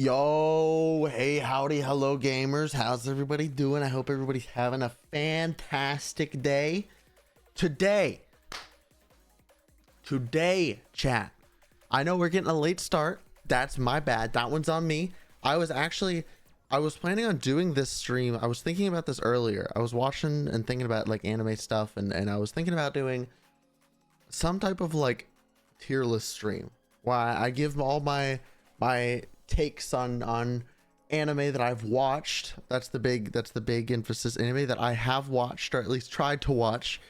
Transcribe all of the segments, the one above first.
Yo, hey, howdy, hello gamers. How's everybody doing? I hope everybody's having a fantastic day. Today, chat. I know we're getting a late start. That's my bad. That one's on me. I was planning on doing this stream. I was thinking about this earlier. I was watching and thinking about like anime stuff, and I was thinking about doing some type of like tier list stream. Why I give all my takes on anime that I've watched. That's the big emphasis. Anime that I have watched, or at least tried to watch.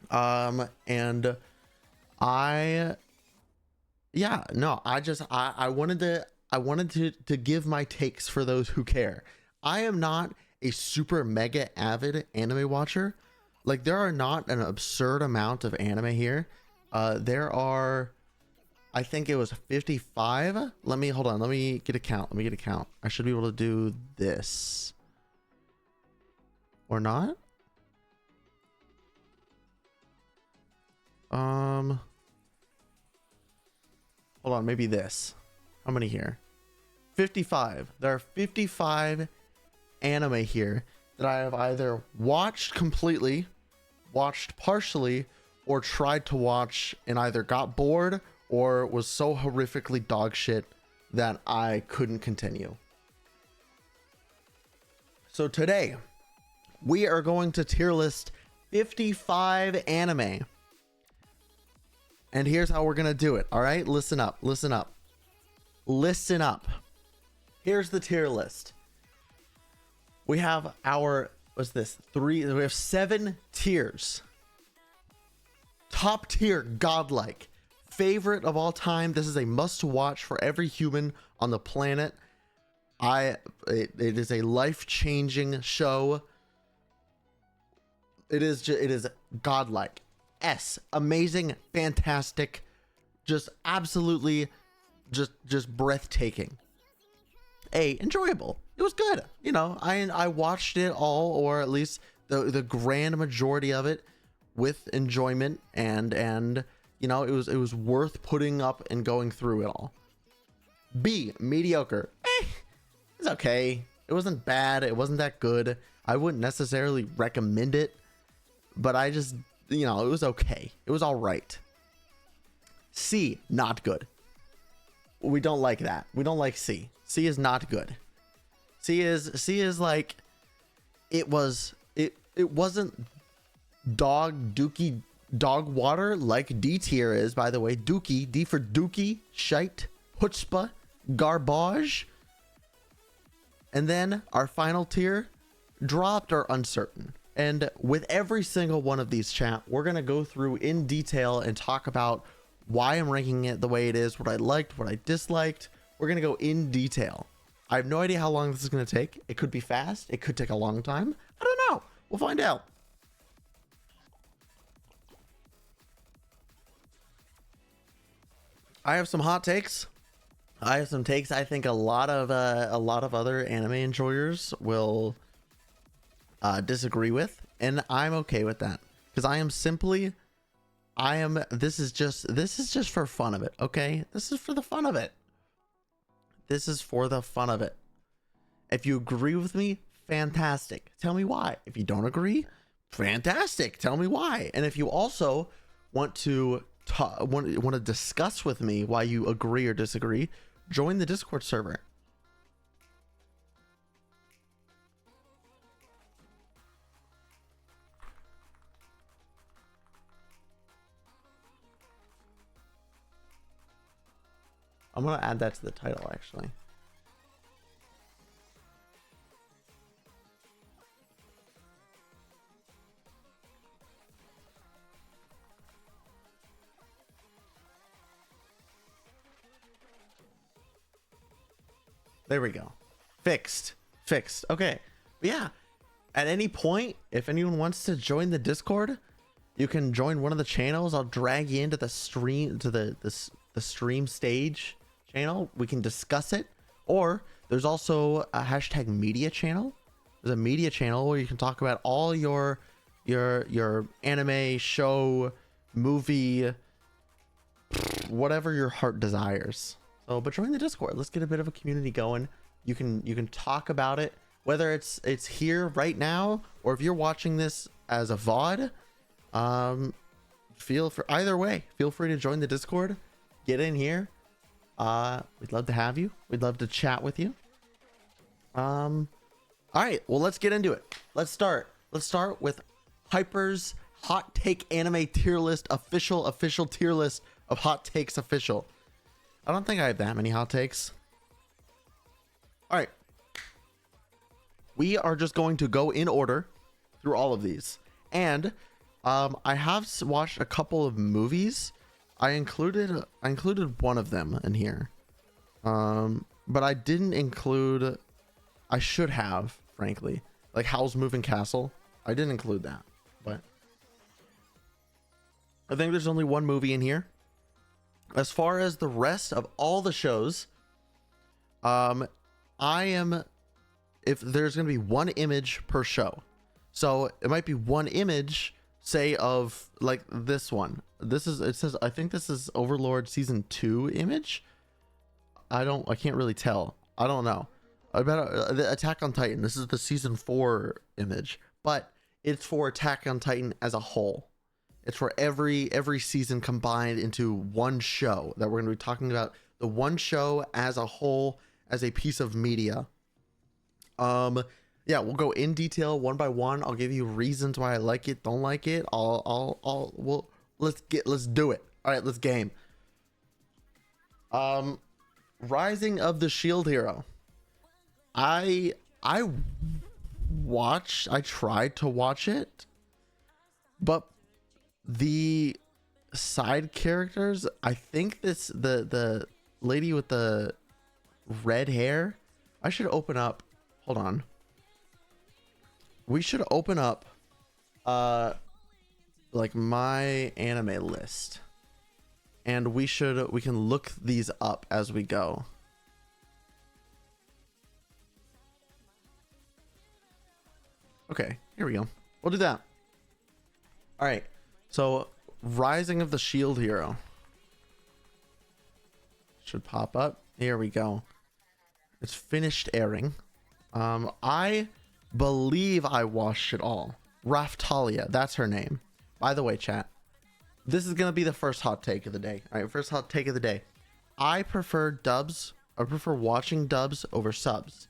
And I wanted to give my takes for those who care. I am not a super mega avid anime watcher. Like, there are not an absurd amount of anime here. There are, I think it was 55. Hold on. Let me get a count. I should be able to do this. Or not? Hold on. Maybe this. How many here? 55. There are 55 anime here that I have either watched completely, watched partially, or tried to watch and either got bored or was so horrifically dog shit that I couldn't continue. So today, we are going to tier list 55 anime. And here's how we're going to do it. All right, listen up. Here's the tier list. We have we have 7 tiers. Top tier, godlike. Favorite of all time. This is a must watch for every human on the planet. It is a life-changing show. It is godlike. S, amazing, fantastic, just absolutely just breathtaking. A, enjoyable. It was good. You know, I watched it all, or at least the grand majority of it, with enjoyment, and you know, it was worth putting up and going through it all. B, mediocre. It's okay. It wasn't bad. It wasn't that good. I wouldn't necessarily recommend it, but I just, you know, it was okay. It was all right. C, not good. We don't like that. We don't like C. C is not good. C is like, it wasn't dookie dog water like D tier is, by the way. Dookie, D for dookie, shite, chutzpah, garbage. And then our final tier, dropped or uncertain. And with every single one of these, chat, we're going to go through in detail and talk about why I'm ranking it the way it is, what I liked, what I disliked. We're going to go in detail. I have no idea how long this is going to take. It could be fast. It could take a long time. I don't know. We'll find out. I have some hot takes. I have some takes I think a lot of other anime enjoyers will disagree with, and I'm okay with that, because this is just for fun of it. Okay, this is for the fun of it. If you agree with me, fantastic, tell me why. If you don't agree, fantastic, tell me why. And if you also want to discuss with me why you agree or disagree, join the Discord server. I'm gonna add that to the title, actually. There we go. Fixed. Okay. But yeah, at any point, if anyone wants to join the Discord, you can join one of the channels. I'll drag you into the stream, to the stream stage channel. We can discuss it. Or there's also a hashtag media channel. There's a media channel where you can talk about all your anime, show, movie, whatever your heart desires. So, but join the Discord. Let's get a bit of a community going. You can talk about it, whether it's here right now or if you're watching this as a VOD. Feel for either way. Feel free to join the Discord. Get in here. We'd love to have you. We'd love to chat with you. All right. Well, let's get into it. Let's start. Let's start with Hyper's hot take anime tier list, official tier list of hot takes official. I don't think I have that many hot takes. All right. We are just going to go in order through all of these. And I have watched a couple of movies. I included one of them in here. But I didn't include, I should have, frankly, like Howl's Moving Castle. I didn't include that, but I think there's only one movie in here. As far as the rest of all the shows, if there's going to be one image per show. So it might be one image, say, of like this one. It says, I think this is Overlord season 2 image. I can't really tell. I don't know. About the Attack on Titan. This is the season 4 image, but it's for Attack on Titan as a whole. It's for every season combined into one show that we're going to be talking about. The one show as a whole, as a piece of media. Yeah, we'll go in detail one by one. I'll give you reasons why I like it, don't like it. Let's do it. All right, let's game. Rising of the Shield Hero. I tried to watch it, but the side characters, I think the lady with the red hair, I should open up, hold on. We should open up like my anime list, and we can look these up as we go. Okay, here we go. We'll do that. All right. So, Rising of the Shield Hero should pop up. Here we go. It's finished airing. I believe I watched it all. Raftalia, that's her name. By the way, chat, this is gonna be the first hot take of the day. All right, first hot take of the day. I prefer dubs. I prefer watching dubs over subs.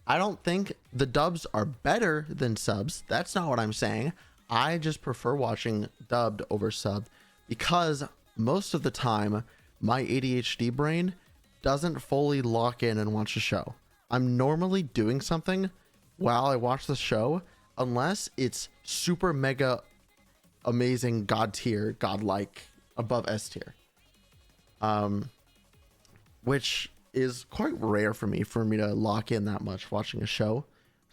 I don't think the dubs are better than subs. That's not what I'm saying. I just prefer watching dubbed over sub because most of the time my ADHD brain doesn't fully lock in and watch a show. I'm normally doing something while I watch the show, unless it's super mega amazing god tier, godlike, above S tier. Which is quite rare for me to lock in that much watching a show.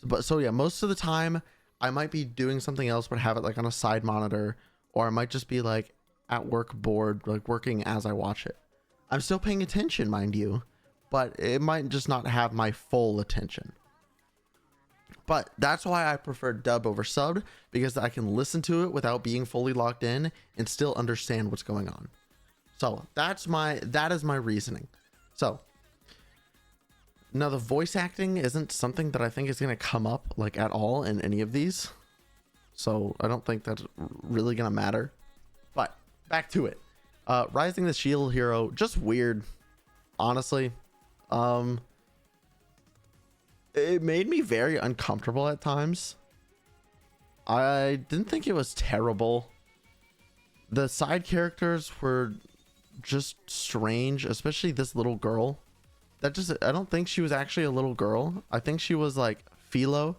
But so yeah, most of the time I might be doing something else but have it like on a side monitor, or I might just be like at work bored, like working as I watch it. I'm still paying attention, mind you, but it might just not have my full attention. But that's why I prefer dub over sub, because I can listen to it without being fully locked in and still understand what's going on. So that is my reasoning. So now the voice acting isn't something that I think is going to come up like at all in any of these. So I don't think that's really going to matter. But back to it. Rising the Shield Hero, just weird. Honestly. It made me very uncomfortable at times. I didn't think it was terrible. The side characters were just strange, especially this little girl. I don't think she was actually a little girl. I think she was like Philo.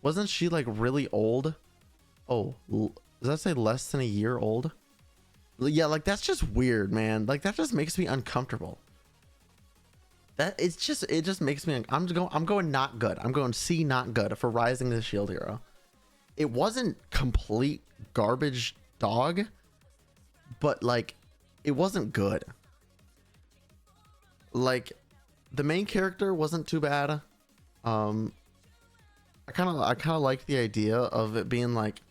Wasn't she like really old? Oh, does that say less than a year old? Yeah, like that's just weird, man. Like that just makes me uncomfortable. It just makes me, I'm going not good. I'm going C, not good for Rising the Shield Hero. It wasn't complete garbage dog, but like it wasn't good. Like the main character wasn't too bad. I kind of like the idea of it being like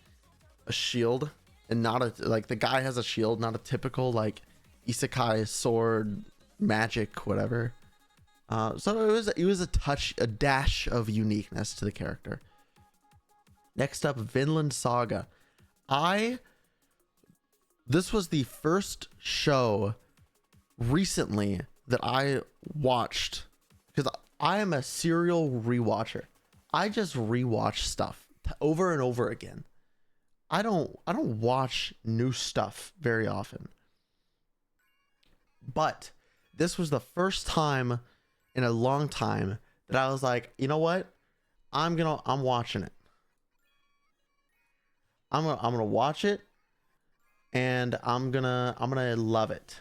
a shield and not a, like the guy has a shield, not a typical like isekai sword magic, whatever. So it was a dash of uniqueness to the character. Next up, Vinland Saga. This was the first show recently that I watched, because I am a serial rewatcher. I just rewatch stuff over and over again. I don't watch new stuff very often. But this was the first time in a long time that I was like, you know what? I'm watching it. I'm gonna watch it, and I'm gonna love it.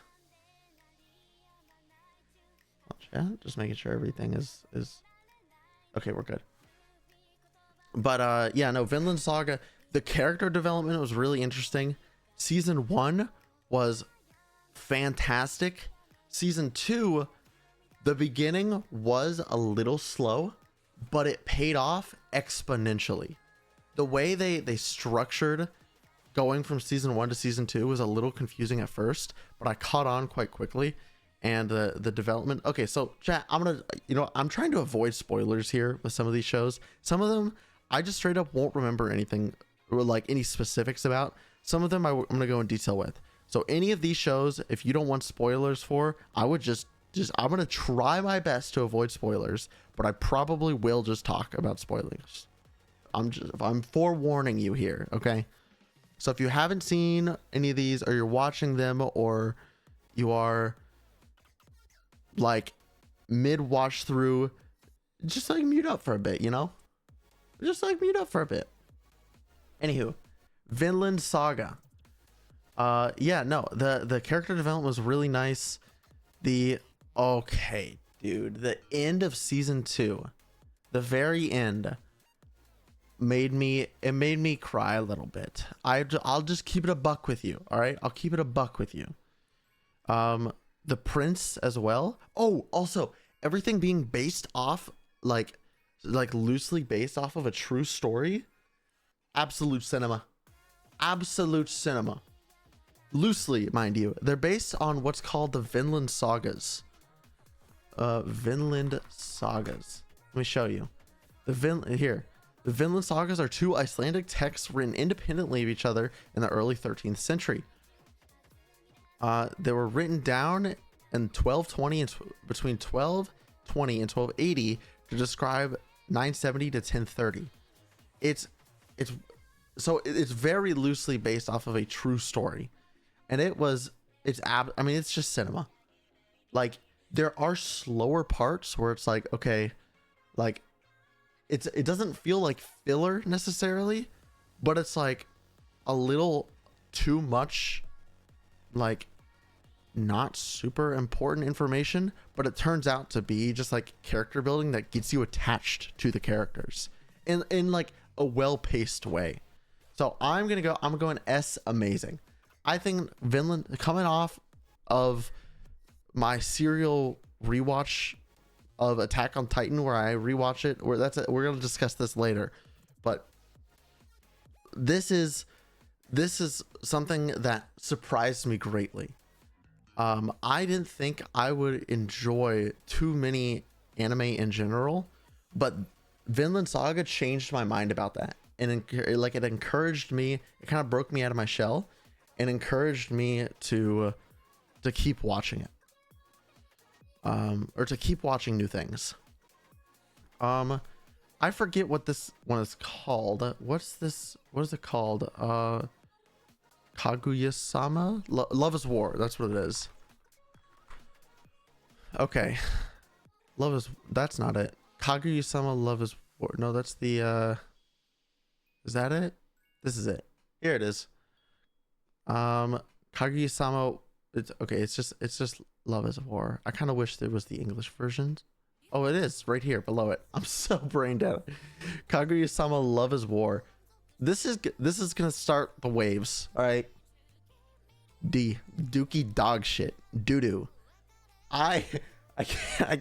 Yeah, just making sure everything is okay. We're good. But yeah, no, Vinland Saga. The character development was really interesting. Season 1 was fantastic. Season 2, the beginning was a little slow, but it paid off exponentially. The way they structured going from season 1 to season 2 was a little confusing at first, but I caught on quite quickly. And the development. Okay, so chat, I'm trying to avoid spoilers here with some of these shows. Some of them I just straight up won't remember anything or like any specifics about. Some of them I'm gonna go in detail with. So any of these shows, if you don't want spoilers for, I would just I'm gonna try my best to avoid spoilers, but I probably will just talk about spoilers. I'm forewarning you here, okay? So if you haven't seen any of these, or you're watching them, or you are like mid watch through, just like mute up for a bit, just like mute up for a bit. Anywho, Vinland Saga. Yeah, no, the character development was really nice. Okay, dude, the end of season 2, the very end, made me cry a little bit. I'll just keep it a buck with you. All right, I'll keep it a buck with you. The prince as well. Oh, also everything being based off like loosely based off of a true story. Absolute cinema. Loosely, mind you. They're based on what's called the Vinland Sagas. Vinland Sagas. Let me show you. The Vinland Sagas are 2 Icelandic texts written independently of each other in the early 13th century. They were written down in 1220 and between 1220 and 1280 to describe 970 to 1030. It's very loosely based off of a true story, and it's just cinema. Like, there are slower parts where it's like, okay, like it doesn't feel like filler necessarily, but it's like a little too much, like not super important information, but it turns out to be just like character building that gets you attached to the characters in like a well-paced way. So I'm going S amazing. I think Vinland, coming off of my serial rewatch of Attack on Titan, where I rewatch it, we're going to discuss this later, but this is something that surprised me greatly. I didn't think I would enjoy too many anime in general, but Vinland Saga changed my mind about that. And it encouraged me, it kind of broke me out of my shell and encouraged me to keep watching it. Or to keep watching new things. I forget what this one is called. What is it called? Kaguya-sama? Love is War. That's what it is. Okay. That's not it. Kaguya-sama Love is War. No, that's the, is that it? This is it. Here it is. Kaguya-sama, it's just Love is War. I kind of wish there was the English version. Oh, it is right here below it. I'm so brain dead. Kaguya-sama Love is War. This is gonna start the waves. All right. Dookie dog shit. Doo-doo. I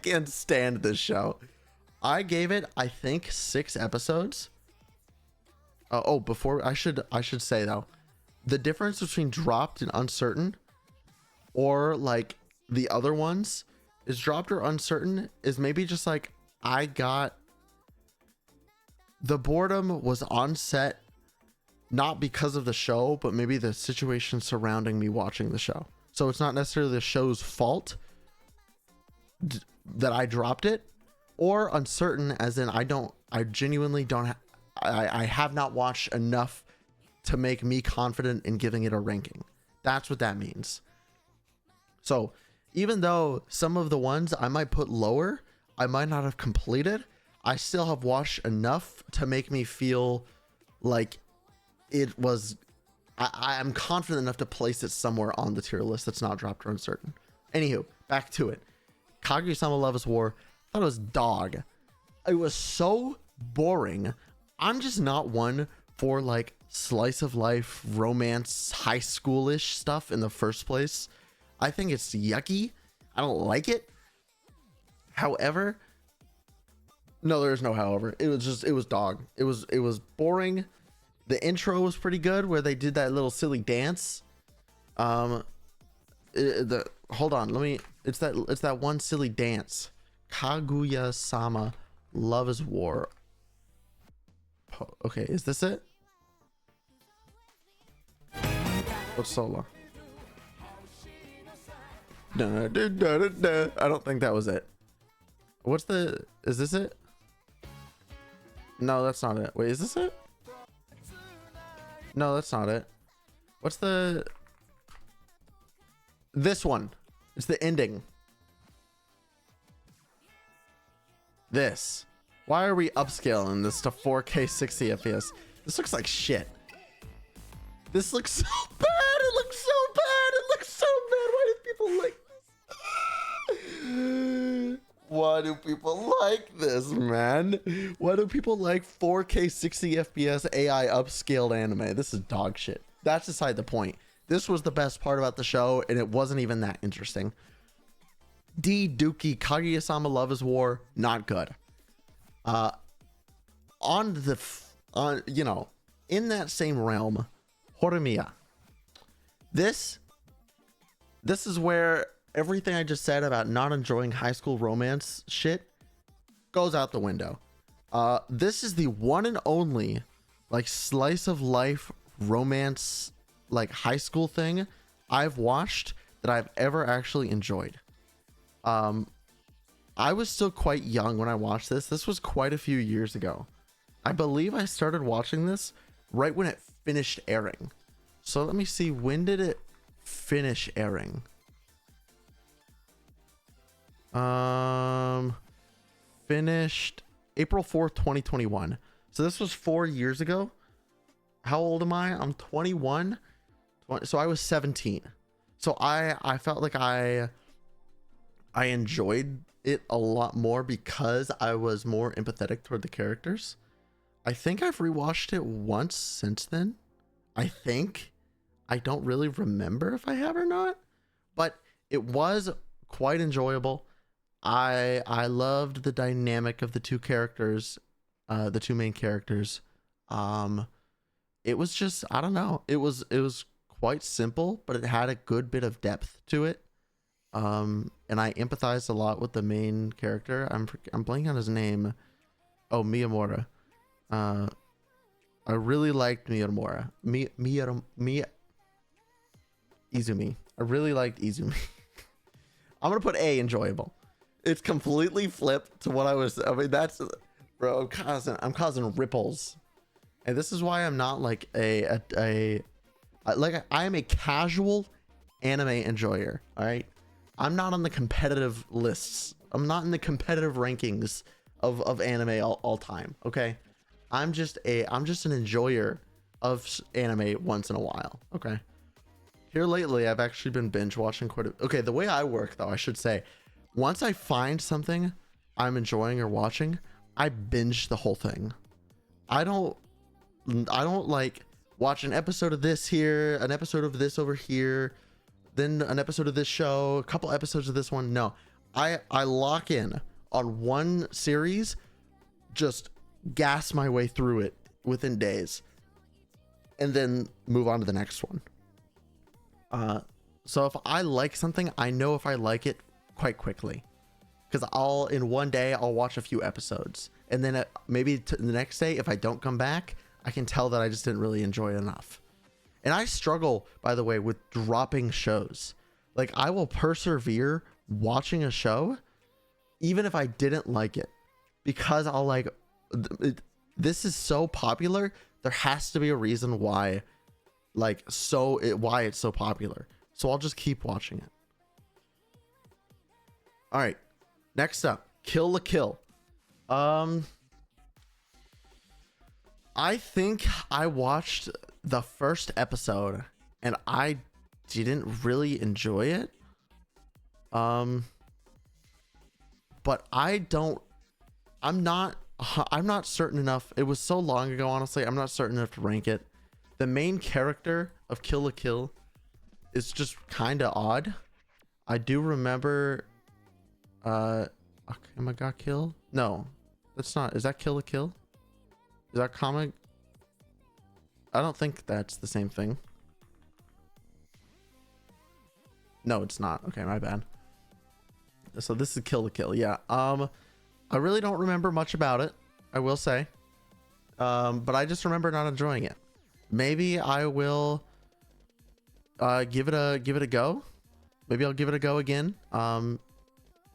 can't stand this show. I gave it, I think, 6 episodes. Before I should say though, the difference between dropped and uncertain, or like the other ones is dropped or uncertain is maybe just like I got the boredom was on set, not because of the show, but maybe the situation surrounding me watching the show. So it's not necessarily the show's fault that I dropped it, or uncertain as in I genuinely don't I have not watched enough to make me confident in giving it a ranking. That's what that means. So even though some of the ones I might put lower, I might not have completed, I still have watched enough to make me feel like it was, I am confident enough to place it somewhere on the tier list that's not dropped or uncertain. Anywho, back to it. Kaguya-sama Love is War, I thought it was dog. It was so boring. I'm just not one for like slice of life, romance, high schoolish stuff in the first place. I think it's yucky. I don't like it. However, no, there's no however. It was dog. It was boring. The intro was pretty good where they did that little silly dance. Hold on, it's that one silly dance. Kaguya-sama Love is War. Okay, is this it? What's solo? I don't think that was it. Is this it? No, that's not it. Wait, is this it? No, that's not it. This one. It's the ending. This. Why are we upscaling this to 4K 60 FPS? This looks like shit. This looks so bad. It looks so bad. It looks so bad. Why do people like this? Why do people like this, man? Why do people like 4K 60 FPS AI upscaled anime? This is dog shit. That's beside the point. This was the best part about the show, and it wasn't even that interesting. D. Dookie Kaguya-sama Love is War, not good. In that same realm, Horimiya. This is where everything I just said about not enjoying high school romance shit goes out the window. This is the one and only like slice of life romance like high school thing I've watched that I've ever actually enjoyed. I was still quite young when I watched this. This was quite a few years ago. I believe I started watching this right when it finished airing. So let me see, when did it finish airing? Finished April 4th, 2021. So this was 4 years ago. How old am I? I'm 21. So I was 17. So I felt like I enjoyed it a lot more because I was more empathetic toward the characters. I think I've rewatched it once since then. I think. I don't really remember if I have or not, but it was quite enjoyable. I loved the dynamic of the two characters, the two main characters. It was just, I don't know. It was quite simple, but it had a good bit of depth to it. And I empathized a lot with the main character. I'm blanking on his name. Oh, Miyamura. I really liked Miyamura. Izumi. I really liked Izumi. I'm gonna put A, enjoyable. It's completely flipped to what I mean, that's, bro, I'm causing ripples. And this is why I'm not like I am a casual anime enjoyer. All right. I'm not on the competitive lists. I'm not in the competitive rankings of anime all time. Okay. I'm just an enjoyer of anime once in a while. Okay. Here lately, I've actually been binge watching okay. The way I work though, I should say, once I find something I'm enjoying or watching, I binge the whole thing. I don't like watch an episode of this here, an episode of this over here, then an episode of this show, a couple episodes of this one. No, I lock in on one series, just gas my way through it within days, and then move on to the next one. So if I like something, I know if I like it quite quickly, because in one day I'll watch a few episodes, and then maybe the next day, if I don't come back, I can tell that I just didn't really enjoy it enough. And I struggle, by the way, with dropping shows. Like, I will persevere watching a show even if I didn't like it, because I'll like, this is so popular, there has to be a reason why, like, why it's so popular. So I'll just keep watching it. All right, next up, Kill la Kill. I think I watched the first episode and I didn't really enjoy it. But I'm not certain enough. It was so long ago, honestly. I'm not certain enough to rank it. The main character of Kill la Kill is just kind of odd. I do remember, Akame Kill? No, that's not. Is that Kill la Kill? Is that comic? I don't think that's the same thing. No, it's not. Okay, my bad. So this is Kill la Kill. Yeah. I really don't remember much about it, I will say. But I just remember not enjoying it. Maybe I will give it a go. Maybe I'll give it a go again.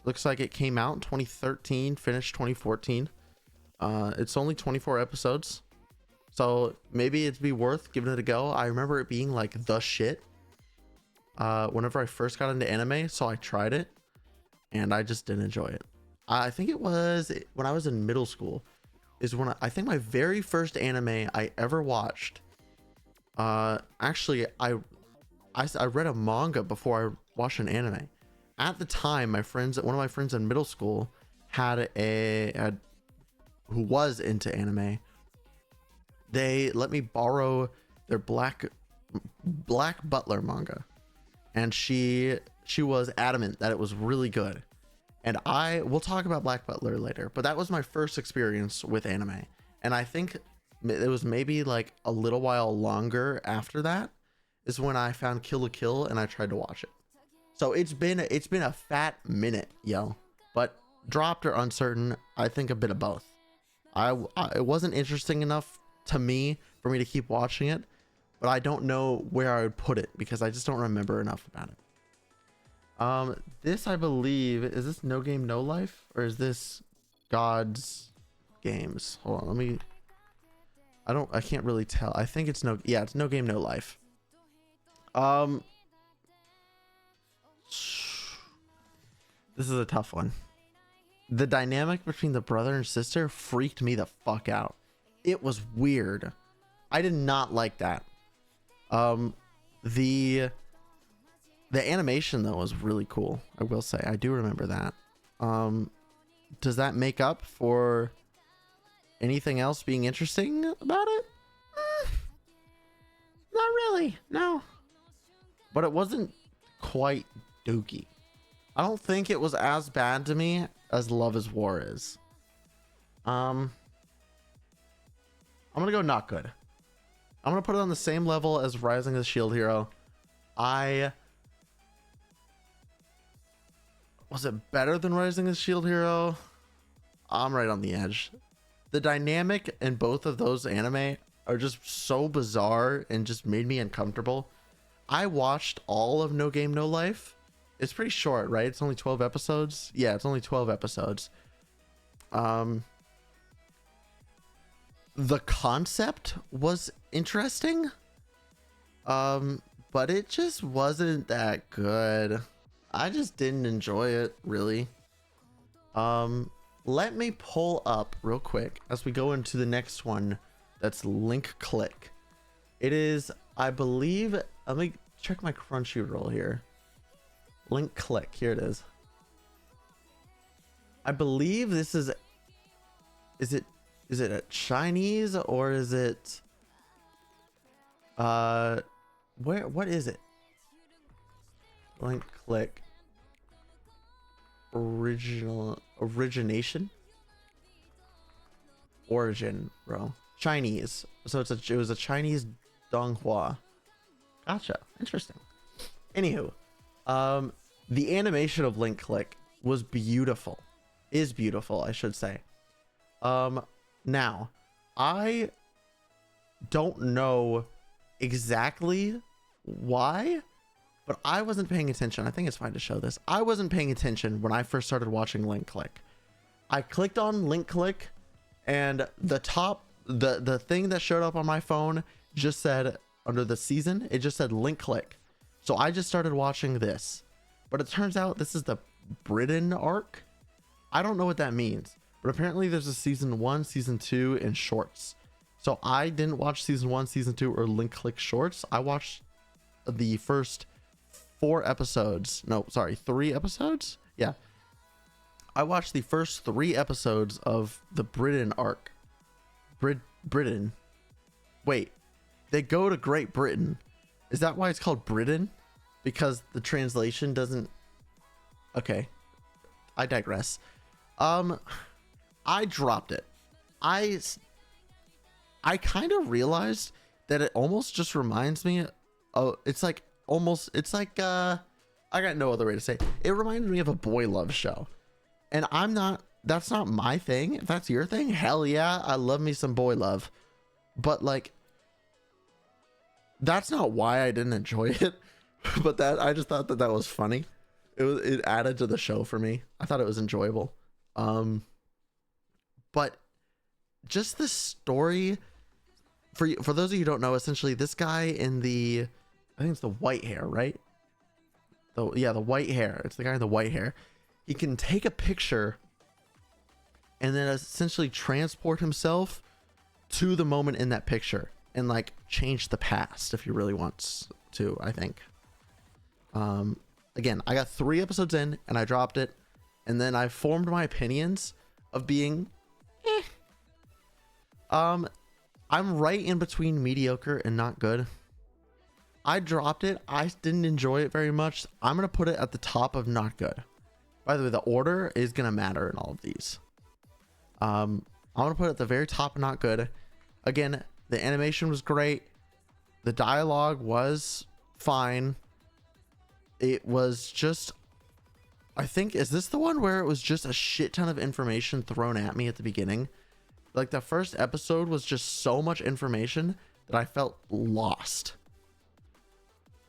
Looks like it came out in 2013, finished 2014. It's only 24 episodes, so maybe it'd be worth giving it a go. I remember it being like the shit whenever I first got into anime, so I tried it and I just didn't enjoy it. I think it was when I was in middle school is when I think my very first anime I ever watched. Actually, I read a manga before I watched an anime. At the time, one of my friends in middle school who was into anime. They let me borrow their Black Butler manga, and she was adamant that it was really good. And we'll talk about Black Butler later, but that was my first experience with anime. And I think it was maybe like a little while longer after that is when I found Kill la Kill and I tried to watch it. So it's been a fat minute, yo. But dropped or uncertain, I think a bit of both. It wasn't interesting enough to me for me to keep watching it, but I don't know where I would put it because I just don't remember enough about it. This, I believe, is this No Game No Life, or is this God's Games? Hold on, I can't really tell. I think it's it's No Game No Life. This is a tough one. The dynamic between the brother and sister freaked me the fuck out. It was weird. I did not like that. The animation though was really cool, I will say. I do remember that. Does that make up for anything else being interesting about it? Not really, no. But it wasn't quite dookie. I don't think it was as bad to me as Love is War is. I'm gonna go not good. I'm gonna put it on the same level as Rising of the Shield Hero. Was it better than Rising of the Shield Hero? I'm right on the edge. The dynamic in both of those anime are just so bizarre and just made me uncomfortable. I watched all of No Game No Life. It's pretty short, right? It's only 12 episodes. Yeah, it's only 12 episodes. The concept was interesting. But it just wasn't that good. I just didn't enjoy it, really. Let me pull up real quick as we go into the next one. That's Link Click. It is, I believe, let me check my Crunchyroll here. Link Click, here it is. I believe this is it a Chinese or is it what is it? Link Click origination origin, bro. Chinese. So it was a Chinese donghua. Gotcha. Interesting. Anywho, the animation of Link Click was beautiful. Is beautiful, I should say. Now, I don't know exactly why, but I wasn't paying attention. I think it's fine to show this. I wasn't paying attention when I first started watching Link Click. I clicked on Link Click, and the thing that showed up on my phone just said, under the season, it just said Link Click. So I just started watching this, but it turns out this is the Britain arc. I don't know what that means, but apparently there's a season 1, season 2, and shorts. So I didn't watch season 1, season 2, or Link Click shorts. I watched the first 4 episodes. No, sorry, 3 episodes. Yeah, I watched the first 3 episodes of the Britain arc. Britain. Wait, they go to Great Britain. Is that why it's called Britain? Because the translation doesn't. Okay, I digress. I dropped it. I kind of realized that it almost just reminds me of, it's like I got no other way to say it. It reminded me of a boy love show. And that's not my thing. If that's your thing, hell yeah, I love me some boy love. But like, that's not why I didn't enjoy it. But I just thought that was funny. It added to the show for me. I thought it was enjoyable. But just the story, for those of you who don't know, essentially this guy in I think it's the white hair, right? The white hair. It's the guy in the white hair. He can take a picture and then essentially transport himself to the moment in that picture and like change the past if he really wants to, I think. Again, I got 3 episodes in and I dropped it, and then I formed my opinions of being I'm right in between mediocre and not good. I dropped it. I didn't enjoy it very much. I'm gonna put it at the top of not good. By the way, the order is gonna matter in all of these. I'm gonna put it at the very top of not good. Again, the animation was great. The dialogue was fine. It was just, I think, is this the one where it was just a shit ton of information thrown at me at the beginning? Like the first episode was just so much information that I felt lost.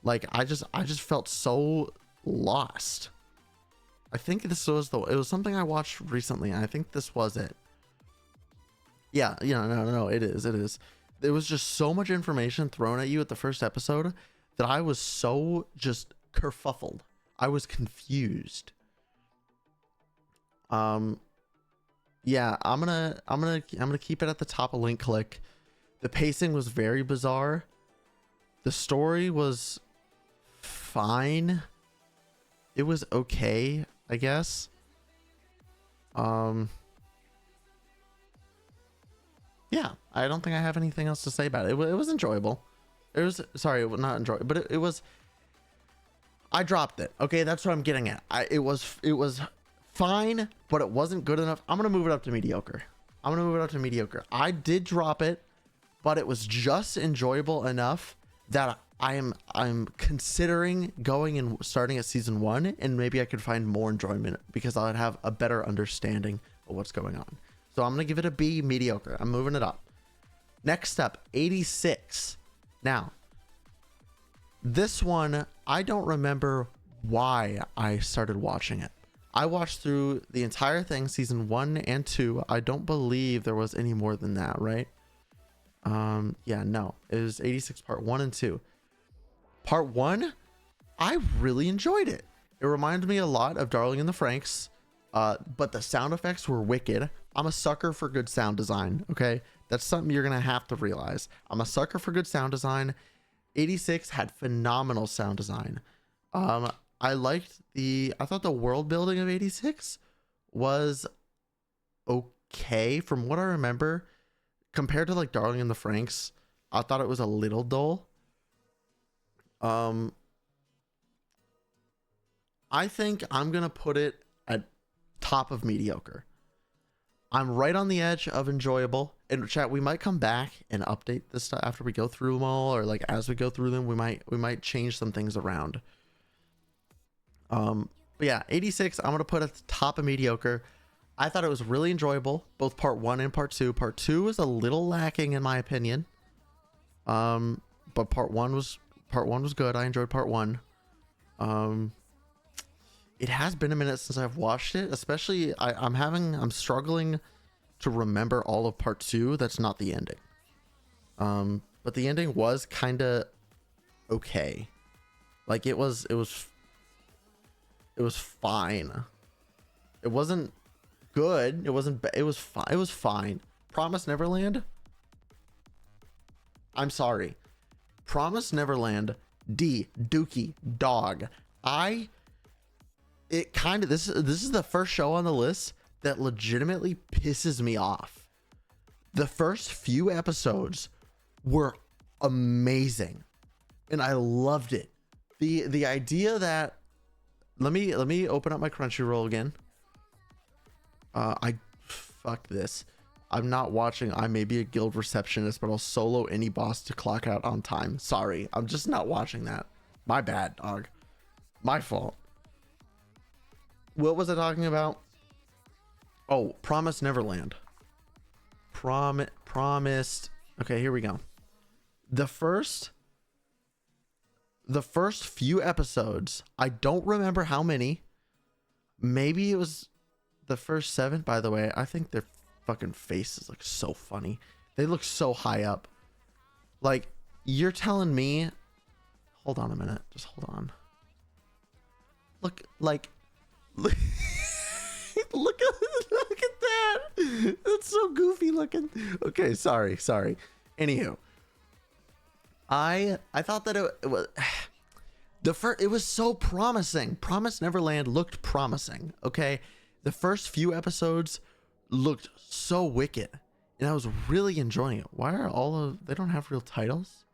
Like I just felt so lost. I think this was it was something I watched recently, and I think this was it. Yeah, no, it is. There was just so much information thrown at you at the first episode that I was so just kerfuffled. I was confused. Yeah, I'm gonna keep it at the top of Link Click. The pacing was very bizarre. The story was fine. It was okay, I guess. Yeah, I don't think I have anything else to say about it. It was enjoyable. It was, sorry, not enjoyable, but it was. I dropped it. Okay, that's what I'm getting at. It was fine, but it wasn't good enough. I'm gonna move it up to mediocre. I did drop it, but it was just enjoyable enough that I'm considering going and starting at season 1, and maybe I could find more enjoyment because I'd have a better understanding of what's going on. So I'm gonna give it a B, mediocre. I'm moving it up. Next up, 86. Now, this one, I don't remember why I started watching it. I watched through the entire thing, season 1 and 2. I don't believe there was any more than that, right? Yeah, no. It was 86 part 1 and 2. Part 1, I really enjoyed it. It reminded me a lot of Darling in the Franxx, but the sound effects were wicked. I'm a sucker for good sound design, okay? That's something you're gonna have to realize. I'm a sucker for good sound design. 86 had phenomenal sound design. I thought the world building of 86 was okay from what I remember. Compared to like Darling in the Franxx, I thought it was a little dull. I think I'm gonna put it at top of mediocre. I'm right on the edge of enjoyable. And chat, we might come back and update this stuff after we go through them all, or like as we go through them, we might change some things around. But yeah, 86, I'm gonna put at the top of mediocre. I thought it was really enjoyable, both part 1 and part 2. Part 2 was a little lacking in my opinion. But part 1 was good. I enjoyed part 1. It has been a minute since I've watched it, especially I'm struggling to remember all of part 2. That's not the ending. But the ending was kind of okay. Like it was fine. It wasn't good. It was fine. Promise Neverland. I'm sorry. Promise Neverland. Dookie dog. This is the first show on the list that legitimately pisses me off. The first few episodes were amazing and I loved it. The idea that let me open up my Crunchyroll again. Fuck this. I'm not watching. I may be a guild receptionist, but I'll solo any boss to clock out on time. Sorry, I'm just not watching that. My bad, dog. My fault. What was I talking about? Oh, Promise Neverland. Promised. Okay, here we go. The first few episodes, I don't remember how many. Maybe it was the first 7. By the way, I think their fucking faces look so funny. They look so high up. Like, you're telling me... Hold on a minute. Just hold on. Look, like... Look, look at that. That's so goofy looking. Okay, sorry. Anywho. I thought that it was... it was so promising. Promise Neverland looked promising, okay? The first few episodes looked so wicked, and I was really enjoying it. Why are they don't have real titles?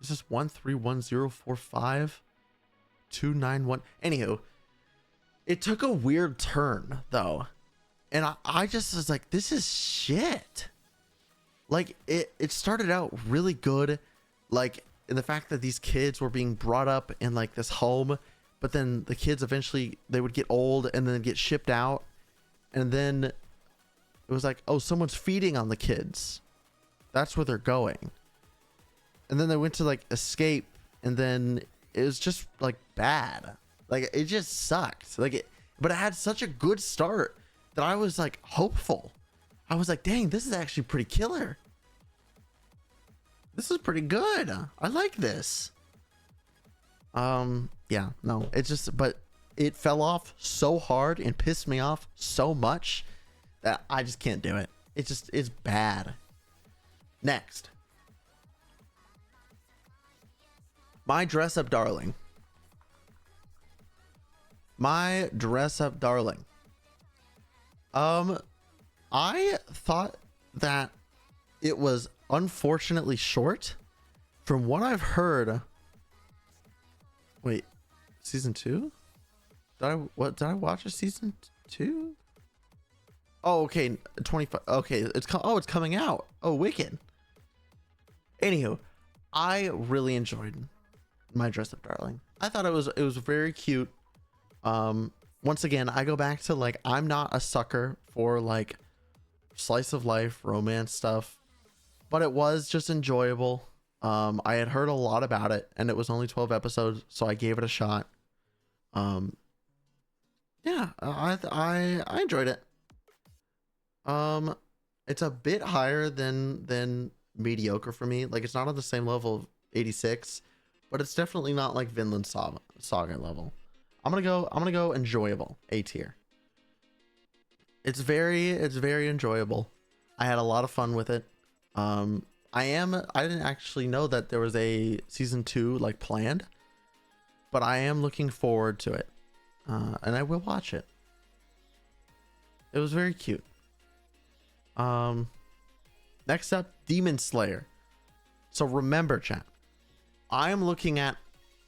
It's just 131045 291. Anywho, it took a weird turn though, and I just was like, this is shit. Like it started out really good, like in the fact that these kids were being brought up in like this home, but then the kids eventually they would get old and then get shipped out, and then it was like, oh, someone's feeding on the kids. That's where they're going. And then they went to like escape, and then it was just like bad. Like it just sucked. But it had such a good start that I was like hopeful. I was like, dang, this is actually pretty killer. This is pretty good. I like this. Yeah, no, but it fell off so hard and pissed me off so much that I just can't do it. It's bad. Next. My Dress Up Darling. My Dress Up Darling. I thought that it was unfortunately short. From what I've heard. Wait, season 2? Did I watch a season 2? Oh, okay, 25. Okay, it's coming out. Oh, wicked. Anywho, I really enjoyed My Dress Up Darling. I thought it was very cute. Once again, I go back to like, I'm not a sucker for like slice of life romance stuff, but it was just enjoyable. I had heard a lot about it, and it was only 12 episodes, so I gave it a shot. Yeah, I enjoyed it. It's a bit higher than mediocre for me. Like, it's not on the same level of 86, but it's definitely not like Vinland Saga level. I'm gonna go enjoyable, A tier. It's very enjoyable. I had a lot of fun with it. I didn't actually know that there was a season 2 like planned, but I am looking forward to it. And I will watch it. It was very cute. Next up, Demon Slayer. So remember, chat, I am looking at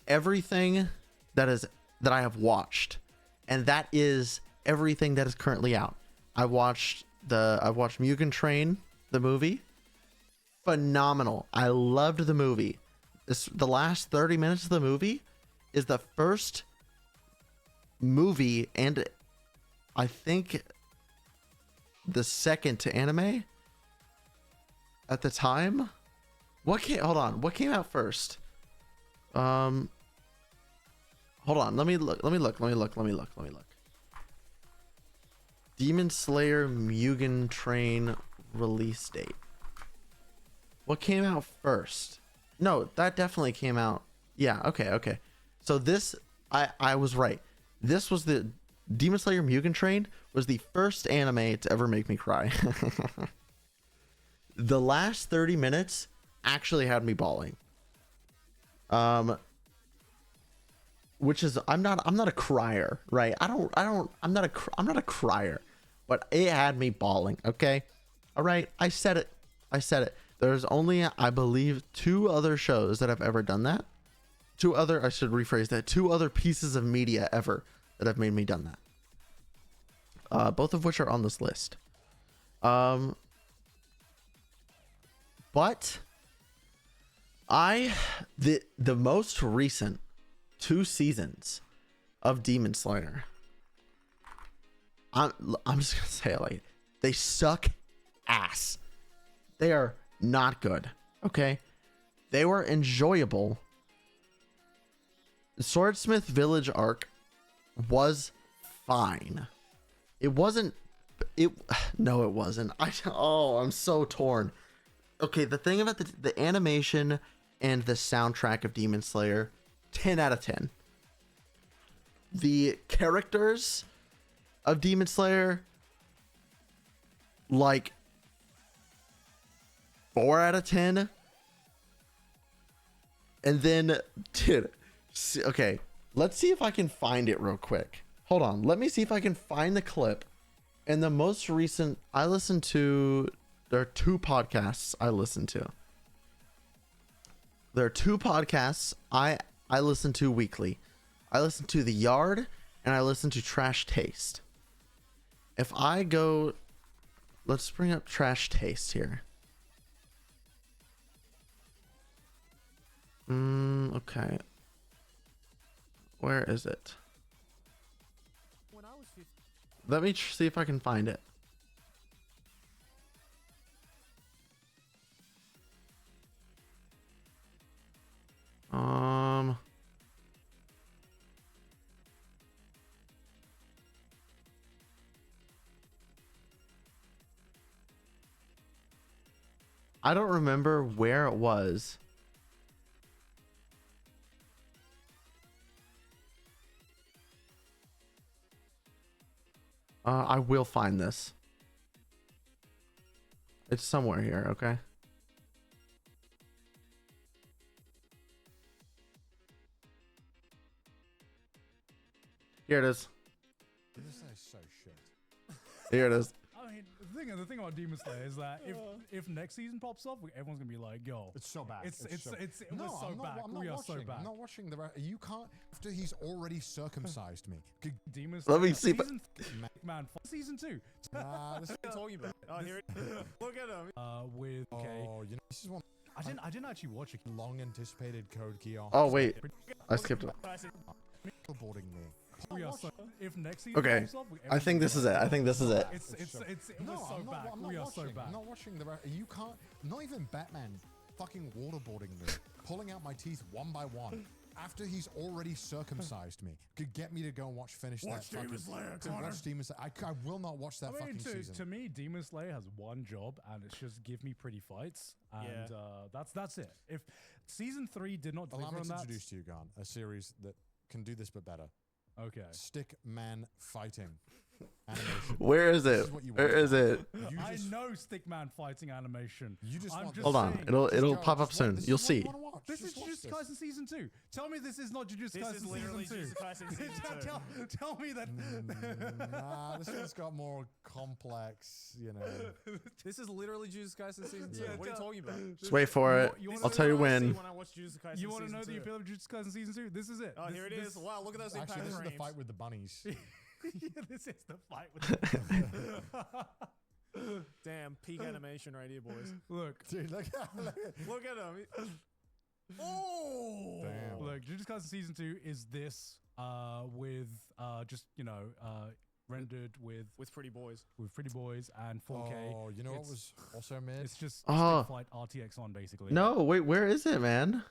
everything that I have watched, and that is everything that is currently out. I've watched Mugen Train, the movie. Phenomenal. I loved the movie. The last 30 minutes of the movie is the first movie and I think the second anime at the time. Hold on, what came out first? Hold on, let me look. Demon Slayer Mugen Train release date. What came out first? No, that definitely came out. Yeah, okay. So this, I was right. This was the Demon Slayer Mugen Train was the first anime to ever make me cry. The last 30 minutes actually had me bawling. Which is I'm not a crier, right? I'm not a crier, but it had me bawling. Okay, all right, I said it. There's only, I believe, 2 other shows that have ever done that. I should rephrase that. 2 other pieces of media ever that have made me done that. Both of which are on this list. But the most recent 2 seasons of Demon Slayer, I'm just gonna say it like, they suck ass. They are not good. Okay, they were enjoyable. The Swordsmith Village arc was fine. It wasn't. No, it wasn't. I'm so torn. Okay, the thing about the animation and the soundtrack of Demon Slayer, 10 out of 10. The characters of Demon Slayer, like 4 out of 10. And then, dude, okay, let's see if I can find it real quick. Hold on, let me see if I can find the clip. And the most recent, there are 2 podcasts I listen to. There are 2 podcasts I listen to weekly. I listen to The Yard and I listen to Trash Taste. If I go, let's bring up Trash Taste here. Okay. Where is it? Let me see if I can find it. I don't remember where it was. I will find this. It's somewhere here, okay? Here it is. This is so shit. Here it is. I mean, the thing about Demon Slayer is that if next season pops up, everyone's gonna be like, "Yo, It's so bad. it was so bad. We are so bad." I'm not watching the rest. You can't. After he's already circumcised me. Demon Let me Slayer see. season 2. Nah, this is talking about. Oh, here it is. Look at him. With okay. Oh, you know, this is one I didn't actually watch it. long anticipated Code Geass. Oh wait, I skipped it. Boarding me. We are so, if next season Okay, pops up, I think this is it. It was so I'm not, bad. I'm not We are watching, so bad. I'm not watching the rest. You can't. Not even Batman fucking waterboarding me, pulling out my teeth one by one. After he's already circumcised me, could get me to go and finish that fucking Demon Slayer, to Connor. watch Demon Slayer. I will not watch that fucking season. To me, Demon Slayer has one job, and it's just give me pretty fights, and that's it. If season 3 did not Allow deliver me on to that, introduce to you, Garn, a series that can do this but better. okay. Stick man fighting animation. Where is This it? is what you Where want. is it? You I just, know Stickman fighting animation. you just I'm want just Hold on, saying. it'll Just pop go, up just soon. this You'll is what see. you wanna watch. This Just is watch Jujutsu this. Kaisen season 2. Tell me this is not Jujutsu This Kaisen is literally season 2. Jujutsu Kaisen season 2. Tell me that. Nah, this one's got more complex, you know. This is literally Jujutsu Kaisen season 2. What are you talking about? Just wait for it. you wanna I'll tell you when. When I watch Jujutsu Kaisen You want to know season the 2. appeal of Jujutsu Kaisen season 2? This is it. Oh, here it is. Wow, look at those Actually, impact this is the frames. fight with the bunnies. Yeah, this is the fight with Damn, peak animation right here, boys. Look. Dude, look at Look at him. Oh! Damn. Look, Jujutsu Kaisen season 2 is this with just rendered with pretty boys. pretty boys and 4K. Oh, you know what It's- was also mid? It's just Oh. Stick Fight RTX on basically. No, wait, where is it, man?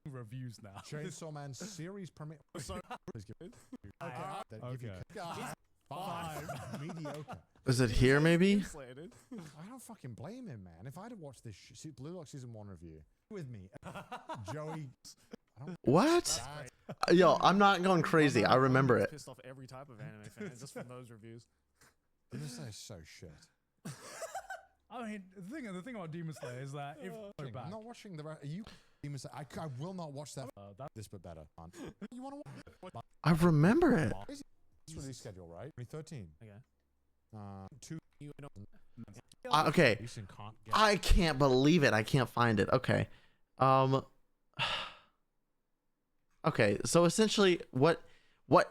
Reviews now. Chainsaw Man series premiere. So- Okay. Five. Mediocre. Is it here, maybe? Slated. I don't fucking blame him, man. If I'd have watched this Blue Lock season 1 review with me, Joey. What? Yo, I'm not going crazy. I remember it. Pissed off every type of anime fan just from those reviews. Demon Slayer is so shit. I mean, the thing about Demon Slayer is that if go back, I'm not watching the. Are you? Demon Slayer? I will not watch that. that This but better. You want to watch? I remember it. This release schedule, right? 2013. Okay. 2. You know, Okay. Recent can't get. I can't believe it. I can't find it. Okay. Okay, so essentially what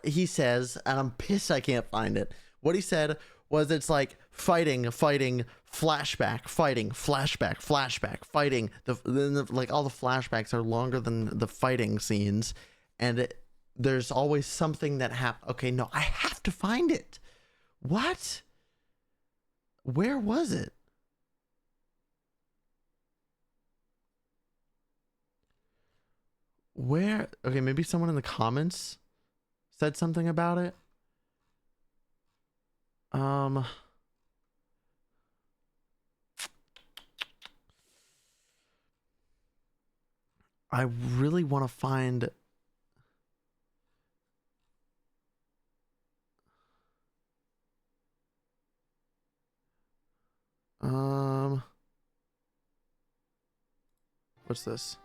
he says, and I'm pissed I can't find it. What he said was it's like fighting, flashback, fighting, flashback, fighting. Like all the flashbacks are longer than the fighting scenes, and there's always something that happens. Okay, no, I have to find it. What? Where was it? Where? Okay, maybe someone in the comments said something about it. I really want to find. What's this?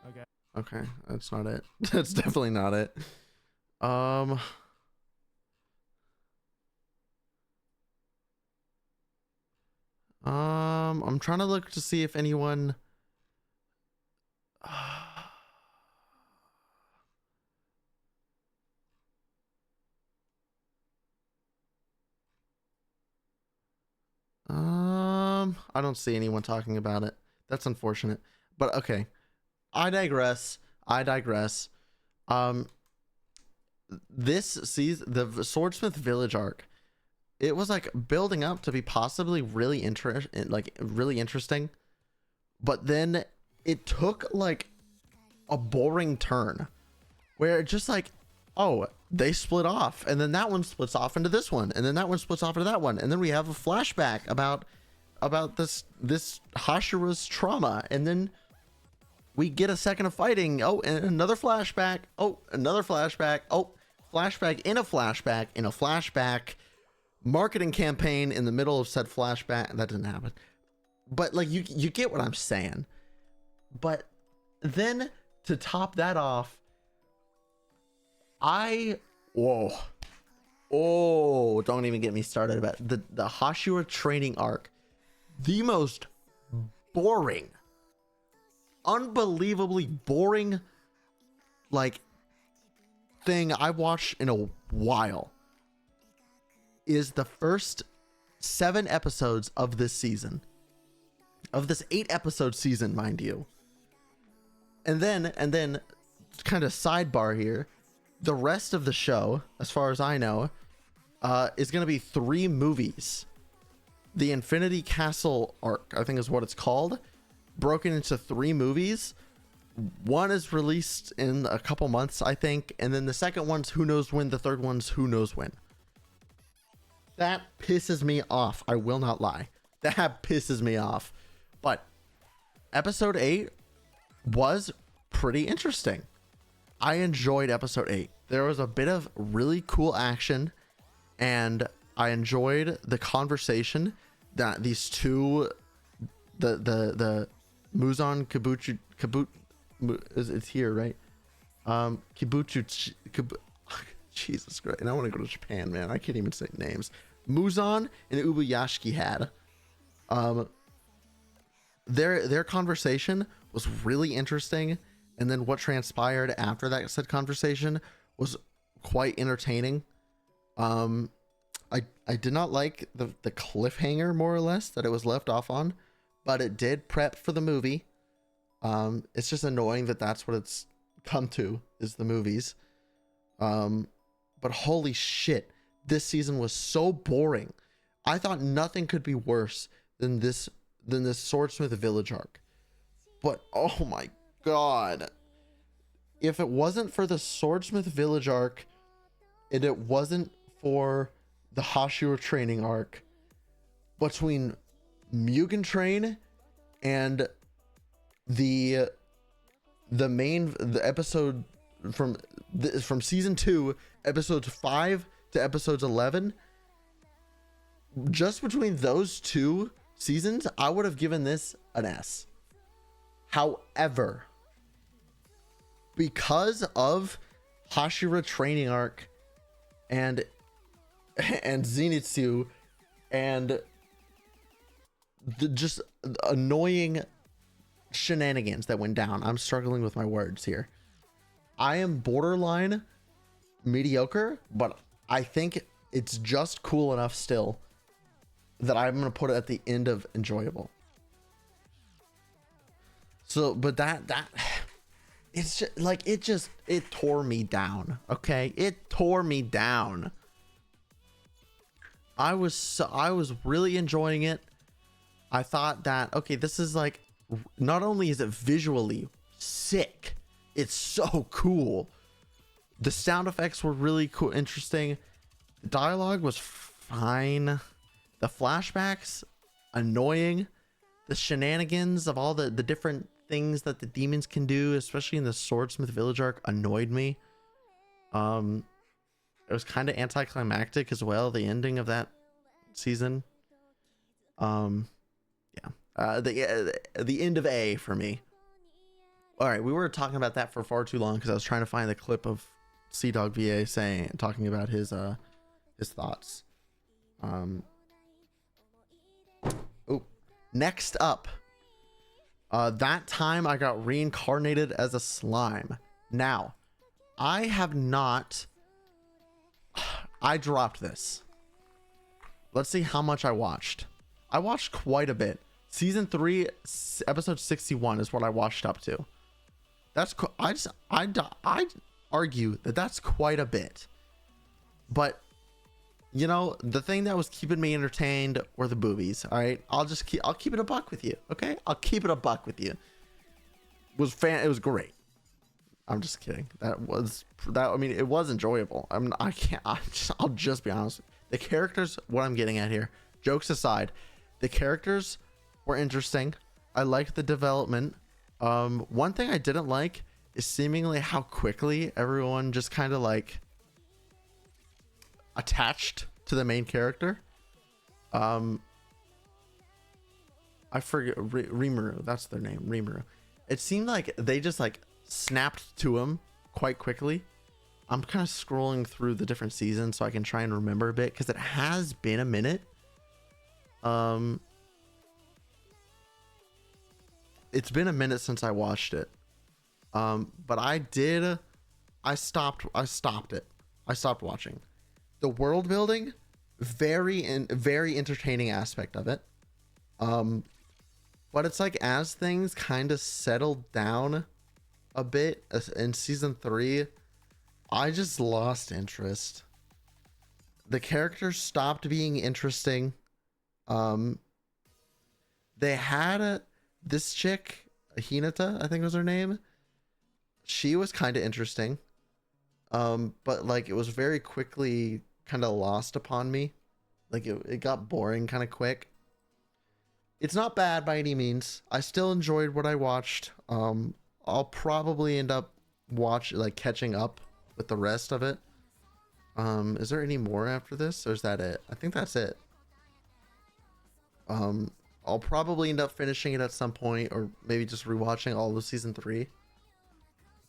okay. Okay, that's not it. That's definitely not it. I'm trying to look to see if anyone I don't see anyone talking about it. That's unfortunate. But okay. I digress. This season, the Swordsmith Village arc, it was like building up to be possibly really interesting, but then it took like a boring turn where it just like, oh, they split off, and then that one splits off into this one, and then that one splits off into that one, and then we have a flashback about this Hashira's trauma, and then we get a second of fighting. Oh, and another flashback. Oh, another flashback. Oh, flashback in a flashback in a flashback. Marketing campaign in the middle of said flashback. That didn't happen. But like you get what I'm saying. But then to top that off, don't even get me started about the Hashira training arc. The most boring, unbelievably boring like thing I watched in a while is the first 7 episodes of this season, of this 8-episode season, mind you. And then kind of sidebar here, the rest of the show, as far as I know, is going to be 3 movies. The Infinity Castle arc, I think is what it's called, broken into 3 movies. One is released in a couple months, I think, and then the second one's who knows when, the third one's who knows when. That pisses me off. I will not lie. That pisses me off. But episode 8 was pretty interesting. I enjoyed episode 8. There was a bit of really cool action, and I enjoyed the conversation that these two, the Muzan Kibuchu, it's here, right? Jesus Christ. And I want to go to Japan, man. I can't even say names. Muzan and Ubuyashiki had. Their conversation was really interesting, and then what transpired after that said conversation was quite entertaining. I did not like the cliffhanger, more or less, that it was left off on, but it did prep for the movie. It's just annoying that that's what it's come to, is the movies. But holy shit, this season was so boring. I thought nothing could be worse than this Swordsmith Village arc. But oh my god. If it wasn't for the Swordsmith Village arc, and it wasn't for the Hashira training arc, between Mugen Train and the episode from season 2, episodes 5 to episodes 11, just between those 2 seasons, I would have given this an S. However, because of Hashira training arc and Zenitsu and the just annoying shenanigans that went down, I'm struggling with my words here. I am borderline mediocre, but I think it's just cool enough still that I'm going to put it at the end of enjoyable. So, but that it's just like, it tore me down. Okay. It tore me down. I was really enjoying it. I thought that, okay, this is like, not only is it visually sick, it's so cool. The sound effects were really cool, interesting. The dialogue was fine. The flashbacks, annoying. The shenanigans of all the different things that the demons can do, especially in the Swordsmith Village arc, annoyed me. It was kind of anticlimactic as well, the ending of that season. The end of A for me. All right, we were talking about that for far too long because I was trying to find the clip of Dog VA talking about his thoughts. Next up, that time I got reincarnated as a slime. Now, I dropped this. Let's see how much I watched. I watched quite a bit. Season 3, episode 61 is what I watched up to. That's I'd argue that that's quite a bit. But you know, the thing that was keeping me entertained were the boobies. All right, I'll keep it a buck with you. Okay, I'll keep it a buck with you. It was great. I'm just kidding. I mean, it was enjoyable. I'll just be honest. The characters, what I'm getting at here, jokes aside, the characters were interesting. I liked the development. One thing I didn't like is seemingly how quickly everyone just kind of like attached to the main character. I forget, Rimuru, that's their name, Rimuru. It seemed like they just like snapped to him quite quickly. I'm kind of scrolling through the different seasons so I can try and remember a bit, because it has been a minute. It's been a minute since I watched it. But I stopped it. I stopped watching. The world building, very entertaining aspect of it. But it's like, as things kind of settled down a bit in season 3, I just lost interest. The characters stopped being interesting. They had this chick, Hinata, I think was her name. She was kind of interesting. But like, it was very quickly kind of lost upon me. Like it got boring kind of quick. It's not bad by any means. I still enjoyed what I watched. I'll probably end up catching up with the rest of it. Is there any more after this, or is that it? I think that's it. I'll probably end up finishing it at some point, or maybe just rewatching all of season 3.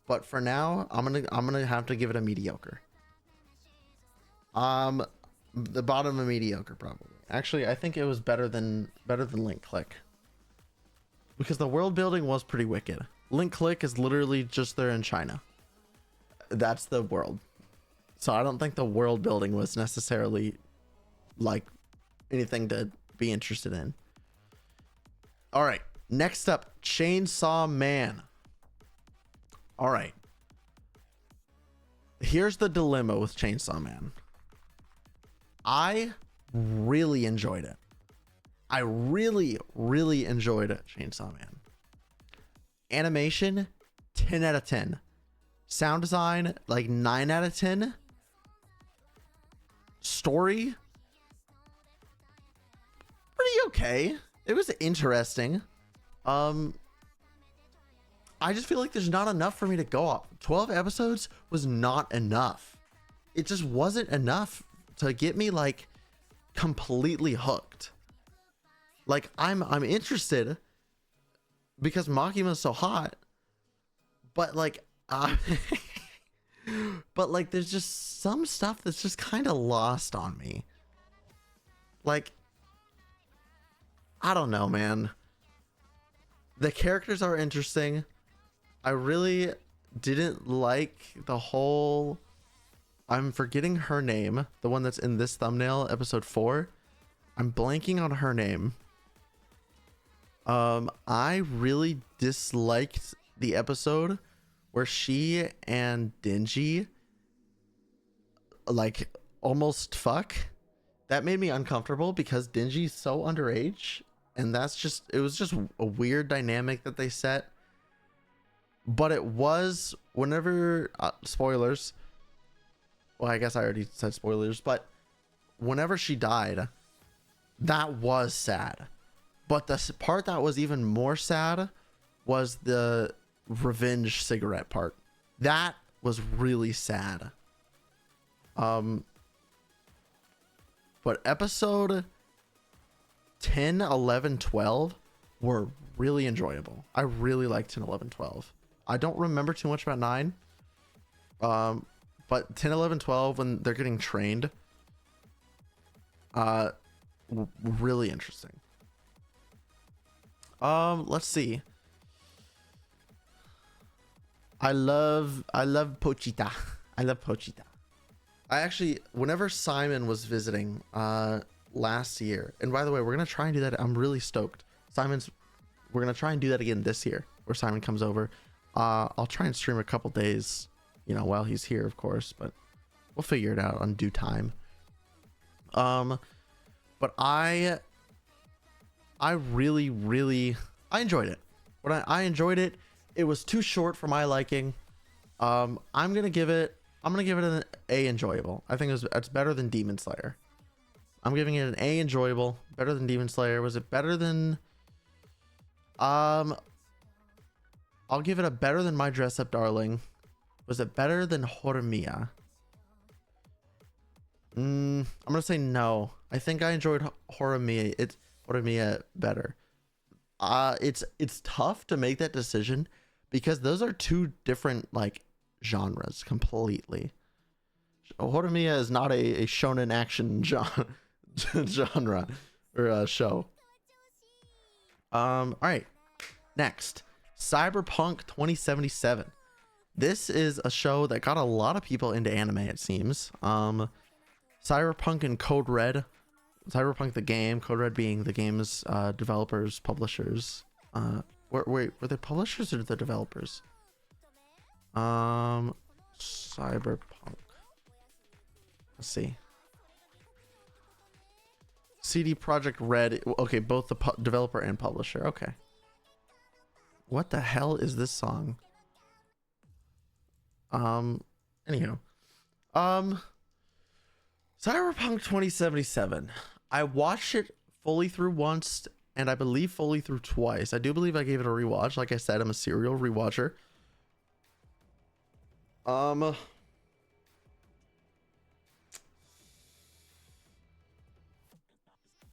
But for now, I'm gonna have to give it a mediocre. The bottom of mediocre probably. Actually, I think it was better than Link Click, because the world building was pretty wicked. Link Click is literally just there in China. That's the world. So I don't think the world building was necessarily like anything to be interested in. All right, next up, Chainsaw Man. All right. here's the dilemma with Chainsaw Man. I really enjoyed it. I really, really enjoyed Chainsaw Man. Animation, 10 out of 10. Sound design, like 9 out of 10. Story, pretty okay. It was interesting. I just feel like there's not enough for me to go off. 12 episodes was not enough. It just wasn't enough to get me like completely hooked. Like I'm interested because Makima's so hot, but like but like there's just some stuff that's just kind of lost on me. Like I don't know, man. The characters are interesting. I really didn't like the whole, I'm forgetting her name, the one that's in this thumbnail, episode 4. I'm blanking on her name. I really disliked the episode where she and Denji like almost fuck. That made me uncomfortable because Denji's so underage, and that's just, it was just a weird dynamic that they set. But it was whenever spoilers, well, I guess I already said spoilers, but whenever she died, that was sad. But the part that was even more sad was the revenge cigarette part. That was really sad. But episode 10, 11, 12 were really enjoyable. I really liked 10, 11, 12. I don't remember too much about 9. But 10, 11, 12, when they're getting trained, really interesting. Let's see. I love Pochita. I love Pochita. I actually, whenever Simon was visiting last year, and by the way, we're gonna try and do that. I'm really stoked. We're gonna try and do that again this year, where Simon comes over. I'll try and stream a couple days, you know, while he's here, of course, but we'll figure it out on due time. But I really, I enjoyed it. When I enjoyed it, it was too short for my liking. I'm gonna give it an A enjoyable. I think it's better than Demon Slayer. I'm giving it an A enjoyable, better than Demon Slayer. Was it better than I'll give it a better than My Dress Up Darling. Was it better than Horimiya? I'm gonna say no. I think I enjoyed Horimiya better. It's tough to make that decision because those are two different like genres completely. Horimiya is not a shonen action genre or a show. All right, next. Cyberpunk 2077. This is a show that got a lot of people into anime, it seems. Cyberpunk and Code Red. Cyberpunk the game, Code Red being the game's developers, publishers. Were they publishers or the developers? Cyberpunk. Let's see. CD Projekt Red. Okay, both the developer and publisher. Okay. What the hell is this song? Anyhow. Cyberpunk 2077. I watched it fully through once, and I believe fully through twice. I do believe I gave it a rewatch. Like I said, I'm a serial rewatcher.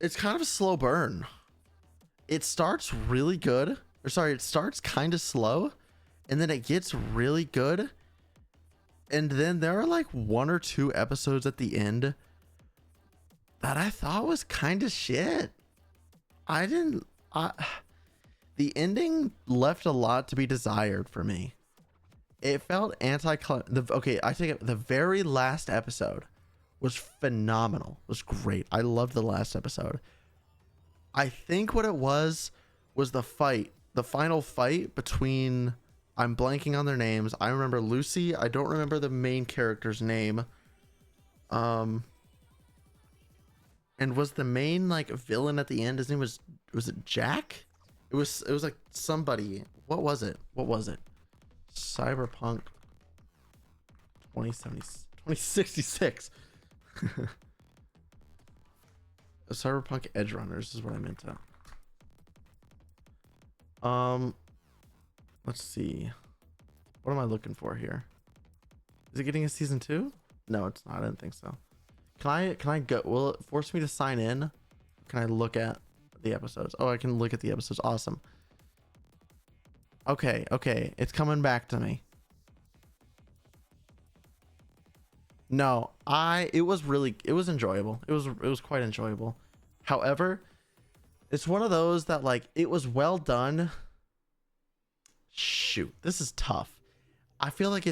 It's kind of a slow burn. It starts really good. Or sorry, it starts kind of slow, and then it gets really good. And then there are like 1 or 2 episodes at the end that I thought was kind of shit. The ending left a lot to be desired for me. It felt okay, I think the very last episode was phenomenal. It was great. I loved the last episode. I think what it was the fight, the final fight between I'm blanking on their names. I remember Lucy. I don't remember the main character's name. And was the main like villain at the end? His name was it Jack? It was like somebody. What was it? Cyberpunk 2066. Cyberpunk Edge Runners is what I meant to. Let's see. What am I looking for here? Is it getting a season 2? No, it's not. I didn't think so. Can I go? Will it force me to sign in? Can I look at the episodes? Oh, I can look at the episodes. Awesome. Okay, it's coming back to me. No, it was enjoyable. It was quite enjoyable. However, it's one of those that like it was well done. Shoot, this is tough. I feel like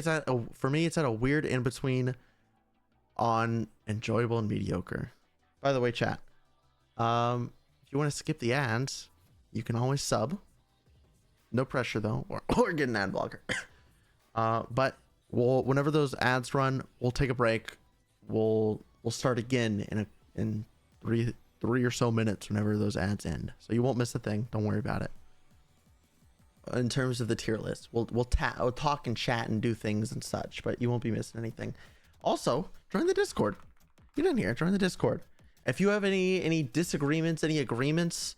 for me it's at a weird in between on enjoyable and mediocre. By the way, chat, if you want to skip the ads, you can always sub. No pressure though, or get an ad blocker. But whenever those ads run, we'll take a break. We'll start again in three or so minutes whenever those ads end. So you won't miss a thing. Don't worry about it. In terms of the tier list, we'll talk and chat and do things and such, but you won't be missing anything. Also, join the Discord. Get in here, join the Discord. If you have any disagreements, any agreements,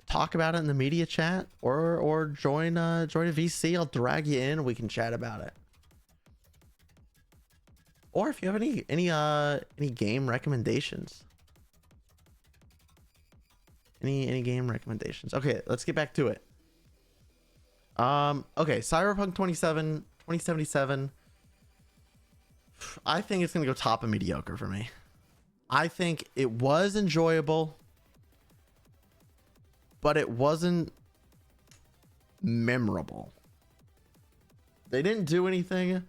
talk about it in the media chat, or join a VC. I'll drag you in. We can chat about it. Or if you have any game recommendations. Any game recommendations. Okay, let's get back to it. Okay, Cyberpunk 2077. I think it's gonna go top of mediocre for me. I think it was enjoyable, but it wasn't memorable. They didn't do anything.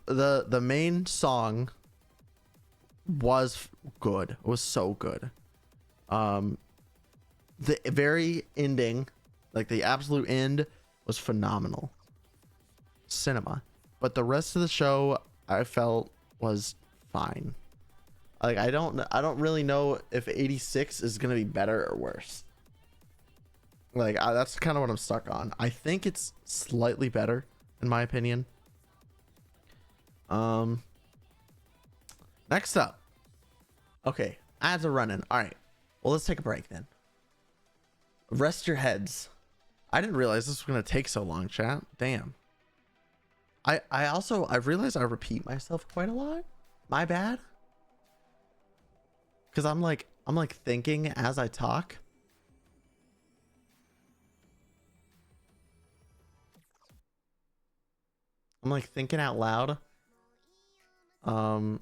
The main song was good. It was so good. The very ending, like the absolute end, was phenomenal. Cinema. But the rest of the show I felt was fine. Like I don't really know if 86 is gonna be better or worse. Like that's kind of what I'm stuck on. I think it's slightly better in my opinion. Next up. Okay, ads are running. All right. Well, let's take a break then. Rest your heads. I didn't realize this was gonna take so long, chat. Damn. I realized I repeat myself quite a lot. My bad. Cause I'm like thinking as I talk. I'm like thinking out loud. So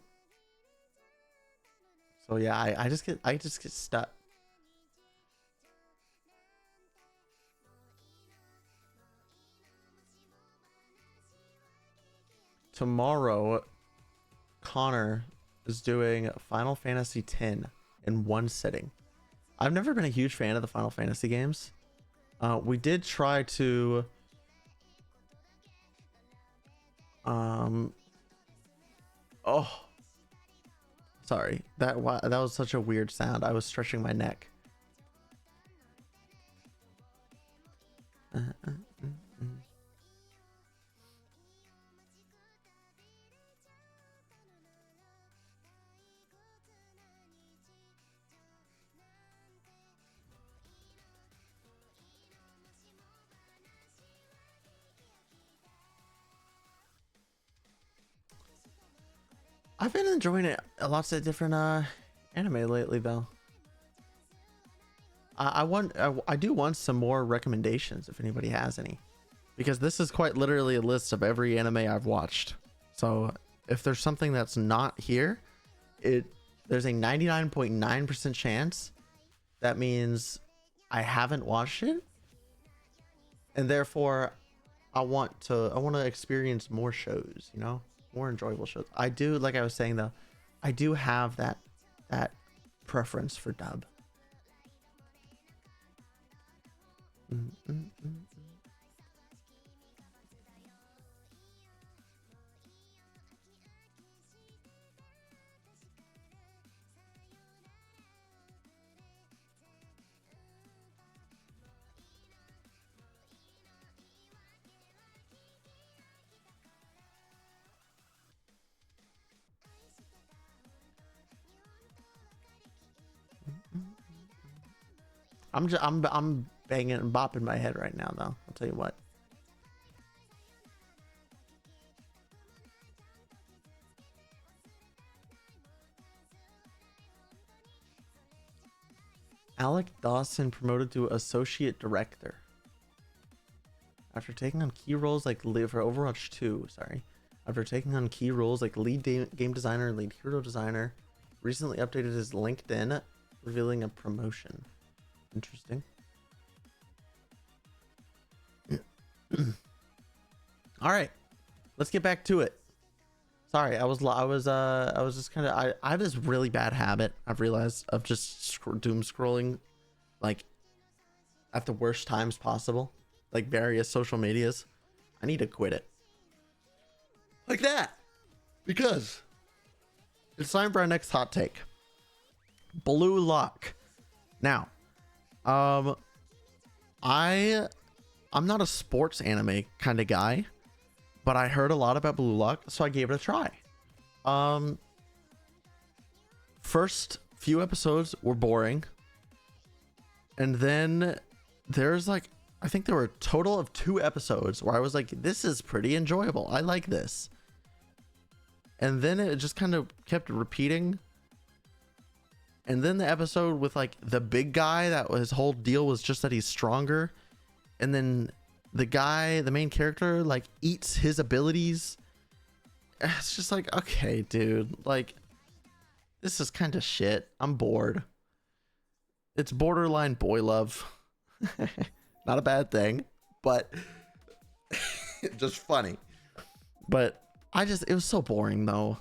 yeah, I just get stuck. Tomorrow, Connor is doing Final Fantasy X in one sitting. I've never been a huge fan of the Final Fantasy games. We did try to oh, sorry, that was such a weird sound. I was stretching my neck. I've been enjoying it. Lots of different anime lately though. I do want some more recommendations if anybody has any, because this is quite literally a list of every anime I've watched. So if there's something that's not here, there's a 99.9% chance that means I haven't watched it, and therefore I want to experience more shows, you know, more enjoyable shows. I do, like I was saying though, I do have that preference for dub. I'm banging and bopping my head right now, though. I'll tell you what. Alec Dawson promoted to associate director after taking on key roles like for Overwatch 2. Sorry, after taking on key roles like lead game designer and lead hero designer, recently updated his LinkedIn, revealing a promotion. Interesting. All right, let's get back to it. Sorry, I was just kind of I have this really bad habit I've realized of just doom scrolling, like at the worst times possible, like various social medias. I need to quit it, like that, because it's time for our next hot take. Blue Lock. Now, I'm not a sports anime kind of guy, but I heard a lot about Blue Lock, so I gave it a try. First few episodes were boring, and then there's like, I think there were a total of 2 episodes where I was like, this is pretty enjoyable. I like this. And then it just kind of kept repeating. And then the episode with like the big guy, that his whole deal was just that he's stronger. And then the guy, the main character, like eats his abilities. It's just like, okay, dude, like this is kind of shit. I'm bored. It's borderline boy love. Not a bad thing, but just funny. But it was so boring though.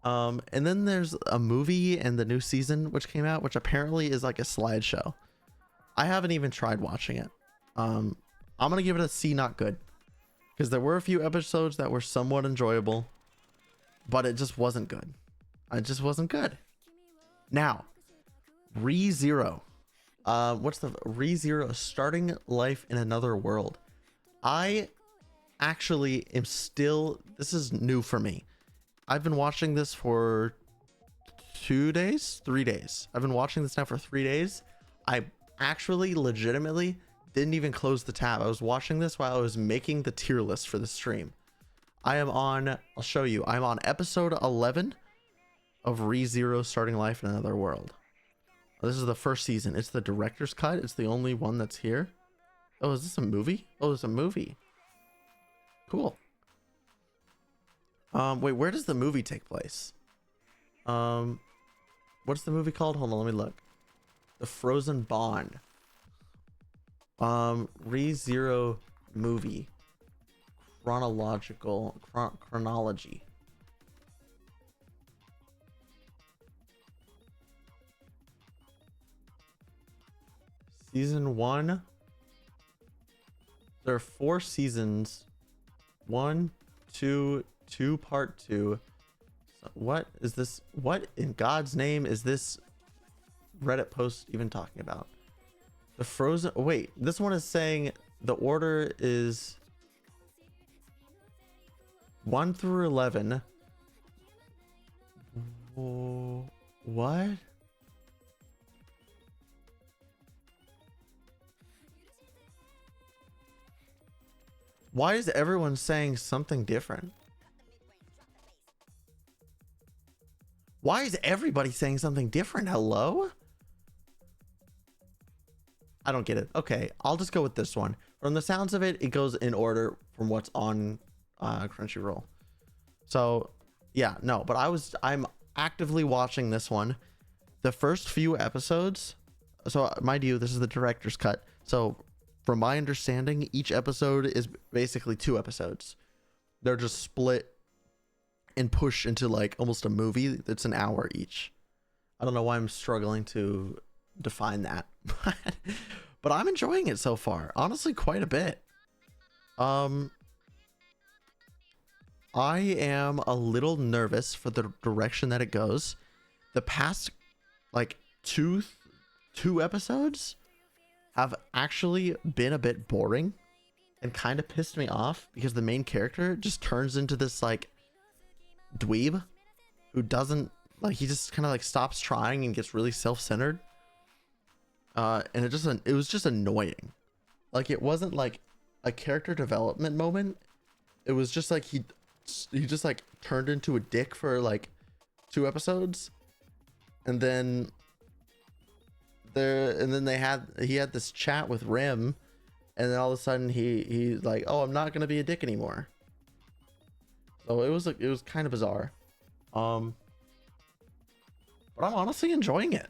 And then there's a movie and the new season which came out, which apparently is like a slideshow. I haven't even tried watching it. I'm gonna give it a C, not good, because there were a few episodes that were somewhat enjoyable, but it just wasn't good. It just wasn't good. Now, ReZero. What's the ReZero? Starting Life in Another World. I actually am still, this is new for me. I've been watching this for 3 days. I've been watching this now for 3 days. I actually legitimately didn't even close the tab. I was watching this while I was making the tier list for the stream. I'll show you. I'm on episode 11 of ReZero Starting Life in Another World. This is the first season. It's the director's cut. It's the only one that's here. Oh, is this a movie? Oh, it's a movie. Cool. Wait, where does the movie take place? What's the movie called? Hold on, let me look. The Frozen Bond. ReZero movie. Chronology. Season 1. There are 4 seasons. 1, 2, 2 part 2. What is this? What in God's name is this Reddit post even talking about? The Frozen. Oh, wait, this one is saying the order is 1 through 11. What? Why is everyone saying something different? Why is everybody saying something different? Hello? I don't get it. Okay, I'll just go with this one. From the sounds of it, it goes in order from what's on Crunchyroll. So, yeah, no, but I'm actively watching this one. The first few episodes, so mind you, this is the director's cut. So, from my understanding, each episode is basically 2 episodes. They're just split and push into like almost a movie that's an hour each. I don't know why I'm struggling to define that. But I'm enjoying it so far. Honestly, quite a bit. I am a little nervous for the direction that it goes. The past like two episodes have actually been a bit boring and kind of pissed me off because the main character just turns into this like dweeb who doesn't like, he just kind of like stops trying and gets really self-centered. and it was just annoying. Like, it wasn't like a character development moment. It was just like he just like turned into a dick for like 2 episodes, and then he had this chat with Rim, and then all of a sudden he's like, oh, I'm not gonna be a dick anymore. So it was kind of bizarre. But I'm honestly enjoying it.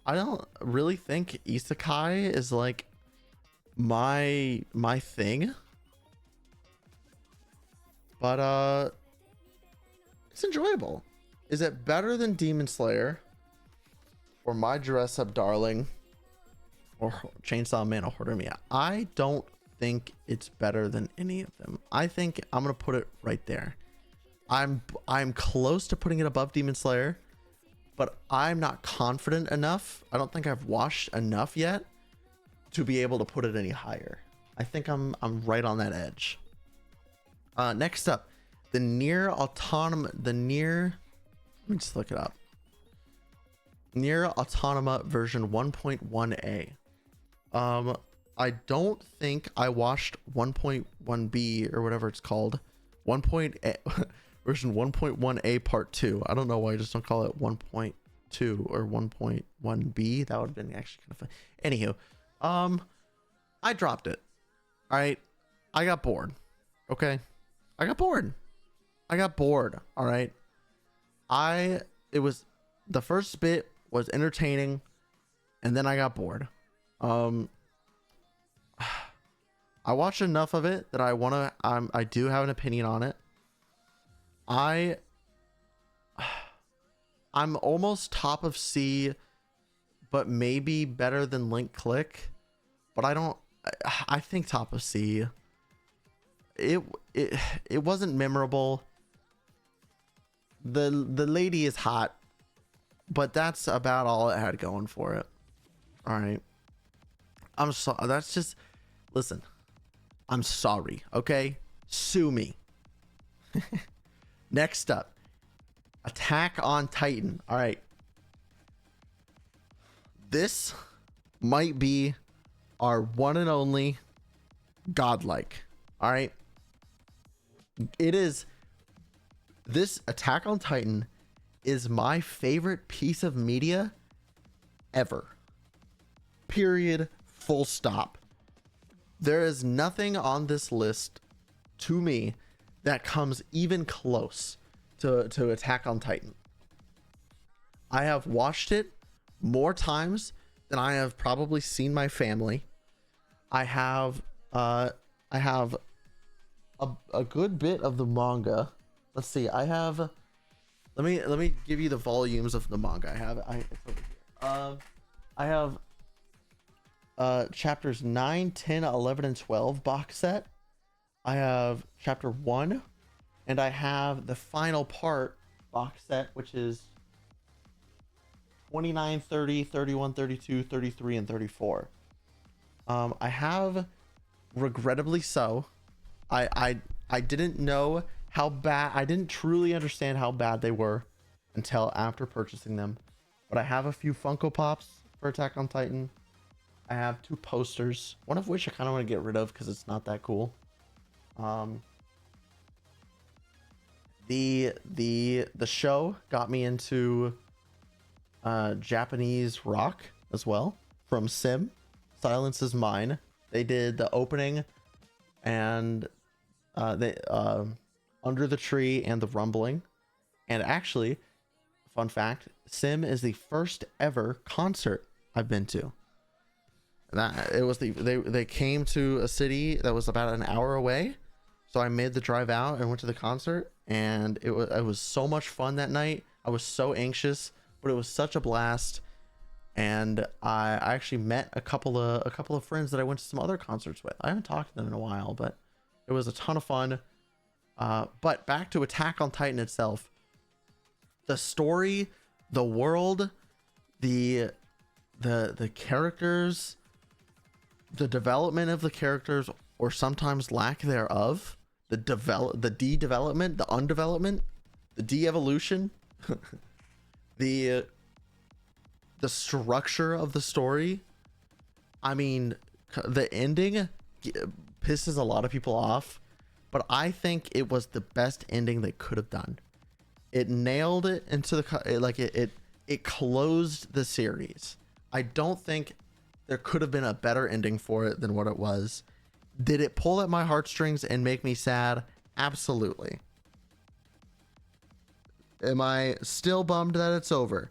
I don't really think isekai is like my thing, but it's enjoyable. Is it better than Demon Slayer, or My Dress Up Darling, or Chainsaw Man or Hoarder Mia? I don't think it's better than any of them. I think I'm gonna put it right there. I'm close to putting it above Demon Slayer, but I'm not confident enough. I don't think I've watched enough yet to be able to put it any higher. I think I'm right on that edge. Next up, let me just look it up. Nier Automata version 1.1a. I don't think I watched 1.1b or whatever it's called. Version 1.1a part 2. I don't know why I just don't call it 1.2 or 1.1b. That would have been actually kind of fun. Anywho, I dropped it. All right, I got bored. Okay, I got bored. All right, it was, the first bit was entertaining, and then I got bored. I watched enough of it that I do have an opinion on it. I'm almost top of C, but maybe better than Link Click. But I think top of C. It wasn't memorable. The lady is hot, but that's about all it had going for it. All right. Listen, I'm sorry. Okay. Sue me. Next up, Attack on Titan. All right. This might be our one and only godlike. All right. This Attack on Titan is my favorite piece of media ever. Period. Full stop. There is nothing on this list to me that comes even close to Attack on Titan. I have watched it more times than I have probably seen my family. I have a good bit of the manga. Let's see. Let me give you the volumes of the manga. It's over here. I have chapters 9, 10, 11, and 12 box set. I have chapter 1, and I have the final part box set, which is 29, 30, 31, 32, 33, and 34. I have, regrettably so, I didn't know how bad, I didn't truly understand how bad they were until after purchasing them. But I have a few Funko Pops for Attack on Titan. I have 2 posters, one of which I kind of want to get rid of because it's not that cool. The show got me into Japanese rock as well, from Sim. Silence Is Mine. They did the opening, and they Under the Tree and The Rumbling. And actually, fun fact, Sim is the first ever concert I've been to. They came to a city that was about an hour away, so I made the drive out and went to the concert, and it was so much fun that night. I was so anxious, but it was such a blast. And I actually met a couple of friends that I went to some other concerts with. I haven't talked to them in a while, but it was a ton of fun. But back to Attack on Titan itself. The story, the world, the characters, the development of the characters, or sometimes lack thereof, the de-development, the undevelopment, the de-evolution, the structure of the story I mean, the ending pisses a lot of people off, but I think it was the best ending they could have done. It nailed it into it closed the series. I don't think there could have been a better ending for it than what it was. Did it pull at my heartstrings and make me sad? Absolutely. Am I still bummed that it's over?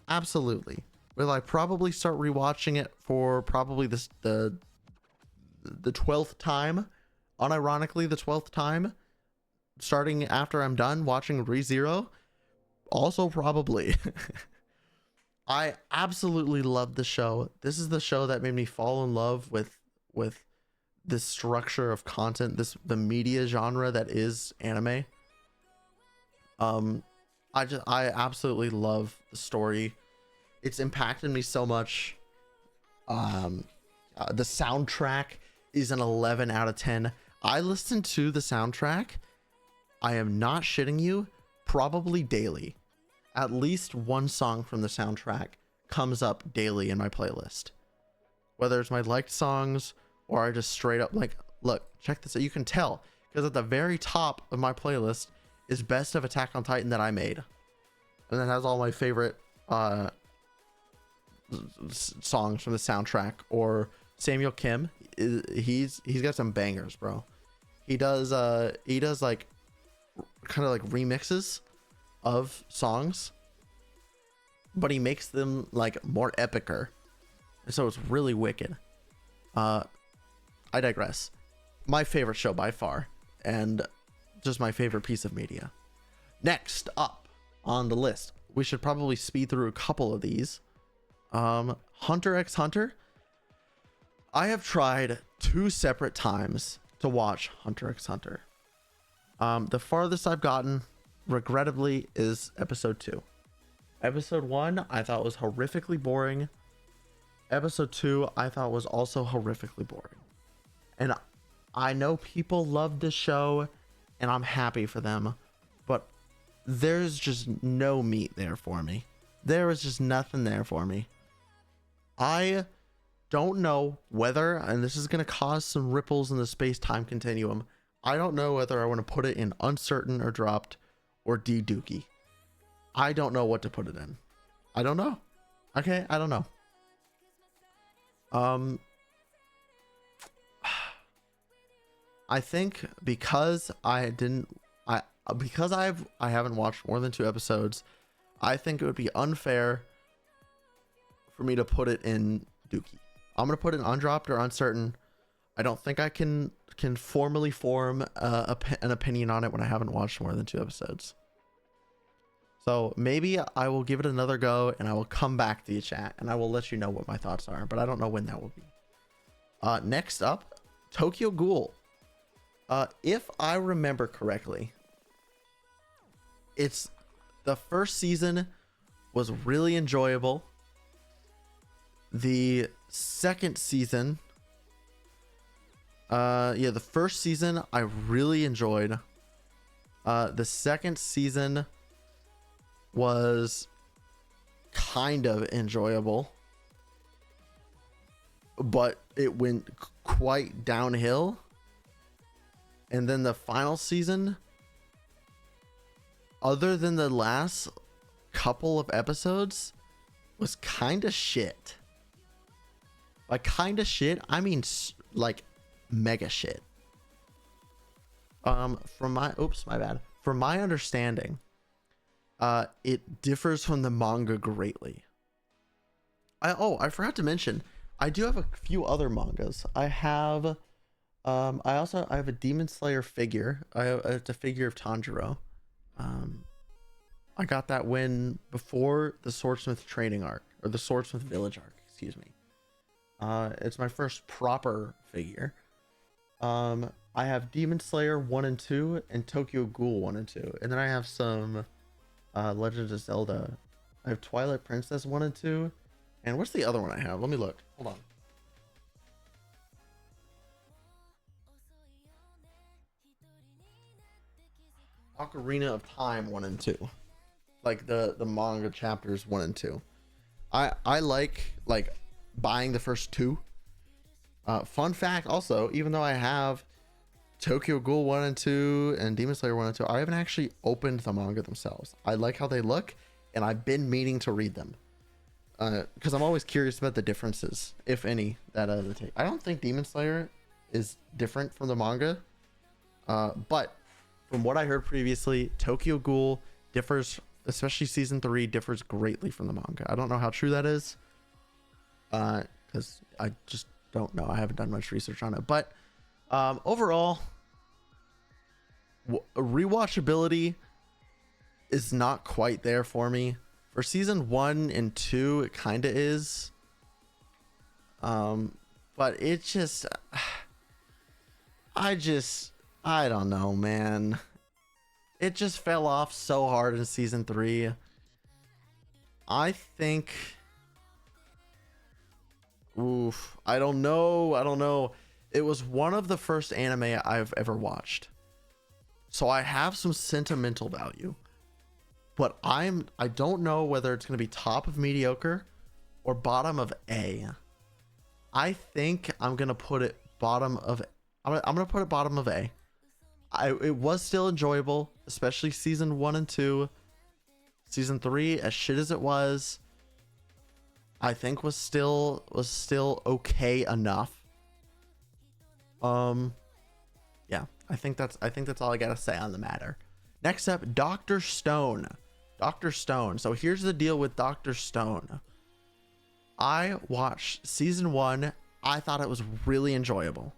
Absolutely. Will I probably start rewatching it for probably the 12th time? Unironically, the 12th time? Starting after I'm done watching ReZero? Also probably. I absolutely love the show. This is the show that made me fall in love with this structure of content, the media genre that is anime. I absolutely love the story. It's impacted me so much. The soundtrack is an 11 out of 10. I listen to the soundtrack, I am not shitting you, probably daily. At least one song from the soundtrack comes up daily in my playlist. Whether it's my liked songs or I just straight up like, look, check this out. You can tell because at the very top of my playlist is Best of Attack on Titan that I made. And that has all my favorite songs from the soundtrack. Or Samuel Kim, he's got some bangers, bro. He does like kind of like remixes of songs, but he makes them like more epicer, and so it's really wicked. I digress. My favorite show by far, and just my favorite piece of media. Next up on the list, we should probably speed through a couple of these. Hunter x Hunter. I have tried 2 separate times to watch Hunter x Hunter. The farthest I've gotten, regrettably, is episode 2. Episode 1 I thought was horrifically boring. Episode 2 I thought was also horrifically boring. And I know people love this show and I'm happy for them, but there's just no meat there for me. There is just nothing there for me. I don't know whether, and this is going to cause some ripples in the space-time continuum, I don't know whether I want to put it in uncertain or dropped or D-Dookie. I don't know what to put it in. I don't know. Okay, I don't know. I think because I haven't watched more than 2 episodes, I think it would be unfair for me to put it in Dookie. I'm gonna put it in undropped or uncertain. I don't think I can formally form an opinion on it when I haven't watched more than 2 episodes. So maybe I will give it another go and I will come back to you, chat, and I will let you know what my thoughts are, but I don't know when that will be. Next up, Tokyo Ghoul. If I remember correctly, it's the first season was really enjoyable. The second season, the first season I really enjoyed. The second season was kind of enjoyable, but it went quite downhill. And then the final season, other than the last couple of episodes, was kind of shit. Like kind of shit, I mean like mega shit. From my understanding, it differs from the manga greatly. I forgot to mention, I do have a few other mangas. I have I have a Demon Slayer figure. It's a figure of Tanjiro. I got that before the Swordsmith training arc, or the Swordsmith village arc, excuse me. It's my first proper figure. I have Demon Slayer 1 and 2 and Tokyo Ghoul 1 and 2. And then I have some Legend of Zelda. I have Twilight Princess 1 and 2. And what's the other one I have? Let me look. Hold on. Ocarina of Time 1 and 2. Like the manga chapters 1 and 2. I like buying the first 2 Fun fact also, even though I have Tokyo Ghoul 1 and 2 and Demon Slayer 1 and 2, I haven't actually opened the manga themselves. I like how they look, and I've been meaning to read them. Because I'm always curious about the differences, if any, that they take. I don't think Demon Slayer is different from the manga. But from what I heard previously, Tokyo Ghoul differs, especially season 3, differs greatly from the manga. I don't know how true that is. Because I just don't know. I haven't done much research on it. But overall, rewatchability is not quite there for me. For season 1 and 2, it kind of is. But it just... I don't know, man. It just fell off so hard in season 3. I think... Oof. I don't know. It was one of the first anime I've ever watched. So I have some sentimental value. But I don't know whether it's going to be top of mediocre or bottom of A. I think I'm going to put it bottom of... I'm going to put it bottom of A. It was still enjoyable, especially season 1 and 2. Season 3, as shit as it was, I think was still okay enough. Yeah, I think that's all I gotta say on the matter. Next up, Dr. Stone. Dr. Stone. So here's the deal with Dr. Stone. I watched season 1. I thought it was really enjoyable.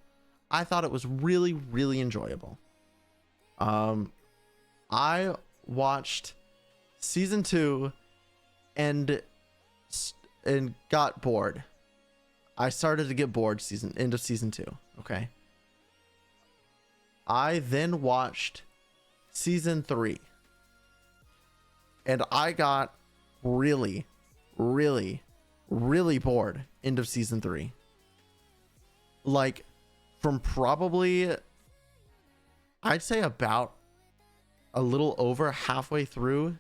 I thought it was really, really enjoyable. I watched season 2 and got bored. I started to get bored end of season 2. Okay. I then watched season 3 and I got really, really, really bored end of season 3. Like, from probably, I'd say about a little over halfway through,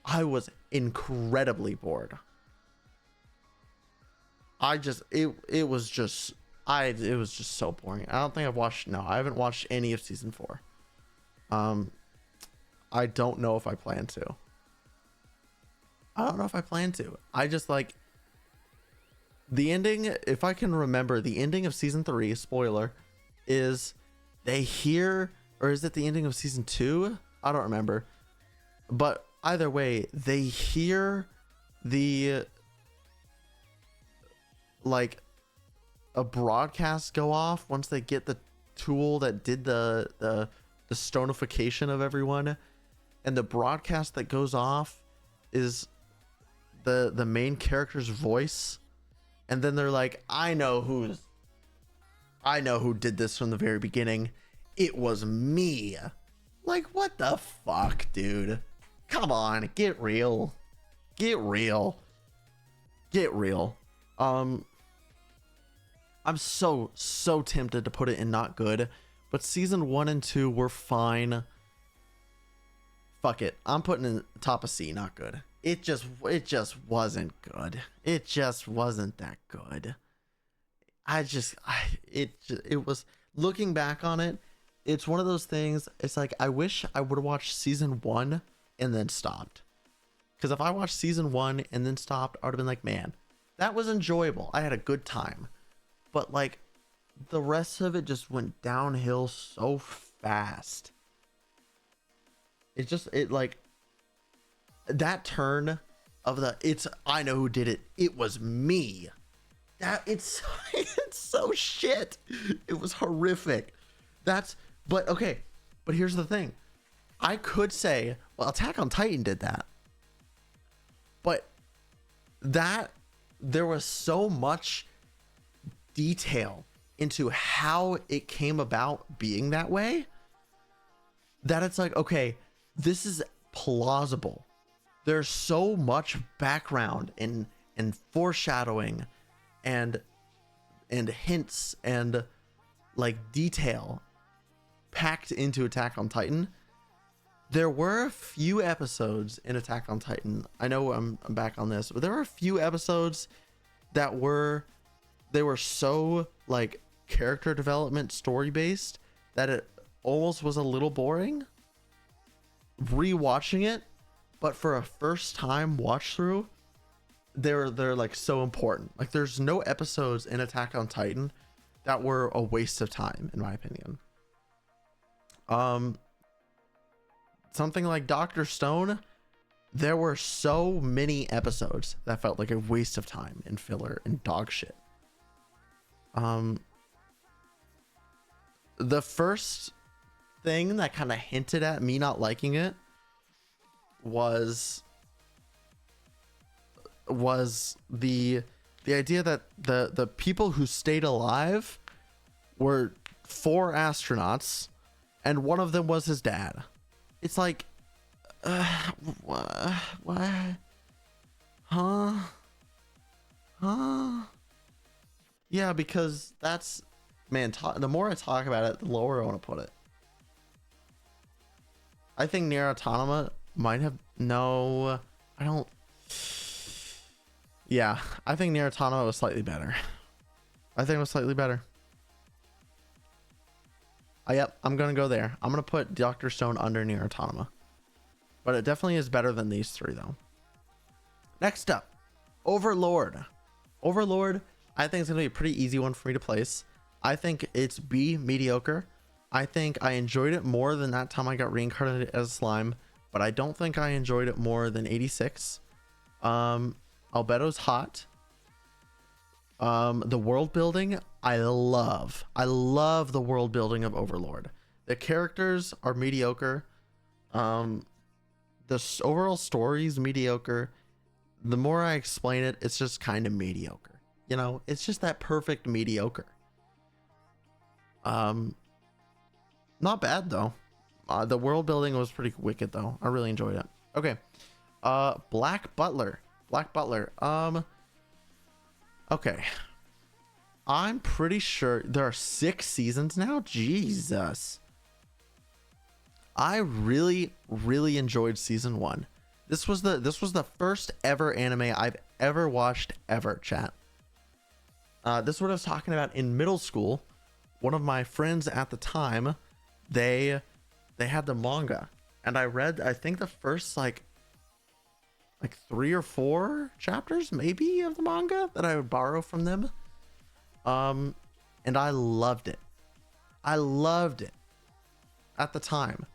I was incredibly bored. It was just so boring. I don't think I haven't watched any of season 4. I don't know if I plan to. I just like the ending. If I can remember, the ending of season 3, spoiler, is they hear, or is it the ending of season 2? I don't remember. But either way, they hear a broadcast go off once they get the tool that did the stonification of everyone, and the broadcast that goes off is the main character's voice, and then they're like, I know who did this from the very beginning. It was me. Like, what the fuck, dude? Come on, get real. I'm so tempted to put it in not good, but season 1 and 2 were fine. Fuck it. I'm putting it in top of C, not good. It just wasn't good. It just wasn't that good. It was, looking back on it, it's one of those things. It's like, I wish I would have watched season 1 and then stopped. Because if I watched season 1 and then stopped, I would have been like, man, that was enjoyable. I had a good time. But like, the rest of it just went downhill so fast. It like, that turn of I know who did it. It was me. It's so shit. It was horrific. But here's the thing. I could say, well, Attack on Titan did that. But there was so much detail into how it came about being that way that it's like, okay, this is plausible. There's so much background and foreshadowing and hints and like detail packed into Attack on Titan. There were a few episodes in Attack on Titan. I know I'm back on this, but there were a few episodes that were so like character development story based that it almost was a little boring rewatching it, but for a first time watch through, they're like so important. Like there's no episodes in Attack on Titan that were a waste of time in my opinion. Something like Dr. Stone, there were so many episodes that felt like a waste of time and filler and dog shit. The first thing that kind of hinted at me not liking it was the idea that the people who stayed alive were 4 astronauts and one of them was his dad. It's like what? Huh? Yeah, because that's, man, the more I talk about it, the lower I want to put it. I think Nier Automata might have, no, I don't. Yeah, I think Nier Automata was slightly better. I think it was slightly better. Yep, I'm gonna go there. I'm gonna put Dr. Stone under Nier Automata, but it definitely is better than these 3 though. Next up, Overlord. Overlord, I think it's gonna be a pretty easy one for me to place. I think it's B, mediocre. I think I enjoyed it more than that time I got reincarnated as a slime, but I don't think I enjoyed it more than 86. Albedo's hot. The world building, I love the world building of Overlord. The characters are mediocre. The overall story is mediocre. The more I explain it, it's just kind of mediocre. You know, it's just that perfect mediocre. Not bad though. The world building was pretty wicked though. I really enjoyed it. Okay. Black Butler. Okay. I'm pretty sure there are 6 seasons now. Jesus. I really enjoyed season 1. This was the first ever anime I've ever watched ever, chat. This is what I was talking about in middle school. One of my friends at the time, they had the manga, and I read, I think, the first like 3 or 4 chapters maybe of the manga that I would borrow from them. And I loved it. I loved it at the time.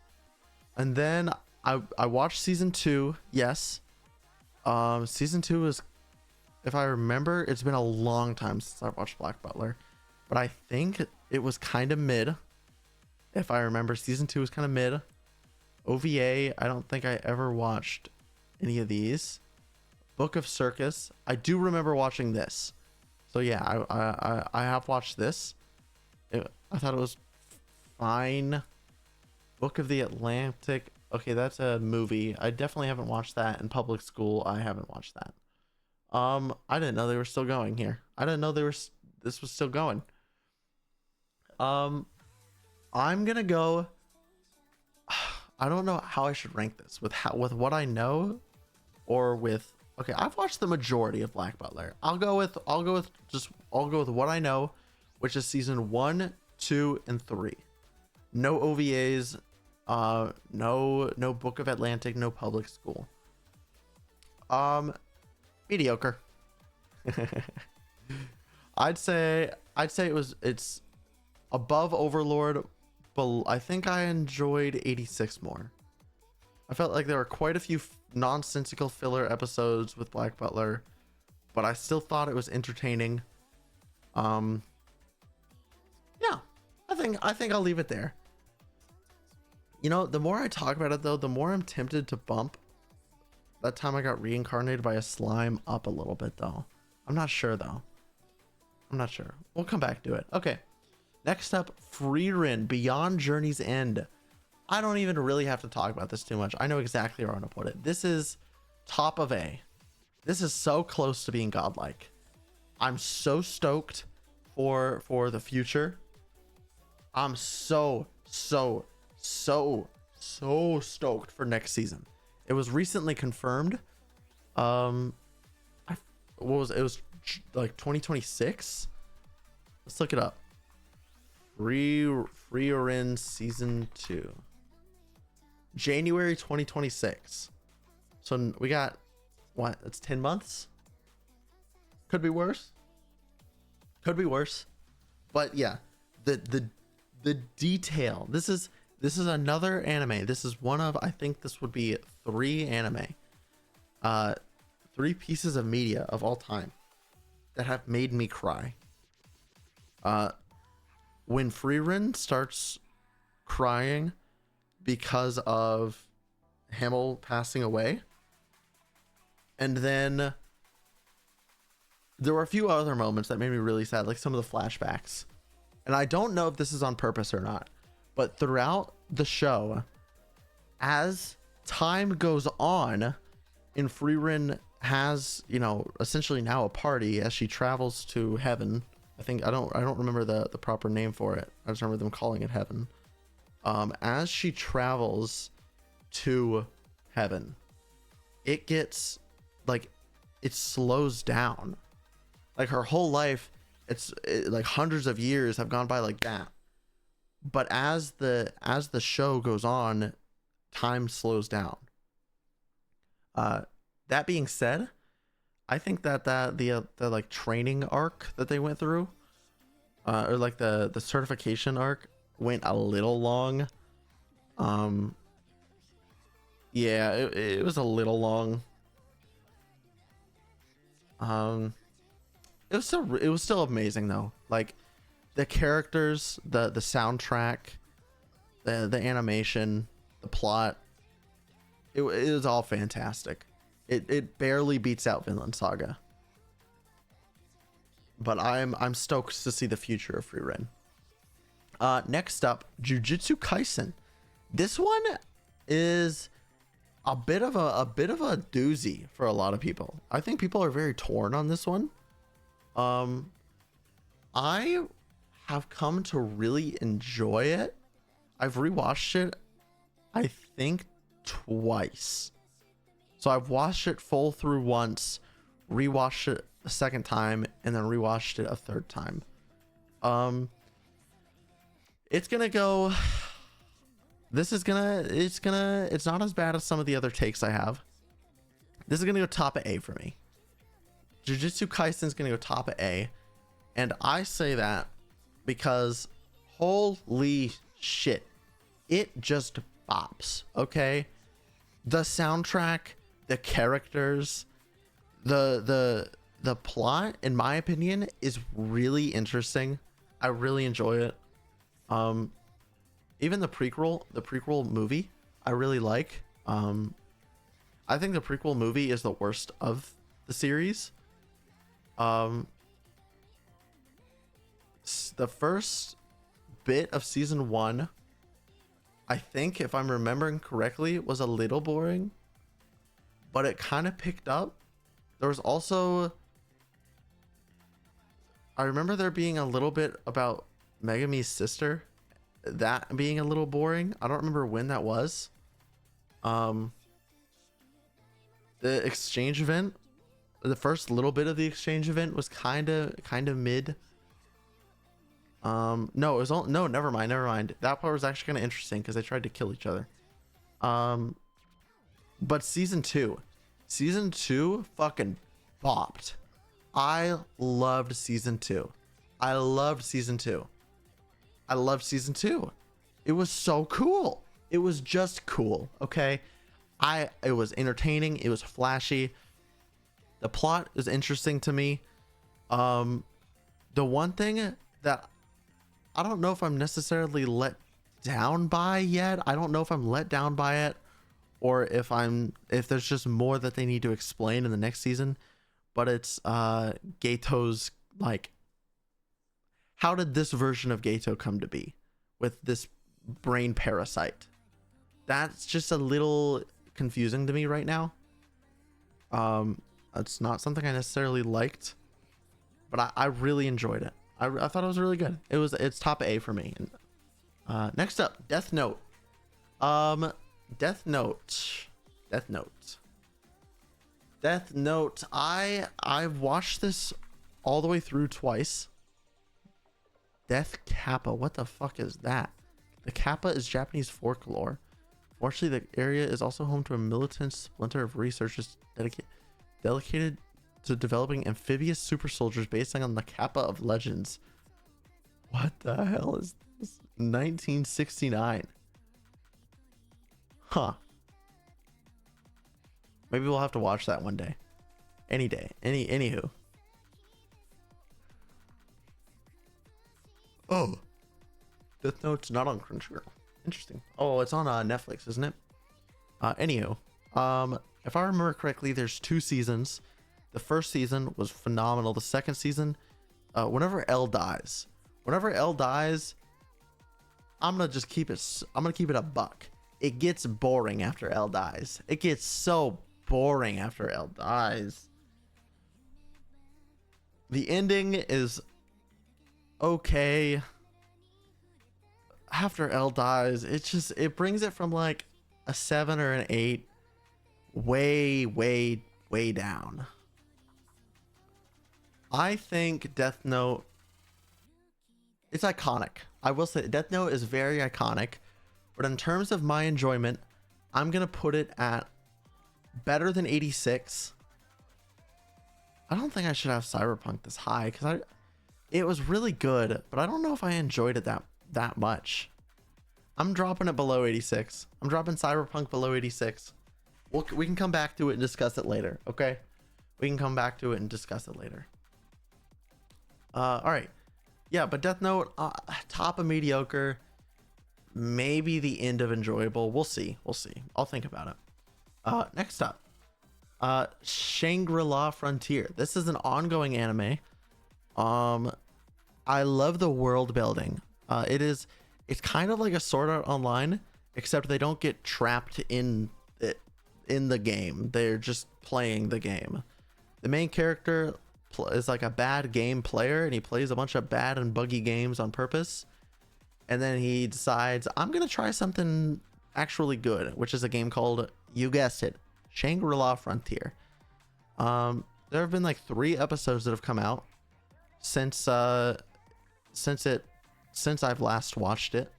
And then I watched season 2. Yes. Season 2 is, if I remember, it's been a long time since I've watched Black Butler, but I think it was kind of mid. If I remember, season 2 was kind of mid. OVA, I don't think I ever watched any of these. Book of Circus, I do remember watching this. So yeah, I have watched this. I thought it was fine. Book of the Atlantic, okay, that's a movie. I definitely haven't watched that. In public school, I haven't watched that. I didn't know they were still going here. I didn't know this was still going. I'm gonna go, I don't know how I should rank this with what I know, or with, okay, I've watched the majority of Black Butler. I'll go with what I know, which is season 1, 2, and 3. No OVAs, no Book of Atlantic, no public school. Mediocre. I'd say it's above Overlord, but I think I enjoyed 86 more. I felt like there were quite a few nonsensical filler episodes with Black Butler, but I still thought it was entertaining. Yeah, I think I'll leave it there. You know, the more I talk about it though, the more I'm tempted to bump that time I got reincarnated by a slime up a little bit though. I'm not sure though. I'm not sure. We'll come back to it. Okay. Next up, Frieren, Beyond Journey's End. I don't even really have to talk about this too much. I know exactly where I'm gonna put it. This is top of A. This is so close to being godlike. I'm so stoked for the future. I'm so stoked for next season. It was recently confirmed. It was like 2026. Let's look it up. Frieren season 2. January 2026. So we got what? That's 10 months. Could be worse. Could be worse. But yeah, the detail. This is another anime. This is one of, I think this would be 3 anime. 3 pieces of media of all time that have made me cry. When Frieren starts crying because of Hamel passing away, and then there were a few other moments that made me really sad, like some of the flashbacks. And I don't know if this is on purpose or not, but throughout the show, as time goes on, and Frieren has, you know, essentially now a party as she travels to heaven. I think I don't remember the proper name for it. I just remember them calling it heaven. As she travels to heaven, it gets like, it slows down. Like her whole life, like hundreds of years have gone by like that. But as the show goes on, time slows down. That being said, I think that the like training arc that they went through, or like the certification arc, went a little long. Yeah, it was a little long. It was still amazing though. Like the characters, the soundtrack, the animation, the plot, it was all fantastic. It barely beats out Vinland Saga. But I'm stoked to see the future of Frieren. Next up, Jujutsu Kaisen. This one is a bit of a doozy for a lot of people. I think people are very torn on this one. I have come to really enjoy it. I've rewatched it, I think, twice. So I've watched it full through once, rewatched it a second time, and then rewatched it a third time. It's gonna go. It's not as bad as some of the other takes I have. This is gonna go top of A for me. Jujutsu Kaisen is gonna go top of A, and I say that because holy shit, it just bops. Okay, the soundtrack, the characters, the plot, in my opinion, is really interesting. I really enjoy it. Even the prequel movie, I really like. I think the prequel movie is the worst of the series. The first bit of season 1, I think, if I'm remembering correctly, was a little boring, but it kind of picked up. There was also, I remember there being a little bit about Megami's sister, that being a little boring. I don't remember when that was. The exchange event, the first little bit of the exchange event was kind of mid. No, it was all, no, never mind. That part was actually kind of interesting because they tried to kill each other. But season 2 fucking bopped. I loved season 2. It was so cool. It was just cool. Okay. It was entertaining. It was flashy. The plot is interesting to me. The one thing that I don't know if I'm necessarily let down by yet. I don't know if I'm let down by it, or if there's just more that they need to explain in the next season. But it's Gato's, like, how did this version of Gato come to be with this brain parasite? That's just a little confusing to me right now. It's not something I necessarily liked, but I really enjoyed it. I thought it was really good. It's top A for me. Next up, Death Note. Death Note. I've watched this all the way through twice. Death Kappa. What the fuck is that? The Kappa is Japanese folklore. Fortunately, the area is also home to a militant splinter of researchers dedicated to developing amphibious super soldiers based on the Kappa of legends. What the hell is this? 1969. Huh. Maybe we'll have to watch that one day. Any day. Anywho. Oh. Death Note's not on Crunchyroll. Interesting. Oh, it's on Netflix, isn't it? Anywho. If I remember correctly, there's 2 seasons. The first season was phenomenal. The second season, whenever L dies, I'm gonna keep it a buck. It gets boring after L dies. It gets so boring after L dies. The ending is okay. After L dies, it brings it from like a 7 or an 8 way down. I think Death Note, it's iconic. I will say Death Note is very iconic, but in terms of my enjoyment, I'm gonna put it at better than 86. I don't think I should have Cyberpunk this high because it was really good, but I don't know if I enjoyed it that much. I'm dropping it below 86. I'm dropping Cyberpunk below 86. We can come back to it and discuss it later, okay? We can come back to it and discuss it later. All right. Yeah, but Death Note, top of mediocre, maybe the end of enjoyable. We'll see. I'll think about it. Next up, Shangri-La Frontier. This is an ongoing anime. I love the world building. It's kind of like a Sword Art Online, except they don't get trapped in the game. They're just playing the game. The main character is like a bad game player, and he plays a bunch of bad and buggy games on purpose, and then he decides, I'm gonna try something actually good, which is a game called, you guessed it, Shangri-La Frontier. There have been like 3 episodes that have come out since I've last watched it,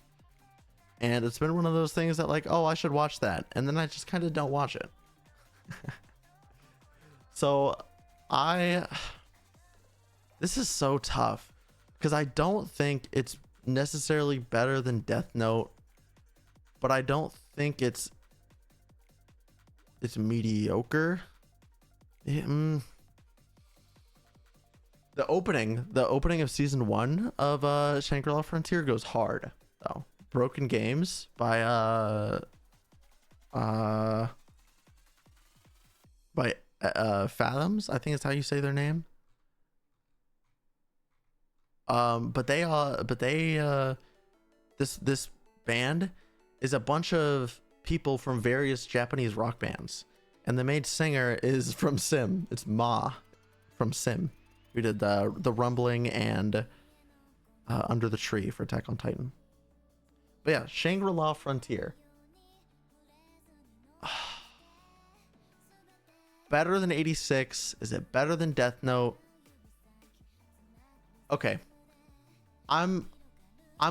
and it's been one of those things that like, oh, I should watch that, and then I just kind of don't watch it. So this is so tough because I don't think it's necessarily better than Death Note, but I don't think it's mediocre. The opening of season 1 of Shangri-La Frontier goes hard though. Broken Games by Fathoms, I think is how you say their name. This band is a bunch of people from various Japanese rock bands, and the main singer is from Sim. It's Ma from Sim, who did the Rumbling and Under the Tree for Attack on Titan. But yeah, Shangri-La Frontier. Better than 86? Is it better than Death Note? Okay. I'm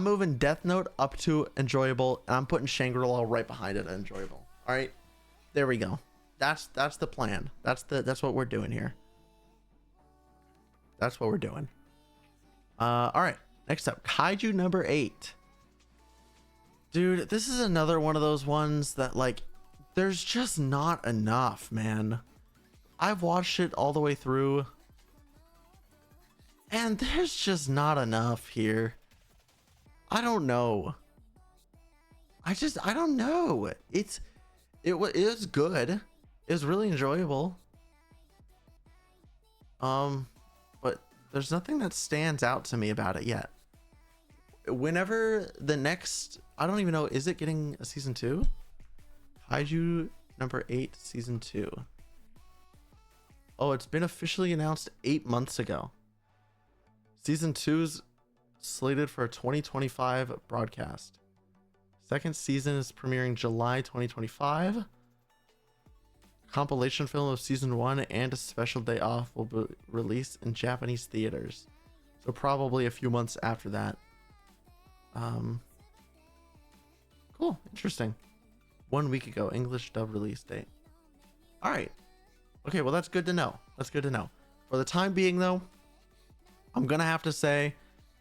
moving Death Note up to enjoyable, and I'm putting Shangri-La right behind it, enjoyable. All right, there we go. That's the plan. That's what we're doing here. That's what we're doing. All right. Next up, Kaiju number 8. Dude, this is another one of those ones that like, there's just not enough, man. I've watched it all the way through, and there's just not enough here. I don't know. I don't know. It was good. It was really enjoyable. But there's nothing that stands out to me about it yet. Whenever the next, I don't even know, is it getting a season 2? Kaiju number 8 season 2. Oh, it's been officially announced 8 months ago. Season 2's slated for a 2025 broadcast. Second season is premiering July 2025. Compilation film of season 1 and a special day off will be released in Japanese theaters. So probably a few months after that. Cool, interesting. 1 week ago, English dub release date. All right. Okay, well that's good to know. That's good to know. For the time being, though, I'm gonna have to say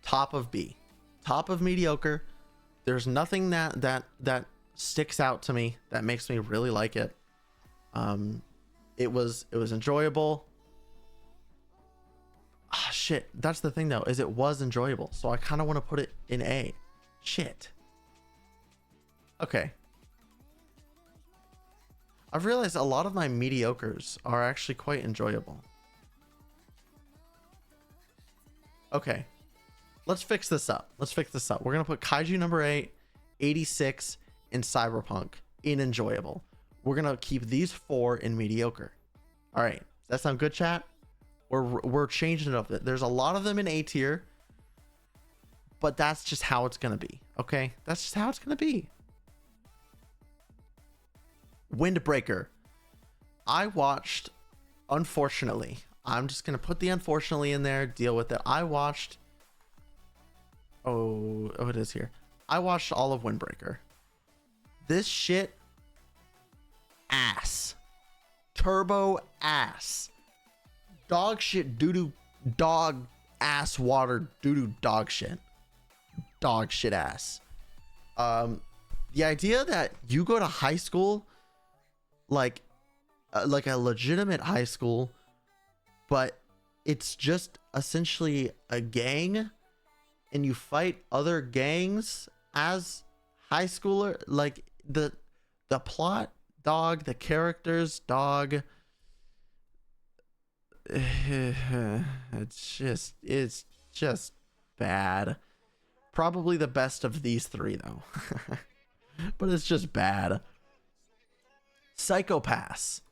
top of B, top of mediocre. There's nothing that sticks out to me that makes me really like it. It was enjoyable. Ah, shit. That's the thing though, is it was enjoyable. So I kind of want to put it in A. Shit. Okay. I've realized a lot of my mediocres are actually quite enjoyable. Okay. Let's fix this up. Let's fix this up. We're going to put Kaiju number 8, 86, and Cyberpunk in enjoyable. We're going to keep these 4 in mediocre. All right. Does that sound good, chat? We're changing it up. There's a lot of them in A tier, but that's just how it's going to be. Okay? That's just how it's going to be. Windbreaker. I watched, unfortunately, I'm just going to put the unfortunately in there, deal with it. I watched, oh, it is here. I watched all of Windbreaker. This shit, ass. Turbo ass. Dog shit, doo-doo, dog ass water, doo-doo, dog shit. Dog shit ass. The idea that you go to high school, like a legitimate high school, but it's just essentially a gang and you fight other gangs as high schooler, like the plot, dog, the characters, dog, it's just bad. Probably the best of these 3 though. But it's just bad. Psychopaths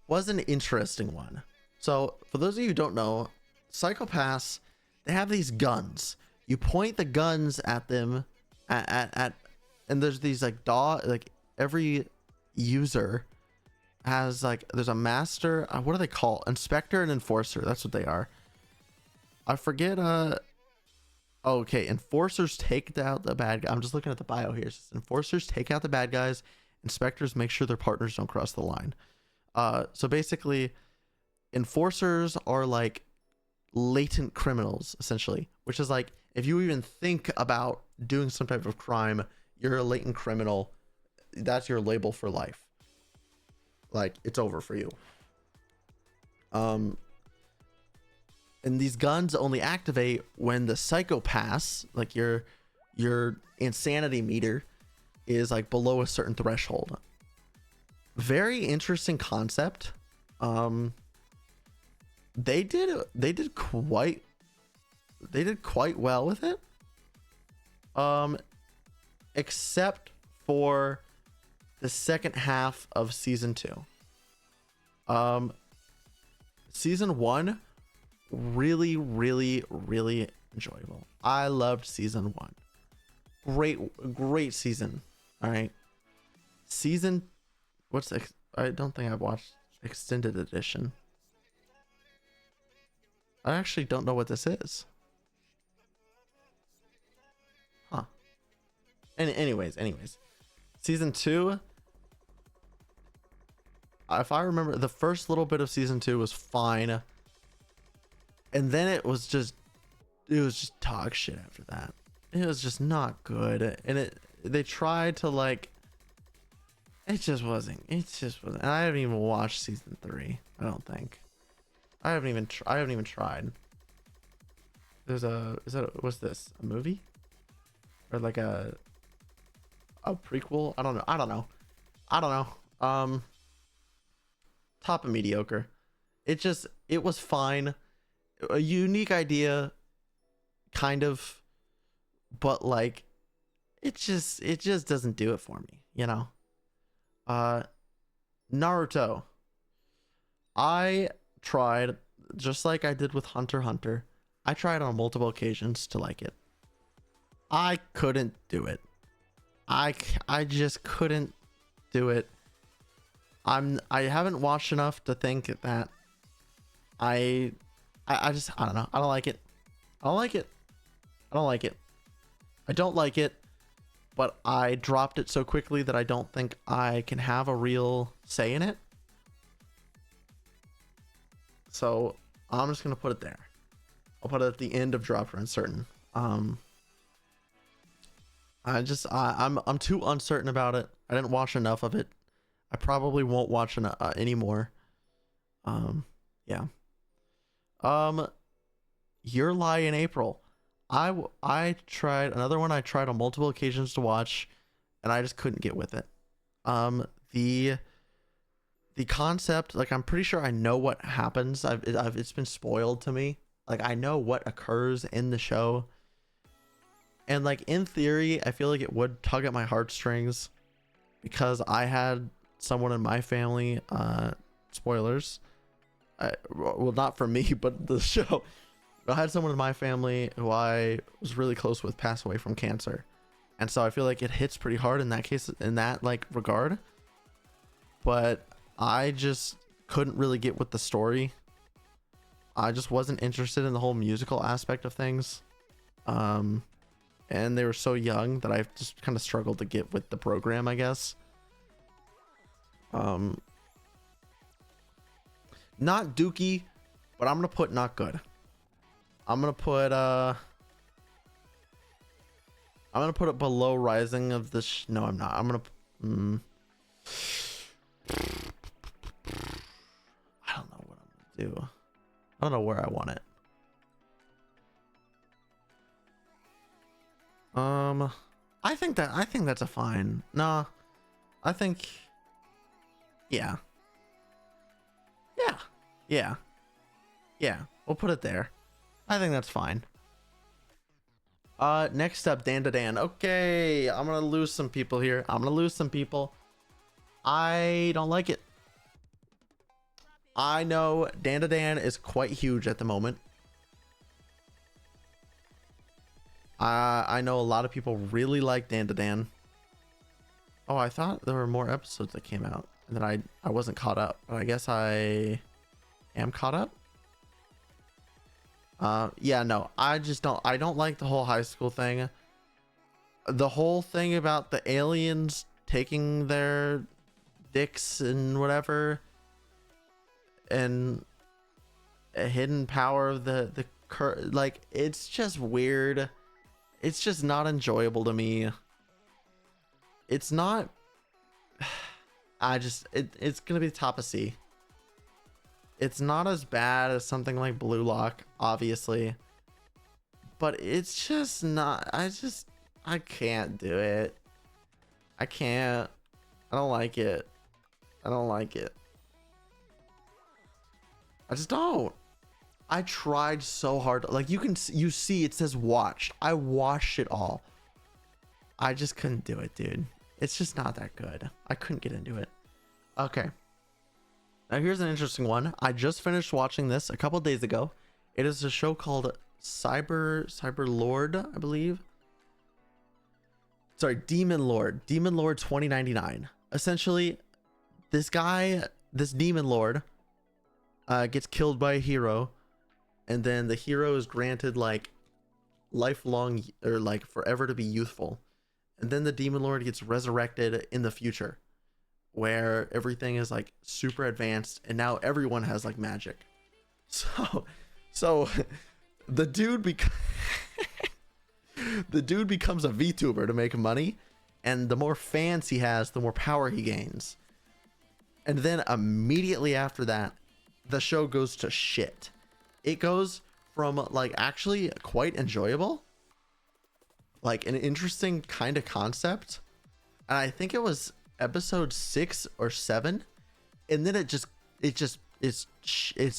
was an interesting one. So for those of you who don't know, Psychopaths, they have these guns. You point the guns at them at and there's these like like every user has like, there's a master, what do they call, inspector and enforcer. That's what they are. I forget. Okay, enforcers take out the bad guy. I'm just looking at the bio here. It says, enforcers take out the bad guys. Inspectors make sure their partners don't cross the line. So basically, enforcers are like latent criminals, essentially, which is like, if you even think about doing some type of crime, you're a latent criminal. That's your label for life. Like, it's over for you. And these guns only activate when the psychopaths, like your insanity meter, is like below a certain threshold. Very interesting concept. They did quite well with it. Except for the second half of season 2. Season 1, really enjoyable. I loved season 1. Great season. All right. I don't think I've watched extended edition. I actually don't know what this is. Huh. Anyways. Season 2. If I remember, the first little bit of season 2 was fine. And then it was just dog shit after that. It was just not good. And they tried to like, it just wasn't. And I haven't even watched season 3. I don't think. I haven't even tried. What's this? A movie? Or like a prequel? I don't know. Top of mediocre. It was fine. A unique idea, kind of, but like it just doesn't do it for me, you know. Naruto. I tried, just like I did with Hunter x Hunter, I tried on multiple occasions to like it. I couldn't do it. I just couldn't do it. I haven't watched enough to think that I don't know. I don't like it. I don't like it. I don't like it, but I dropped it so quickly that I don't think I can have a real say in it. So I'm just gonna put it there. I'll put it at the end of Drop for Uncertain. I'm too uncertain about it. I didn't watch enough of it. I probably won't watch anymore. Yeah. Your Lie in April. I tried another one. I tried on multiple occasions to watch, and I just couldn't get with it. The concept, like, I'm pretty sure I know what happens. It's been spoiled to me. Like, I know what occurs in the show. And, like, in theory, I feel like it would tug at my heartstrings because I had someone in my family, spoilers. Well, not for me, but the show. I had someone in my family who I was really close with pass away from cancer. And so I feel like it hits pretty hard in that case, in that, like, regard. But I just couldn't really get with the story. I just wasn't interested in the whole musical aspect of things. And they were so young that I just kind of struggled to get with the program, I guess. Not dookie, but I'm gonna put not good. I'm gonna put it below Rising of the no, I'm not. I'm gonna I don't know what I'm gonna do. I don't know where I want it. I think that's a fine. Nah. I think yeah. Yeah. We'll put it there. I think that's fine. Next up, Dan to Dan. Okay, I'm gonna lose some people here. I don't like it. I know Dan to Dan is quite huge at the moment. I know a lot of people really like Dan to Dan. Oh, I thought there were more episodes that came out and that I wasn't caught up, but I guess I am caught up. Yeah, no, I don't like the whole high school thing. The whole thing about the aliens taking their dicks and whatever, and a hidden power of the like, it's just weird. It's just not enjoyable to me. It's not. It's gonna be the top of C. It's not as bad as something like Blue Lock, obviously, but it's just not. I can't do it. I can't. I don't like it. I just don't. I tried so hard. Like, you see it says watched. I watched it all. I just couldn't do it, dude. It's just not that good. I couldn't get into it. Okay. Now here's an interesting one. I just finished watching this a couple days ago. It is a show called Cyber Lord, I believe. Sorry, Demon Lord 2099. Essentially, this Demon Lord gets killed by a hero, and then the hero is granted like lifelong, or like forever, to be youthful. And then the Demon Lord gets resurrected in the future, where everything is like super advanced, and now everyone has like magic. So the dude becomes a VTuber to make money, and the more fans he has, the more power he gains. And then immediately after that, the show goes to shit. It goes from like actually quite enjoyable, like an interesting kind of concept, and I think it was episode 6 or 7, and then it's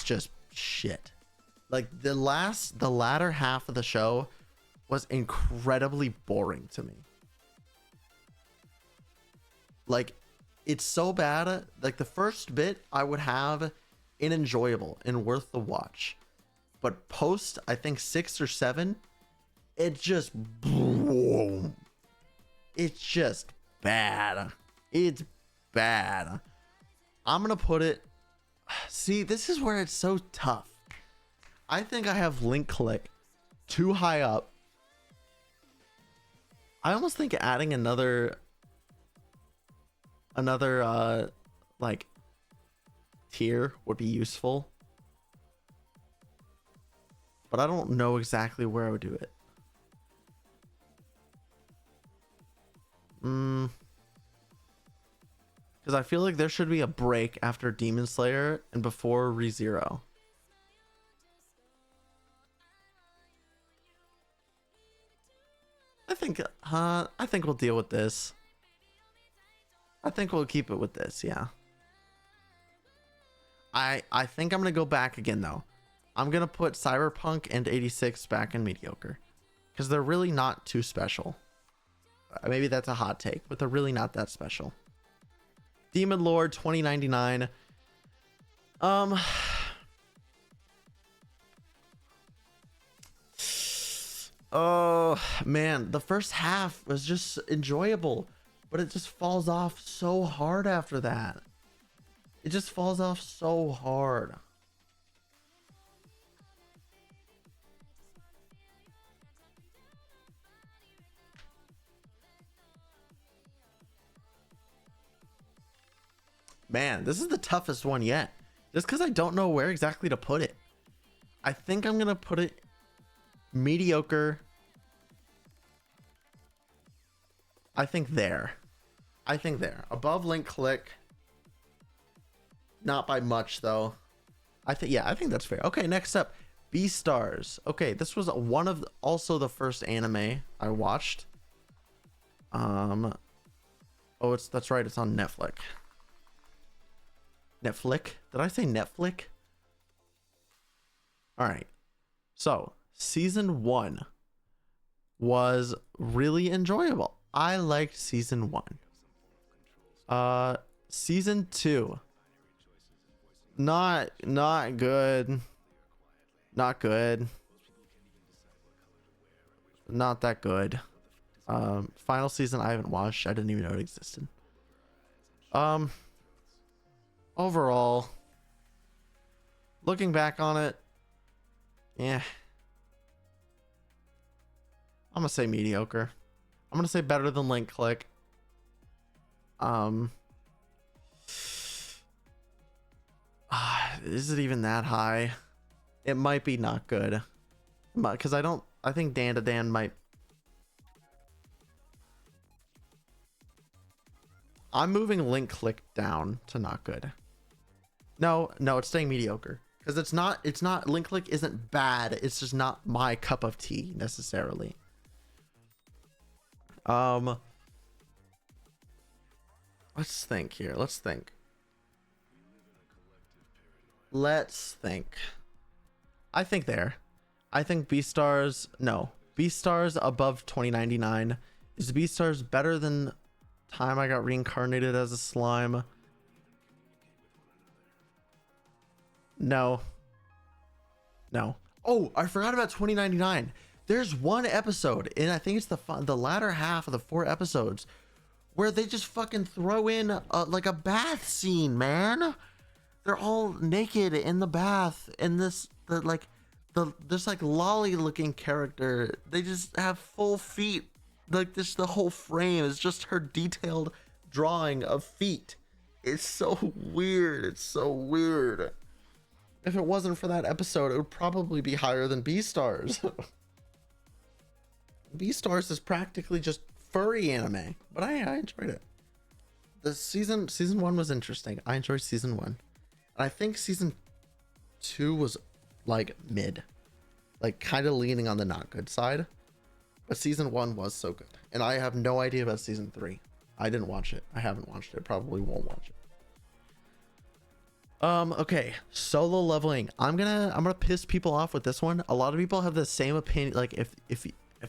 just shit. Like the latter half of the show was incredibly boring to me. Like, it's so bad. Like, the first bit I would have in enjoyable and worth the watch, but post, I think 6 or 7, it just boom. It's just bad. It's bad. I'm gonna put it. See, this is where it's so tough. I think I have Link Click too high up, I almost think adding another like tier would be useful, but I don't know exactly where I would do it. Because I feel like there should be a break after Demon Slayer and before ReZero. I think we'll deal with this. I think we'll keep it with this, yeah. I think I'm gonna go back again though. I'm gonna put Cyberpunk and 86 back in mediocre. Because they're really not too special. Maybe that's a hot take, but they're really not that special. Demon Lord 2099. Oh man, the first half was just enjoyable, but it just falls off so hard after that. It just falls off so hard. Man, this is the toughest one yet. Just because I don't know where exactly to put it. I think I'm going to put it mediocre. I think there. Above Link Click. Not by much though. I think that's fair. Okay, next up, Beastars. Okay, this was one of also the first anime I watched. That's right, it's on Netflix. Netflix? Did I say Netflix? All right. So, season 1 was really enjoyable. I liked season 1. Season 2, not good. Not good. Not that good. Final season I haven't watched. I didn't even know it existed. Overall, looking back on it, yeah, I'm gonna say mediocre. I'm gonna say better than Link Click. Is it even that high? It might be not good, because I think Dan to Dan might. I'm moving Link Click down to not good. No, it's staying mediocre. Because it's not, Link Click isn't bad. It's just not my cup of tea necessarily. Let's think here. Let's think. I think there. I think Beastars, no. Beastars above 2099. Is Beastars better than time I got reincarnated as a slime? No. Oh, I forgot about 2099. There's one episode, and I think it's the latter half of the 4 episodes, where they just fucking throw in like a bath scene, man. They're all naked in the bath, and this lolly looking character, they just have full feet. Like this, the whole frame is just her detailed drawing of feet. It's so weird. If it wasn't for that episode, it would probably be higher than Beastars. Beastars is practically just furry anime, but I enjoyed it. The season 1 was interesting. I enjoyed season 1. And I think season 2 was like mid, like kind of leaning on the not good side, but season 1 was so good. And I have no idea about season 3. I didn't watch it. I haven't watched it. Probably won't watch it. Okay, Solo Leveling. I'm gonna piss people off with this one. A lot of people have the same opinion. Like if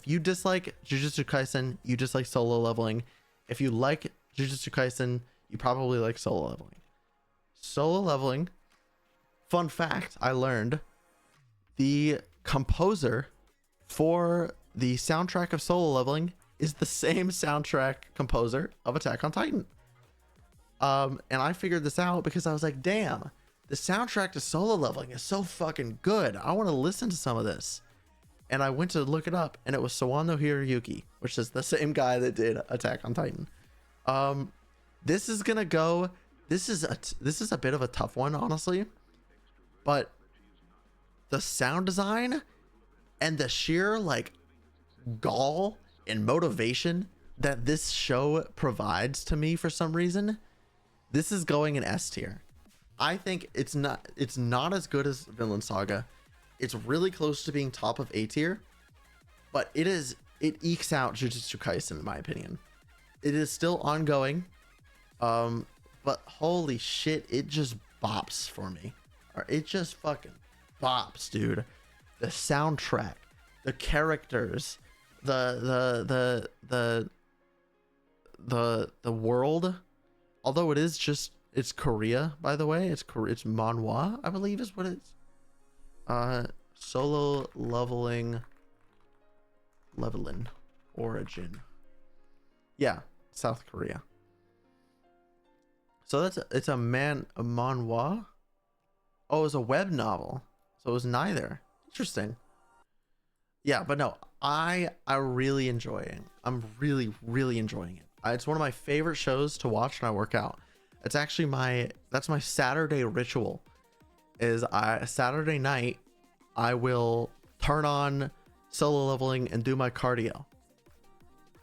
you dislike Jujutsu Kaisen, you dislike Solo Leveling. If you like Jujutsu Kaisen, you probably like Solo Leveling. Solo Leveling, fun fact, I learned the composer for the soundtrack of Solo Leveling is the same soundtrack composer of Attack on Titan. And I figured this out because I was like, damn, the soundtrack to Solo Leveling is so fucking good. I want to listen to some of this. and I went to look it up, and it was Sawano Hiroyuki, which is the same guy that did Attack on Titan. This is gonna go. This is a bit of a tough one, honestly, but the sound design and the sheer like gall and motivation that this show provides to me for some reason, this is going in S tier. I think it's not as good as Vinland Saga. It's really close to being top of A tier, but it ekes out Jujutsu Kaisen in my opinion. It is still ongoing, but holy shit, it just bops for me. Or it just fucking bops, dude. The soundtrack, the characters, the world, although it's Korea, by the way. It's manhwa, I believe is what it's. Solo leveling origin. Yeah, South Korea. So it's a manhwa. Oh, it was a web novel. So it was neither. Interesting. Yeah, but no, I'm really enjoying. I'm really enjoying it. It's one of my favorite shows to watch when I work out. It's actually that's my Saturday ritual. Saturday night, I will turn on solo leveling and do my cardio.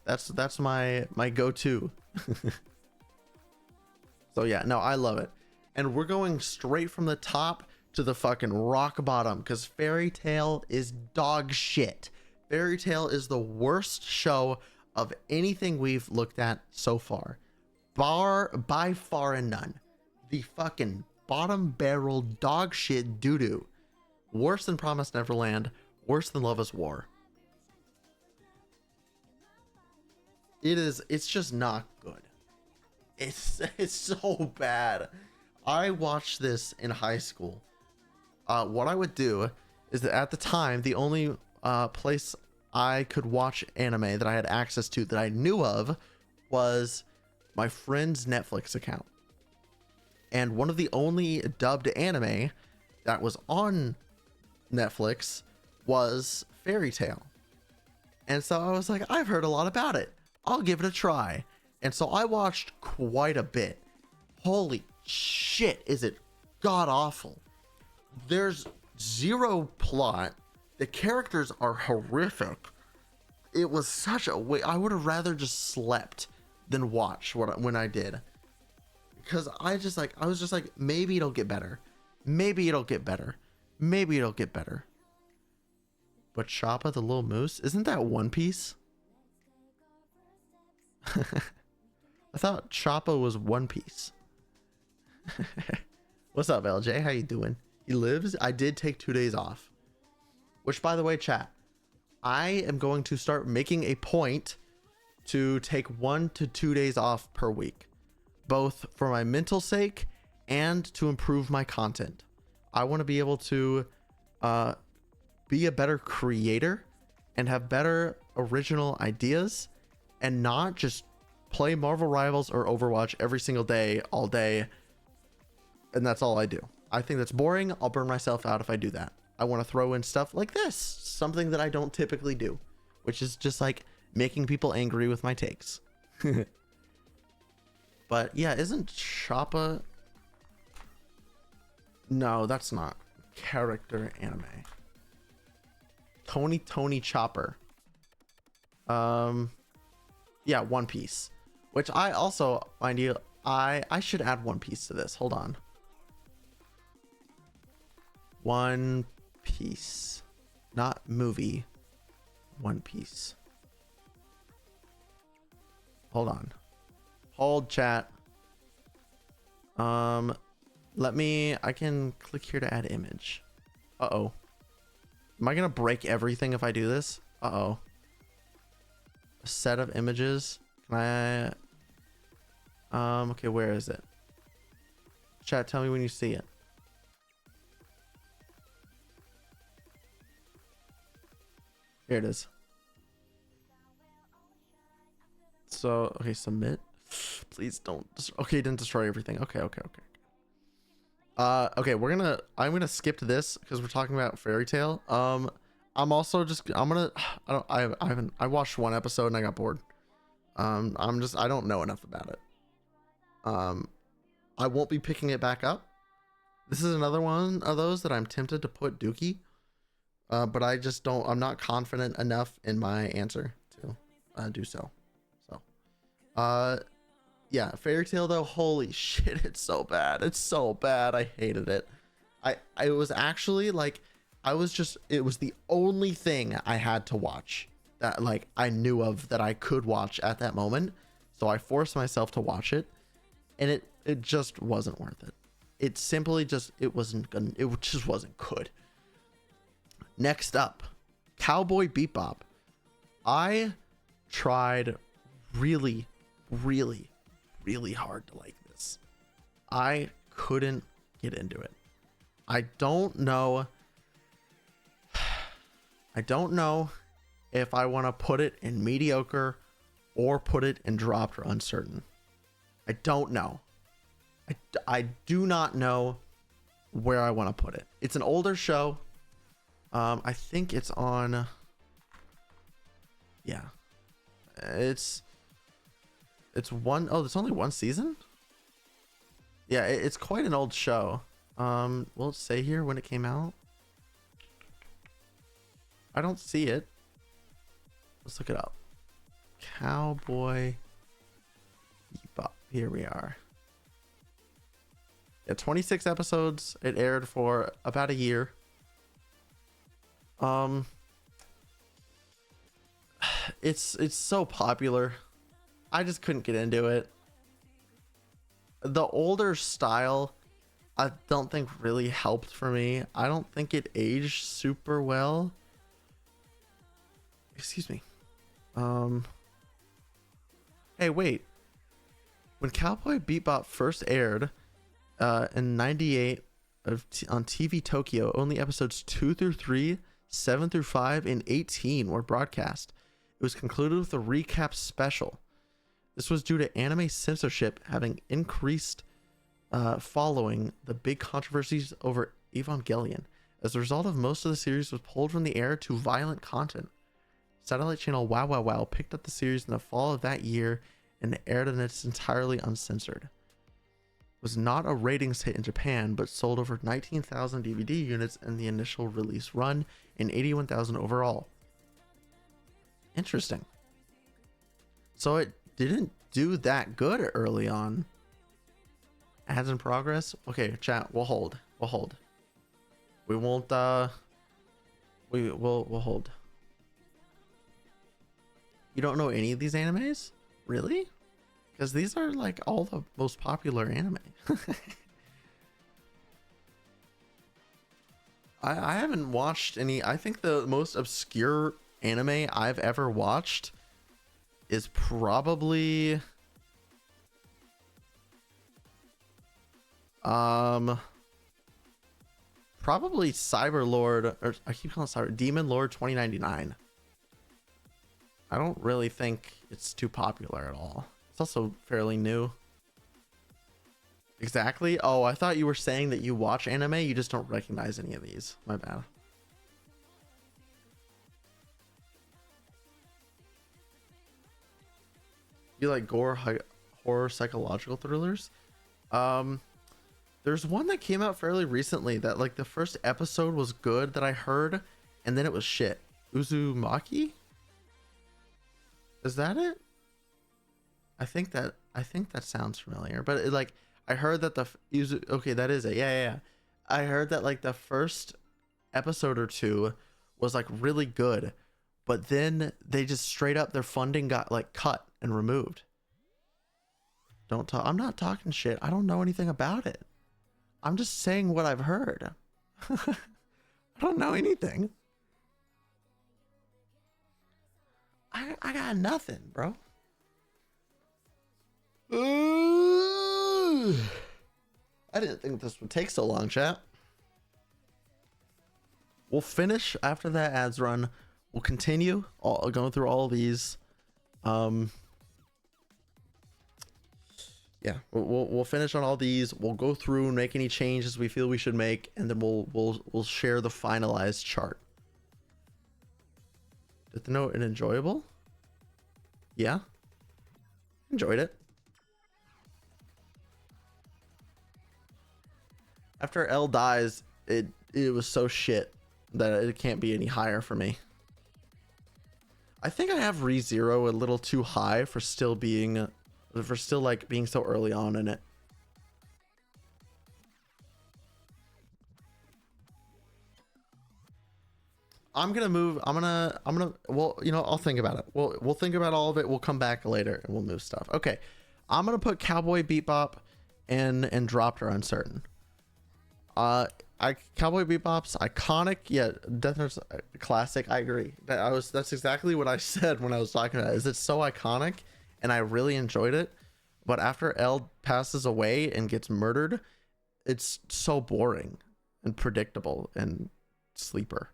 That's my go-to. So yeah, no, I love it. And we're going straight from the top to the fucking rock bottom because Fairy Tail is dog shit. Fairy Tail is the worst show of anything we've looked at so far. By far and none. The fucking bottom barrel dog shit doo-doo. Worse than Promised Neverland. Worse than Love is War. It's just not good. It's so bad. I watched this in high school. What I would do is that at the time, the only place I could watch anime that I had access to that I knew of was my friend's Netflix account. And one of the only dubbed anime that was on Netflix was Fairy Tail. And so I was like, I've heard a lot about it. I'll give it a try. And so I watched quite a bit. Holy shit, is it god awful. There's zero plot. The characters are horrific. It was such a way. I would have rather just slept than watch when I did. Because I was just like, maybe it'll get better. Maybe it'll get better. Maybe it'll get better. But Choppa the Little Moose, isn't that One Piece? I thought Choppa was One Piece. What's up, LJ? How you doing? He lives? I did take 2 days off. Which, by the way, chat, I am going to start making a point to take 1 to 2 days off per week, both for my mental sake and to improve my content. I want to be able to be a better creator and have better original ideas and not just play Marvel Rivals or Overwatch every single day, all day. And that's all I do. I think that's boring. I'll burn myself out if I do that. I want to throw in stuff like this, something that I don't typically do, which is just like making people angry with my takes. But yeah, isn't Choppa? No, that's not character anime. Tony Chopper. Yeah, One Piece, which I also, mind you, I should add One Piece to this. Hold on. One Piece, not movie. One Piece. Hold on. Hold, chat. I can click here to add image. Uh-oh. Am I gonna break everything if I do this? Uh-oh. A set of images. Can I okay, where is it? Chat, tell me when you see it. Here it is. So, okay, submit. Please don't. Okay, didn't destroy everything. Okay. Okay, I'm gonna skip to this because we're talking about Fairy Tail. I'm also just I'm gonna I haven't I watched one episode and I got bored. I don't know enough about it. I won't be picking it back up. This is another one of those that I'm tempted to put Dookie, but I just don't. I'm not confident enough in my answer to do so. So, yeah, Fairy Tail though. Holy shit, it's so bad. It's so bad. I hated it. I was actually like, it was the only thing I had to watch that like I knew of that I could watch at that moment. So I forced myself to watch it, and it just wasn't worth it. It simply just it just wasn't good. Next up, Cowboy Bebop. I tried really, really, really hard to like this. I couldn't get into it. I don't know if I want to put it in mediocre or put it in dropped or uncertain. I don't know. I do not know where I want to put it. It's an older show. I think it's on. Yeah, it's one. Oh, there's only one season. Yeah, it's quite an old show. We'll say here when it came out. I don't see it. Let's look it up. Cowboy Bebop. Here we are. Yeah, 26 episodes. It aired for about a year. It's so popular. I just couldn't get into it. The older style, I don't think really helped for me. I don't think it aged super well. Excuse me. Hey, wait. When Cowboy Bebop first aired in 98 on TV Tokyo, only episodes 2 through 3, 7 through 5, and 18 were broadcast. It was concluded with a recap special. This was due to anime censorship having increased following the big controversies over Evangelion. As a result of most of the series was pulled from the air to violent content. Satellite channel Wow Wow Wow picked up the series in the fall of that year and aired it in its entirely uncensored. It was not a ratings hit in Japan, but sold over 19,000 DVD units in the initial release run and 81,000 overall. Interesting. So it didn't do that good early on. Ads in progress. Okay, chat. We'll hold. We won't. We'll hold. You don't know any of these animes, really? Because these are like all the most popular anime. I haven't watched any. I think the most obscure anime I've ever watched is probably Cyberlord, or I keep calling it Demon Lord 2099. I don't really think it's too popular at all. It's also fairly new. Exactly. Oh, I thought you were saying that you watch anime, you just don't recognize any of these. My bad. You like gore, horror, psychological thrillers? There's one that came out fairly recently that like the first episode was good that I heard, and then it was shit. Uzumaki? Is that it? I think that sounds familiar, but it, like I heard that okay, that is it. Yeah. I heard that like the first episode or two was like really good, but then they just straight up their funding got like cut and removed. Don't talk. I'm not talking shit. I don't know anything about it. I'm just saying what I've heard. I don't know anything. I got nothing, bro. Ooh. I didn't think this would take so long, chat. We'll finish after that ads run. We'll continue going through all of these. Yeah, we'll finish on all these. We'll go through and make any changes we feel we should make, and then we'll share the finalized chart. Death Note and enjoyable? Yeah. Enjoyed it. After L dies, it was so shit that it can't be any higher for me. I think I have ReZero a little too high for still like being so early on in it. I'm gonna well, you know, I'll think about it. We'll think about all of it. We'll come back later and we'll move stuff. Okay. I'm gonna put Cowboy Bebop and dropped or uncertain. Cowboy Bebop's iconic, yeah, Death Note's classic. I agree. That's exactly what I said when I was talking about it. Is it's so iconic and I really enjoyed it. But after L passes away and gets murdered, it's so boring and predictable and sleeper.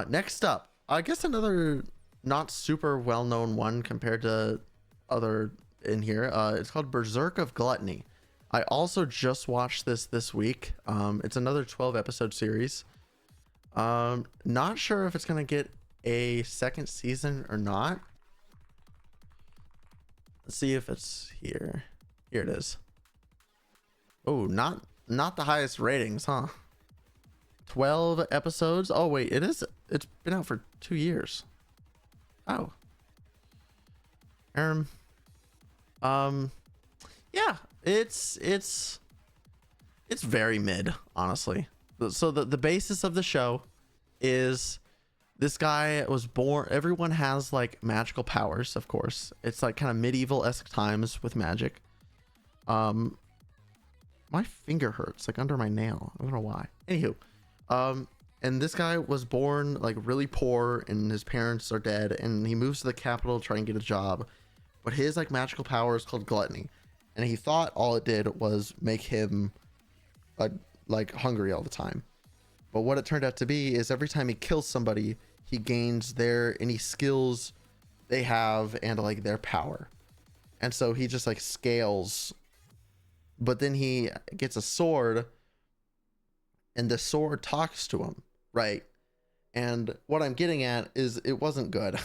Next up, I guess another not super well-known one compared to other in here. It's called Berserk of Gluttony. I also just watched this week. It's another 12 episode series. Not sure if it's gonna get a second season or not. Let's see if it's here. Here it is. Oh, not the highest ratings, huh? 12 episodes. Oh wait, it is. It's been out for 2 years. Oh. Yeah, it's very mid, honestly. So the basis of the show is this guy was born. Everyone has like magical powers, of course. It's like kind of medieval-esque times with magic. My finger hurts like under my nail. I don't know why. Anywho. And this guy was born like really poor and his parents are dead and he moves to the capital to try and get a job, but his like magical power is called gluttony, and he thought all it did was make him like hungry all the time. But what it turned out to be is every time he kills somebody, he gains any skills they have and like their power, and so he just like scales. But then he gets a sword and the sword talks to him, right? And what I'm getting at is it wasn't good.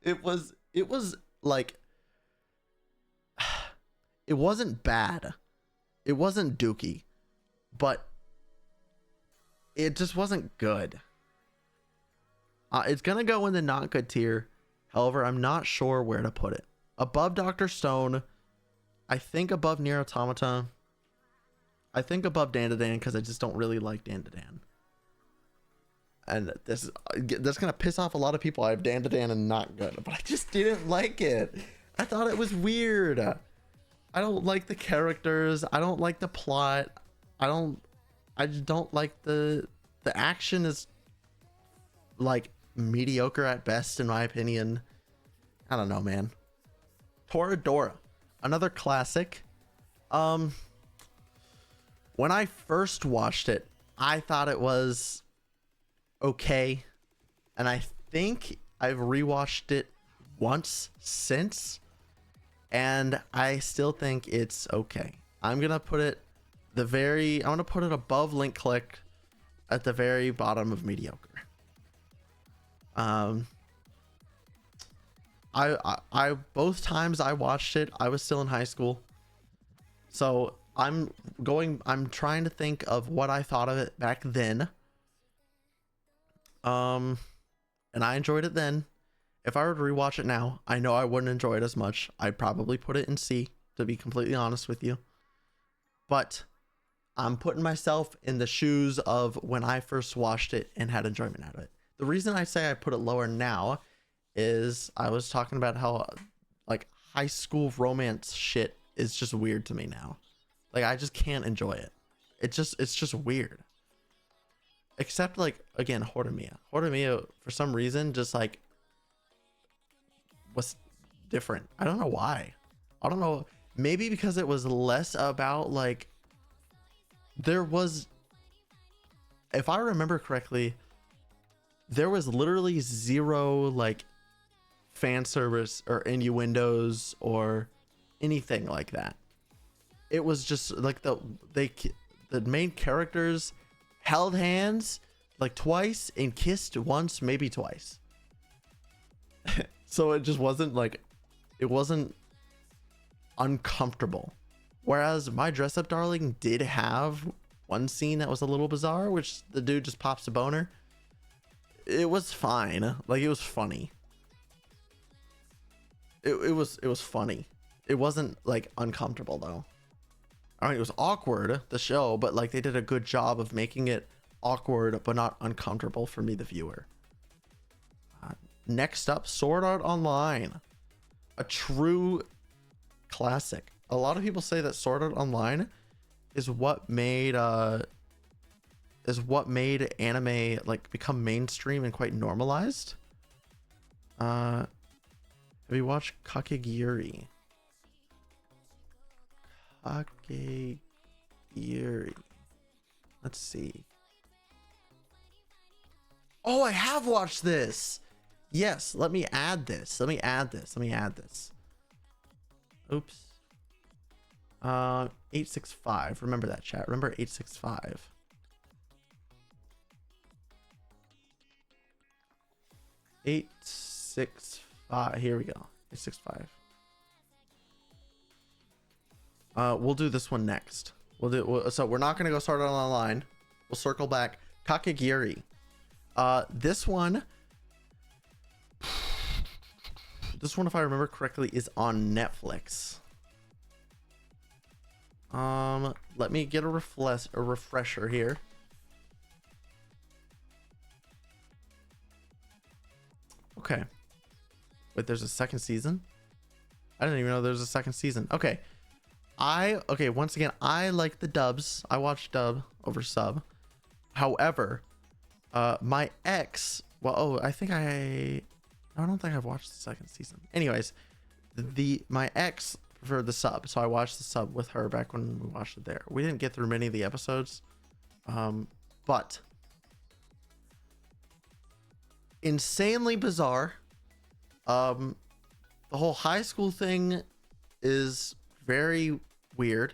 it was like, it wasn't bad, it wasn't dookie, but it just wasn't good. It's gonna go in the not good tier. However, I'm not sure where to put it. Above Dr. Stone, I think above Nier Automata, I think above Dandadan because I just don't really like Dandadan. And that's gonna piss off a lot of people. I have Dandadan and not good, but I just didn't like it. I thought it was weird. I don't like the characters. I don't like the plot. I just don't like the action is like mediocre at best in my opinion. I don't know, man. Toradora, another classic. When I first watched it, I thought it was okay, and I think I've rewatched it once since, and I still think it's okay. I'm gonna put it above Link Click at the very bottom of mediocre. I both times I watched it, I was still in high school, so I'm trying to think of what I thought of it back then. And I enjoyed it then. If I were to rewatch it now, I know I wouldn't enjoy it as much. I'd probably put it in C, to be completely honest with you. But I'm putting myself in the shoes of when I first watched it and had enjoyment out of it. The reason I say I put it lower now is I was talking about how like high school romance shit is just weird to me now. Like I just can't enjoy it. It's just weird. Except like again, Horimiya. Horimiya for some reason just like was different. I don't know why. I don't know. Maybe because it was less about like there was, if I remember correctly, there was literally zero like fan service or innuendos or anything like that. It was just like the main characters held hands, like twice and kissed once, maybe twice. So it just wasn't like, it wasn't uncomfortable. Whereas My Dress Up Darling did have one scene that was a little bizarre, which the dude just pops a boner. It was fine. Like, it was funny. It was funny. It wasn't like uncomfortable though. I mean, it was awkward, the show, but like they did a good job of making it awkward but not uncomfortable for me, the viewer. Next up, Sword Art Online, a true classic. A lot of people say that Sword Art Online is what made anime like become mainstream and quite normalized. Have you watched Kakegurui? Kakegurui. Let's see. Oh, I have watched this. Yes, let me add this. Let me add this. Oops. 865. Remember that, chat. Remember 865. Here we go. 865. We'll do this one next. So we're not gonna go start on online. We'll circle back. Kakegurui. This one, if I remember correctly, is on Netflix. Let me get a refresher here. Okay. Wait, there's a second season? I didn't even know there's a second season. Okay. Once again, I like the dubs. I watch dub over sub. However, my ex, I don't think I've watched the second season. Anyways, my ex preferred the sub, so I watched the sub with her back when we watched it there. We didn't get through many of the episodes, but insanely bizarre. The whole high school thing is very weird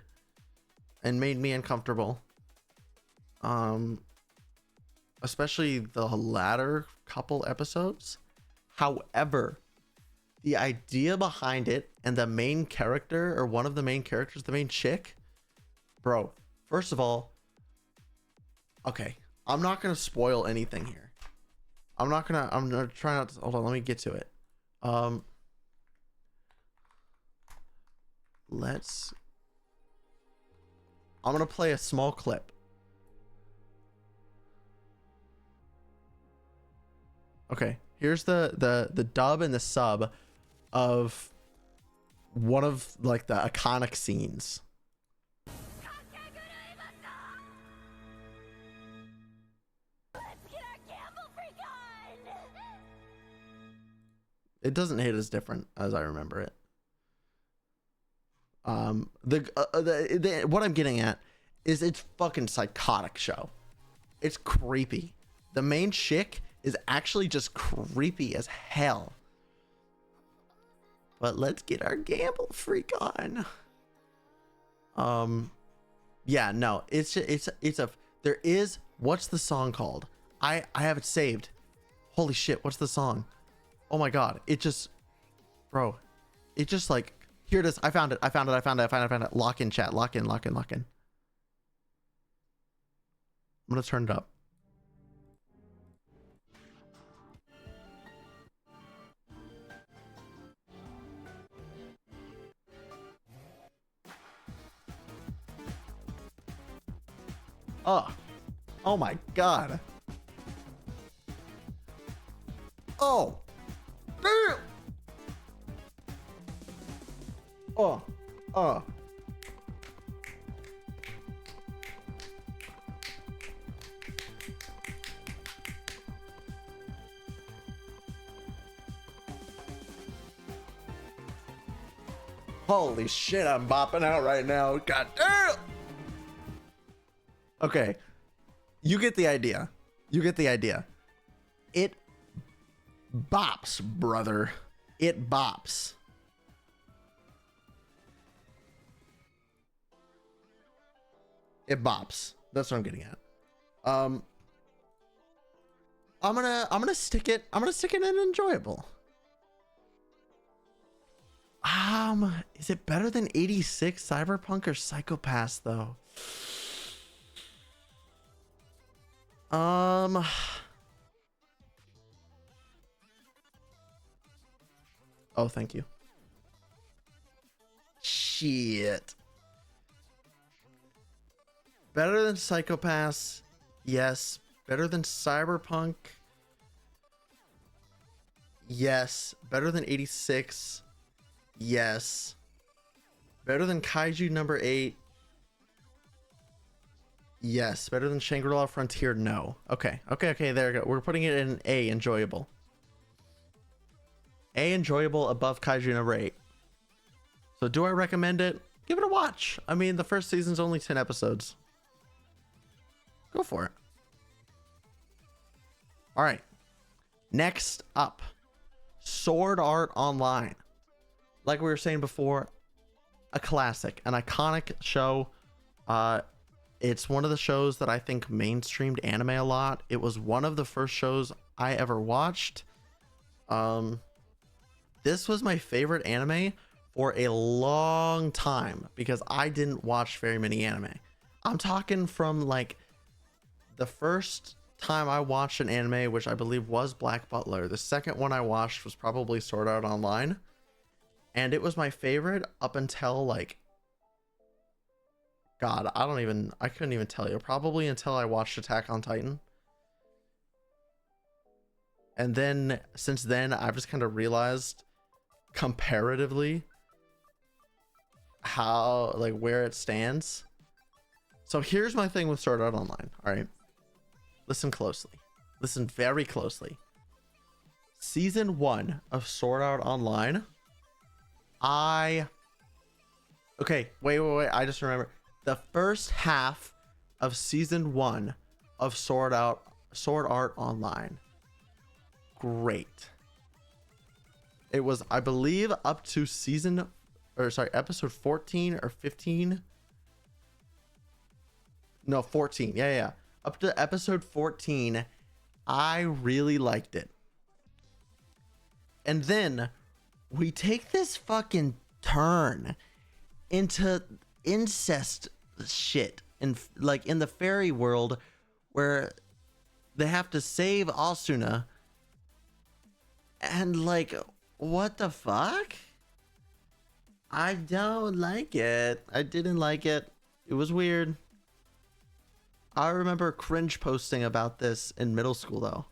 and made me uncomfortable. Especially the latter couple episodes. However, the idea behind it and the main character, or one of the main characters, the main chick, bro, first of all, okay, I'm not gonna spoil anything here. I'm gonna try not to, hold on, let me get to it. I'm gonna play a small clip. Okay, here's the dub and the sub of one of like the iconic scenes. It doesn't hit as different as I remember it. What I'm getting at is it's fucking psychotic show. It's creepy. The main chick is actually just creepy as hell. But let's get our gamble freak on. Yeah, no, what's the song called? I have it saved. Holy shit, what's the song? Oh my god, bro, it just like, here it is. I found it. Lock in, chat. Lock in. I'm gonna turn it up. Oh my god. Oh, damn. Holy shit, I'm bopping out right now. God damn. Okay. You get the idea. It bops, brother. It bops. It bops. That's what I'm getting at. I'm gonna stick it in enjoyable. Is it better than 86 Cyberpunk or Psychopass though? Oh, thank you. Shit. Better than Psychopass? Yes. Better than Cyberpunk? Yes. Better than 86? Yes. Better than Kaiju number 8? Yes. Better than Shangri-La Frontier? No. Okay. There we go. We're putting it in A, enjoyable. A, enjoyable above Kaiju number 8. So do I recommend it? Give it a watch. I mean, the first season's only 10 episodes. Go for it. All right. Next up, Sword Art Online. Like we were saying before, a classic, an iconic show. It's one of the shows that I think mainstreamed anime a lot. It was one of the first shows I ever watched. This was my favorite anime for a long time because I didn't watch very many anime. I'm talking from like the first time I watched an anime, which I believe was Black Butler. The second one I watched was probably Sword Art Online. And it was my favorite up until like, God, I couldn't even tell you. Probably until I watched Attack on Titan. And then since then, I've just kind of realized comparatively how, like, where it stands. So here's my thing with Sword Art Online. All right. Listen closely. Listen very closely. Season 1 of Sword Art Online. Okay, wait. I just remember the first half of season 1 of Sword Art Online. Great. It was, I believe, up to episode 14 or 15. No, 14. Yeah. Up to episode 14, I really liked it. And then we take this fucking turn into incest shit in the fairy world where they have to save Asuna. And like, what the fuck? I don't like it. I didn't like it. It was weird. I remember cringe posting about this in middle school though.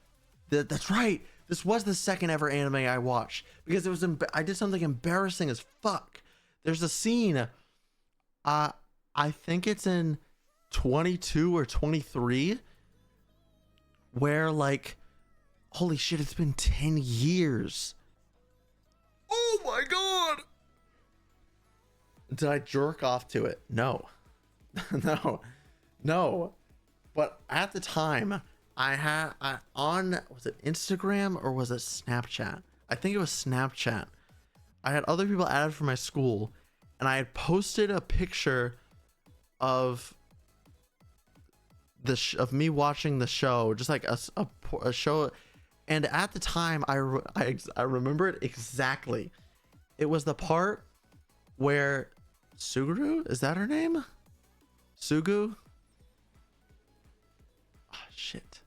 That's right. This was the second ever anime I watched because it was I did something embarrassing as fuck. There's a scene, I think it's in 22 or 23, where like, holy shit, it's been 10 years. Oh my god! Did I jerk off to it? No. No. But at the time, was it Instagram or was it Snapchat? I think it was Snapchat. I had other people added from my school, and I had posted a picture of of me watching the show, just like a show. And at the time, I remember it exactly. It was the part where Suguru, is that her name? Sugu? Oh, shit.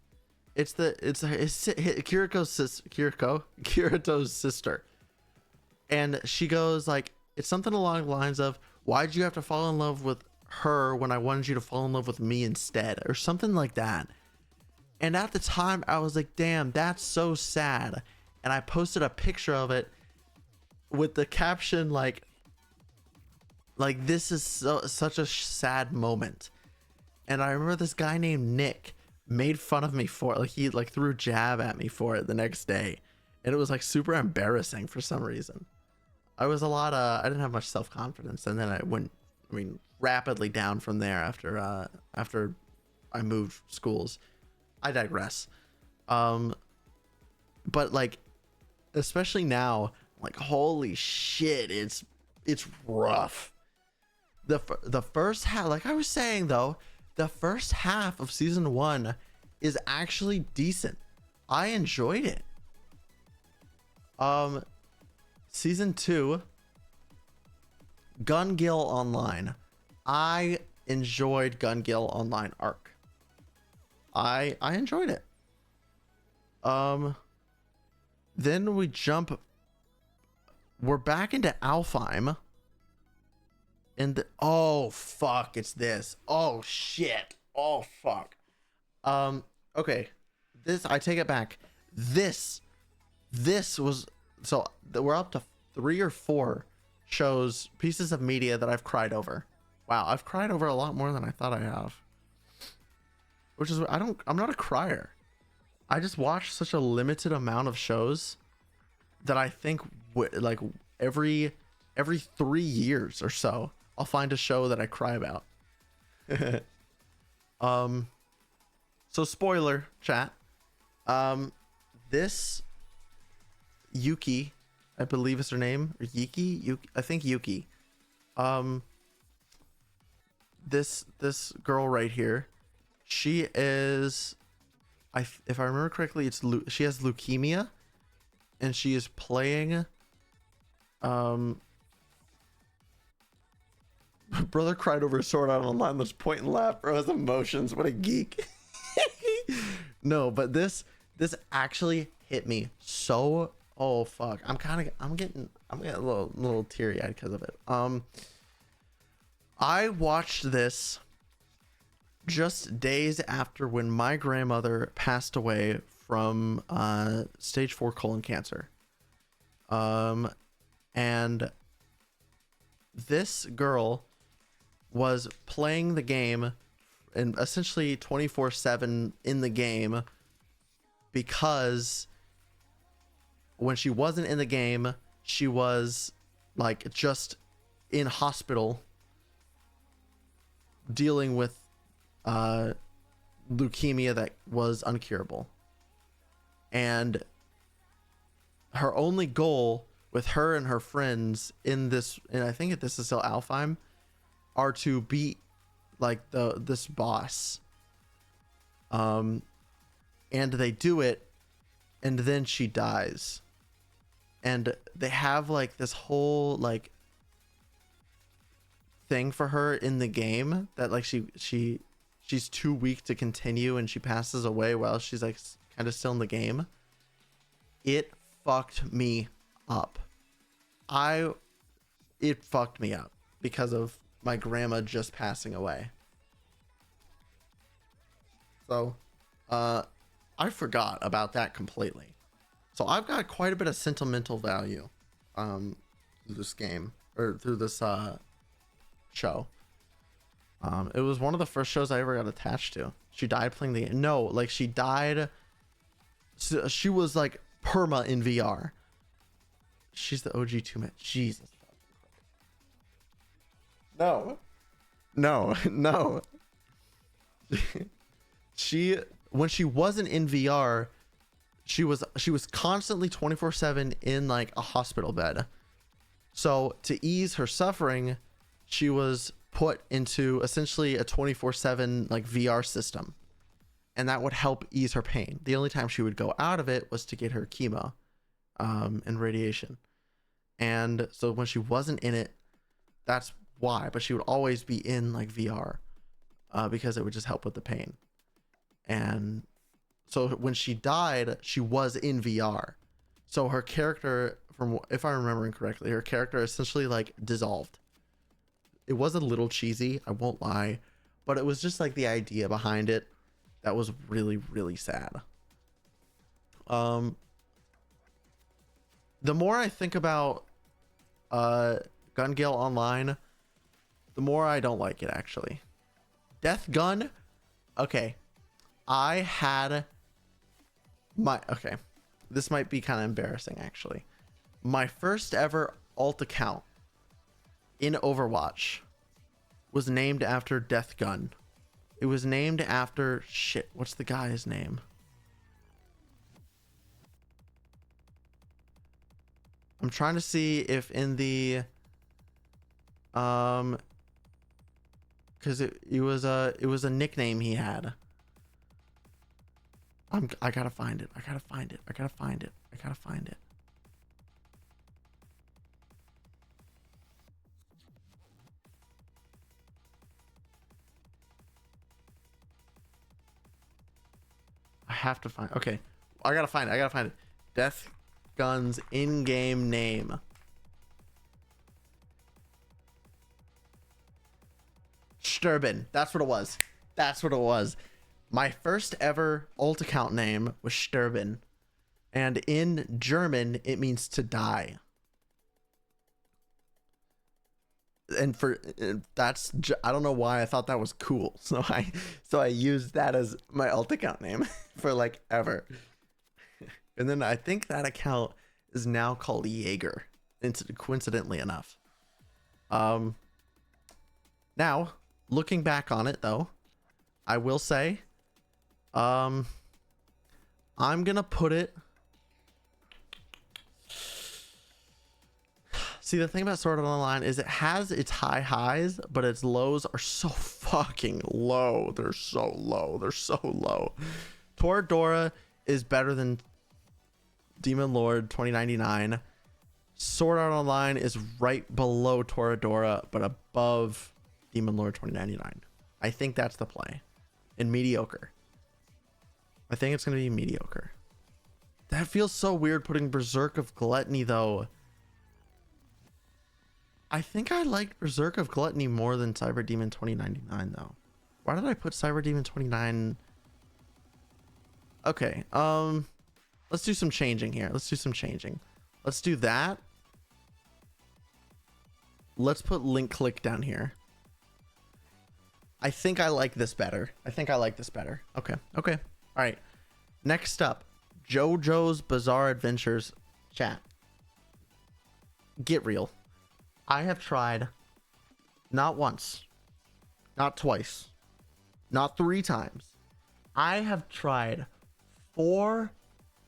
It's Kirito's sister. And she goes like, it's something along the lines of, why'd you have to fall in love with her when I wanted you to fall in love with me instead? Or something like that. And at the time, I was like, damn, that's so sad. And I posted a picture of it with the caption like this is such a sad moment. And I remember this guy named Nick made fun of me for it. Like, he like threw a jab at me for it the next day. And it was like super embarrassing for some reason. I didn't have much self-confidence. And then I went, rapidly down from there after I moved schools. I digress. But like, especially now, like, holy shit, it's rough. The first half, like I was saying though, the first half of season 1 is actually decent. I enjoyed it. Season 2, Gun Gale Online. I enjoyed Gun Gale Online arc. I enjoyed it. Then we're back into Alfheim. And oh fuck, it's this. Oh shit. Oh fuck. Okay. I take it back. This was, so we're up to 3 or 4 pieces of media that I've cried over. Wow, I've cried over a lot more than I thought I have. Which is, I'm not a crier. I just watch such a limited amount of shows that I think like every 3 years or so, I'll find a show that I cry about. So spoiler chat. This Yuki, I believe is her name, or Yuki, I think Yuki. This girl right here, she is, if I remember correctly, she has leukemia, and she is playing. Brother cried over Sword Art Online. Let's point and laugh, bro. His emotions. What a geek. No, but this actually hit me so. Oh fuck. I'm getting a little teary eyed because of it. I watched this just days after when my grandmother passed away from stage 4 colon cancer. And this girl was playing the game and essentially 24/7 in the game, because when she wasn't in the game, she was like just in hospital dealing with leukemia that was uncurable. And her only goal with her and her friends in this, and I think this is still Alfheim, are to beat like this boss. And they do it, and then she dies. And they have like this whole like thing for her in the game that like she's too weak to continue, and she passes away while she's like kind of still in the game. It fucked me up. It fucked me up because of my grandma just passing away. So I forgot about that completely. So I've got quite a bit of sentimental value through this game, or through this show. It was one of the first shows I ever got attached to. She died playing the game. No, like she died. She was like perma in VR. She's the OG 2-man. Jesus. No. When she wasn't in VR, she was constantly 24/7 in like a hospital bed. So to ease her suffering, she was put into essentially a 24/7 like VR system, and that would help ease her pain. The only time she would go out of it was to get her chemo and radiation. And so when she wasn't in it, that's why. But she would always be in like VR because it would just help with the pain. And so when she died, she was in VR. So her character, if I'm remembering correctly, her character essentially like dissolved. It was a little cheesy, I won't lie, but it was just like the idea behind it that was really, really sad. The more I think about Gun Gale Online, the more I don't like it, actually. Death Gun, okay. Okay, this might be kind of embarrassing, actually. My first ever alt account in Overwatch was named after Death Gun. It was named after what's the guy's name? I'm trying to see if in the because it was a nickname he had. I gotta find it. I gotta find it. I gotta find it. I gotta find it. I have to find. Okay, I gotta find it. I gotta find it. Death Gun's in-game name. Sturban. That's what it was. That's what it was. My first ever alt account name was Sturban, and in German it means to die. And I don't know why I thought that was cool, so I used that as my alt account name for like ever. And then I think that account is now called Jaeger, coincidentally enough. Now looking back on it though, I will say, I'm gonna put it. See, the thing about Sword Art Online is it has its high highs, but its lows are so fucking low. They're so low. They're so low. Toradora is better than Demon Lord 2099. Sword Art Online is right below Toradora, but above Demon Lord 2099. I think that's the play. And mediocre. I think it's going to be mediocre. That feels so weird putting Berserk of Gluttony though. I think I liked Berserk of Gluttony more than Cyber Demon 2099 though. Why did I put Cyber Demon 29? Okay, let's do some changing here. Let's do some changing. Let's do that. Let's put link click down here. I think I like this better. I think I like this better. Okay. Okay. All right. Next up, JoJo's Bizarre Adventures chat. Get real. I have tried not once, not twice, not 3 times. I have tried 4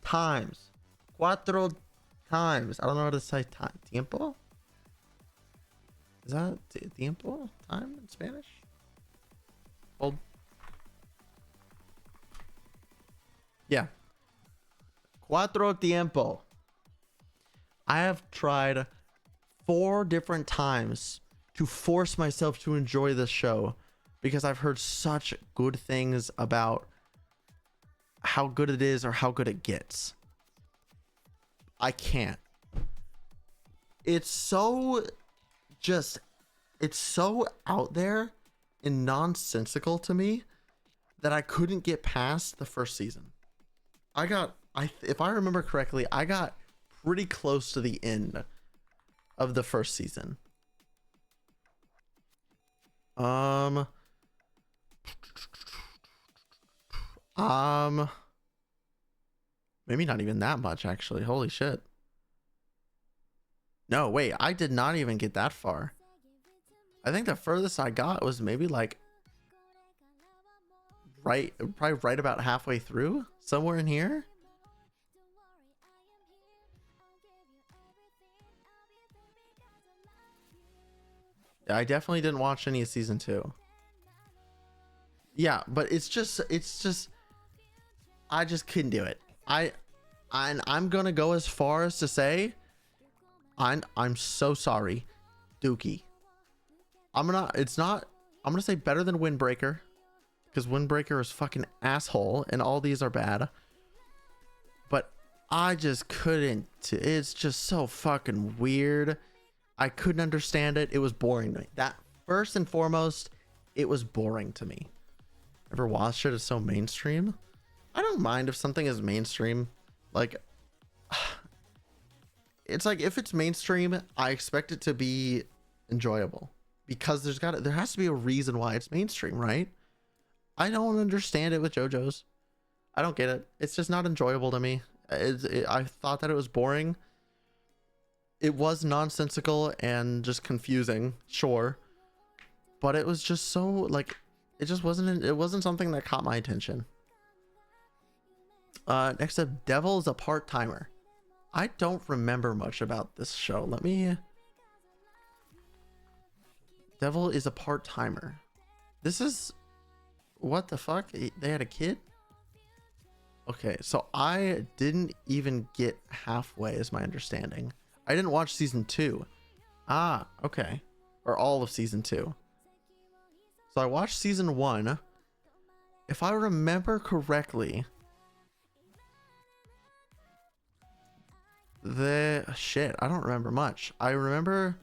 times. 4 times. I don't know how to say time. Tiempo? Is that tiempo? Time in Spanish? Hold. Yeah. 4 tiempo. I have tried 4 different times to force myself to enjoy this show because I've heard such good things about how good it is or how good it gets. I can't. It's so out there and nonsensical to me that I couldn't get past the first season. If I remember correctly, I got pretty close to the end of the first season. Maybe not even that much actually. Holy shit. No, wait, I did not even get that far. I think the furthest I got was maybe like probably right about halfway through, somewhere in here. I definitely didn't watch any of season 2. Yeah, but it's just I just couldn't do it. I'm gonna go as far as to say I'm so sorry, Dookie. I'm gonna say better than Windbreaker, because Windbreaker is fucking asshole and all these are bad. But I just couldn't. It's just so fucking weird. I couldn't understand it. It was boring to me. That first and foremost, it was boring to me. Ever watched it? It's so mainstream. I don't mind if something is mainstream. Like, it's like if it's mainstream, I expect it to be enjoyable because there has to be a reason why it's mainstream, right? I don't understand it with JoJo's. I don't get it. It's just not enjoyable to me. I thought that it was boring. It was nonsensical and just confusing, sure, but it was just so like it wasn't something that caught my attention. Next up, Devil is a part-timer. I don't remember much about this show. Devil is a part-timer. This is what the fuck? They had a kid? Okay, so I didn't even get halfway, is my understanding. I didn't watch season 2. Ah, okay. Or all of season 2. So I watched season 1. If I remember correctly, I don't remember much. I remember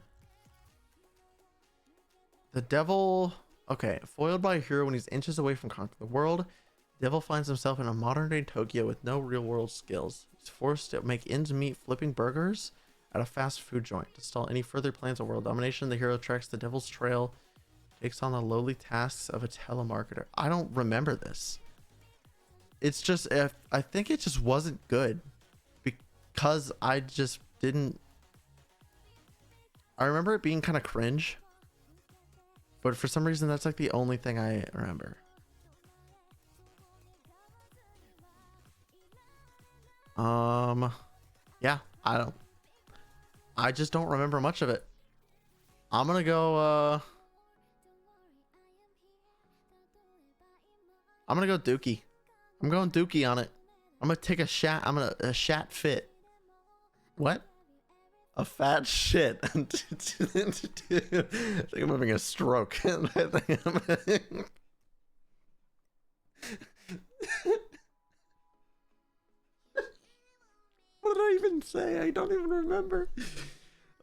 the devil. Okay, foiled by a hero when he's inches away from conquering the world, the devil finds himself in a modern day Tokyo with no real world skills. He's forced to make ends meet flipping burgers at a fast food joint. To stall any further plans of world domination, the hero tracks the devil's trail, takes on the lowly tasks of a telemarketer. I don't remember this. It's just, I think it just wasn't good because I just didn't. I remember it being kind of cringe, but for some reason that's like the only thing I remember. Yeah, I just don't remember much of it. I'm gonna go Dookie. I'm going Dookie on it. I'm gonna take a shat. A shat fit. What? A fat shit. I think I'm having a stroke. I think I'm what did I even say? I don't even remember.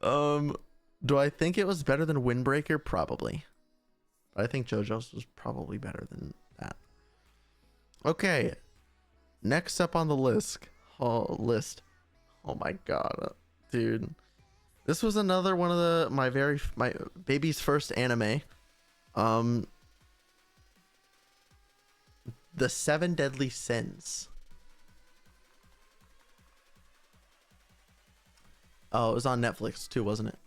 Do I think it was better than Windbreaker? Probably. But I think JoJo's was probably better than that. Okay. Next up on the list. Oh my god, dude. This was another one of my baby's first anime. The 7 Deadly Sins. Oh, it was on Netflix too, wasn't it?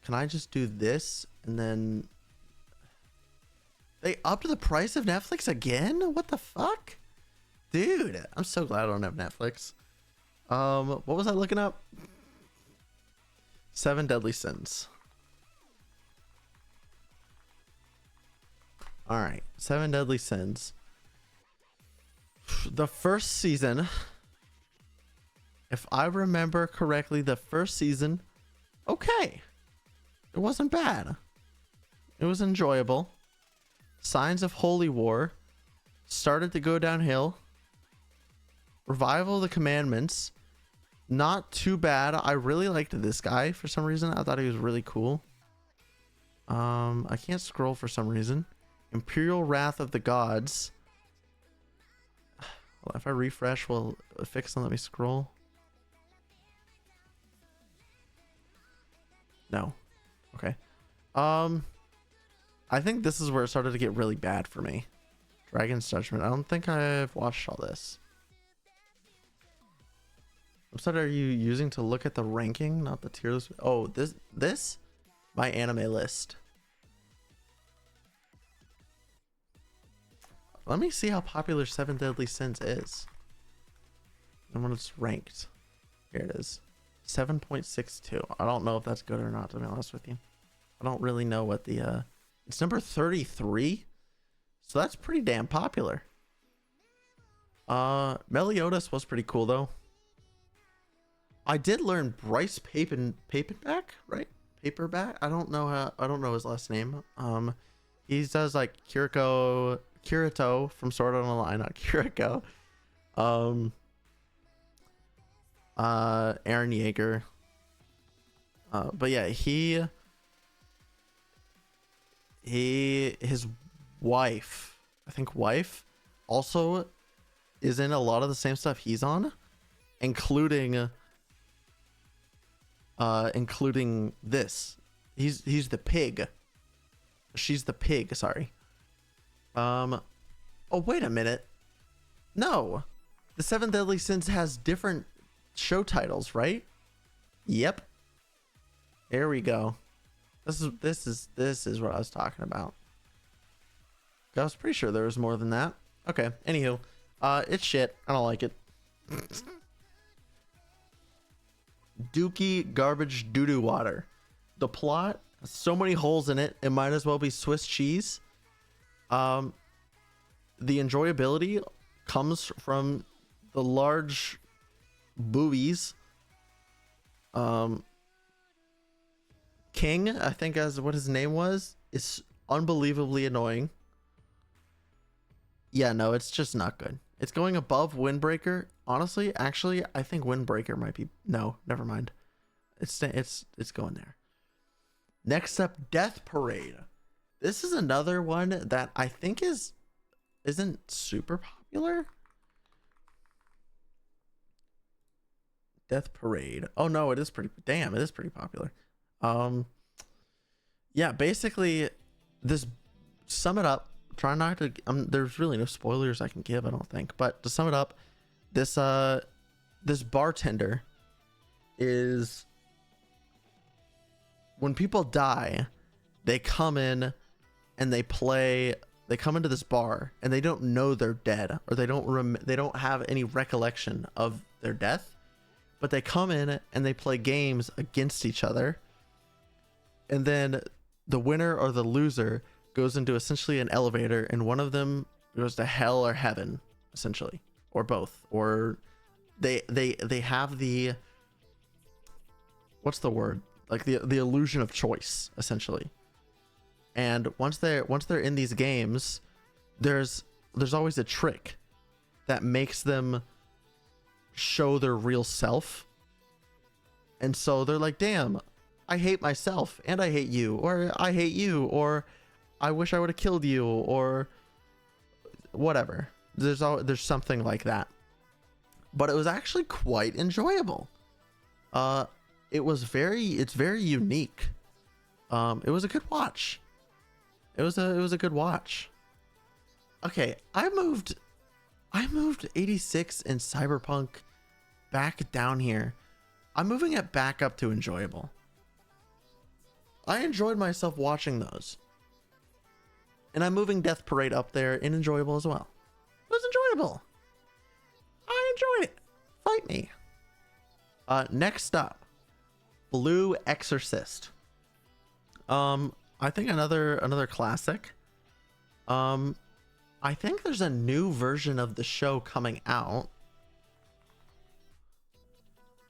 Can I just do this and then they upped the price of Netflix again? What the fuck? Dude, I'm so glad I don't have Netflix. What was I looking up? 7 Deadly Sins. All right, 7 Deadly Sins. The first season, if I remember correctly, the first season, okay. It wasn't bad. It was enjoyable. Signs of Holy War started to go downhill. Revival of the Commandments, not too bad. I really liked this guy for some reason. I thought he was really cool. I can't scroll for some reason. Imperial Wrath of the Gods. Well, if I refresh, will it fix and let me scroll? No. Okay. I think this is where it started to get really bad for me. Dragon's Judgment. I don't think I've watched all this. What website are you using to look at the ranking, not the tier list? Oh, this? My anime list. Let me see how popular 7 Deadly Sins is. And when it's ranked. Here it is. 7.62. I don't know if that's good or not, to be honest with you. I don't really know what the it's number 33. So that's pretty damn popular. Meliodas was pretty cool though. I did learn Bryce Paperback, right? Paperback? I don't know his last name. He does like Kirito from Sword Art Online, not Kiriko. Aaron Yeager. But yeah, his wife, I think also is in a lot of the same stuff he's on, including this. He's the pig. She's the pig, sorry. Oh, wait a minute. No. The 7 Deadly Sins has different show titles, right? Yep. There we go. This is what I was talking about. I was pretty sure there was more than that. Okay, anywho. It's shit. I don't like it. Dookie garbage doo-doo water. The plot has so many holes in it, it might as well be Swiss cheese. The enjoyability comes from the large boobies. King, I think as what his name was, is unbelievably annoying. Yeah, no, it's just not good. It's going above Windbreaker. Honestly, actually, I think Windbreaker might be, no, never mind. It's going there. Next up, Death Parade. This is another one that I think isn't super popular. Death Parade. Oh no, it is pretty, damn, it is pretty popular. Yeah, basically this, sum it up, try not to, there's really no spoilers I can give, I don't think, but to sum it up, this bartender is, when people die, they come in and they come into this bar and they don't know they're dead, or they don't have any recollection of their death, but they come in and they play games against each other, and then the winner or the loser goes into essentially an elevator, and one of them goes to hell or heaven, essentially, or both, or they have the, what's the word, like the illusion of choice, essentially. And once they're in these games, there's always a trick that makes them show their real self. And so they're like, damn, I hate myself and I hate you, or I hate you, or I wish I would have killed you, or whatever. There's something like that. But it was actually quite enjoyable. It's very unique. It was a good watch. It was a good watch. Okay, I moved 86 and Cyberpunk back down here. I'm moving it back up to enjoyable. I enjoyed myself watching those. And I'm moving Death Parade up there in enjoyable as well. It was enjoyable. I enjoyed it. Fight me. Next up, Blue Exorcist. I think another classic. I think there's a new version of the show coming out.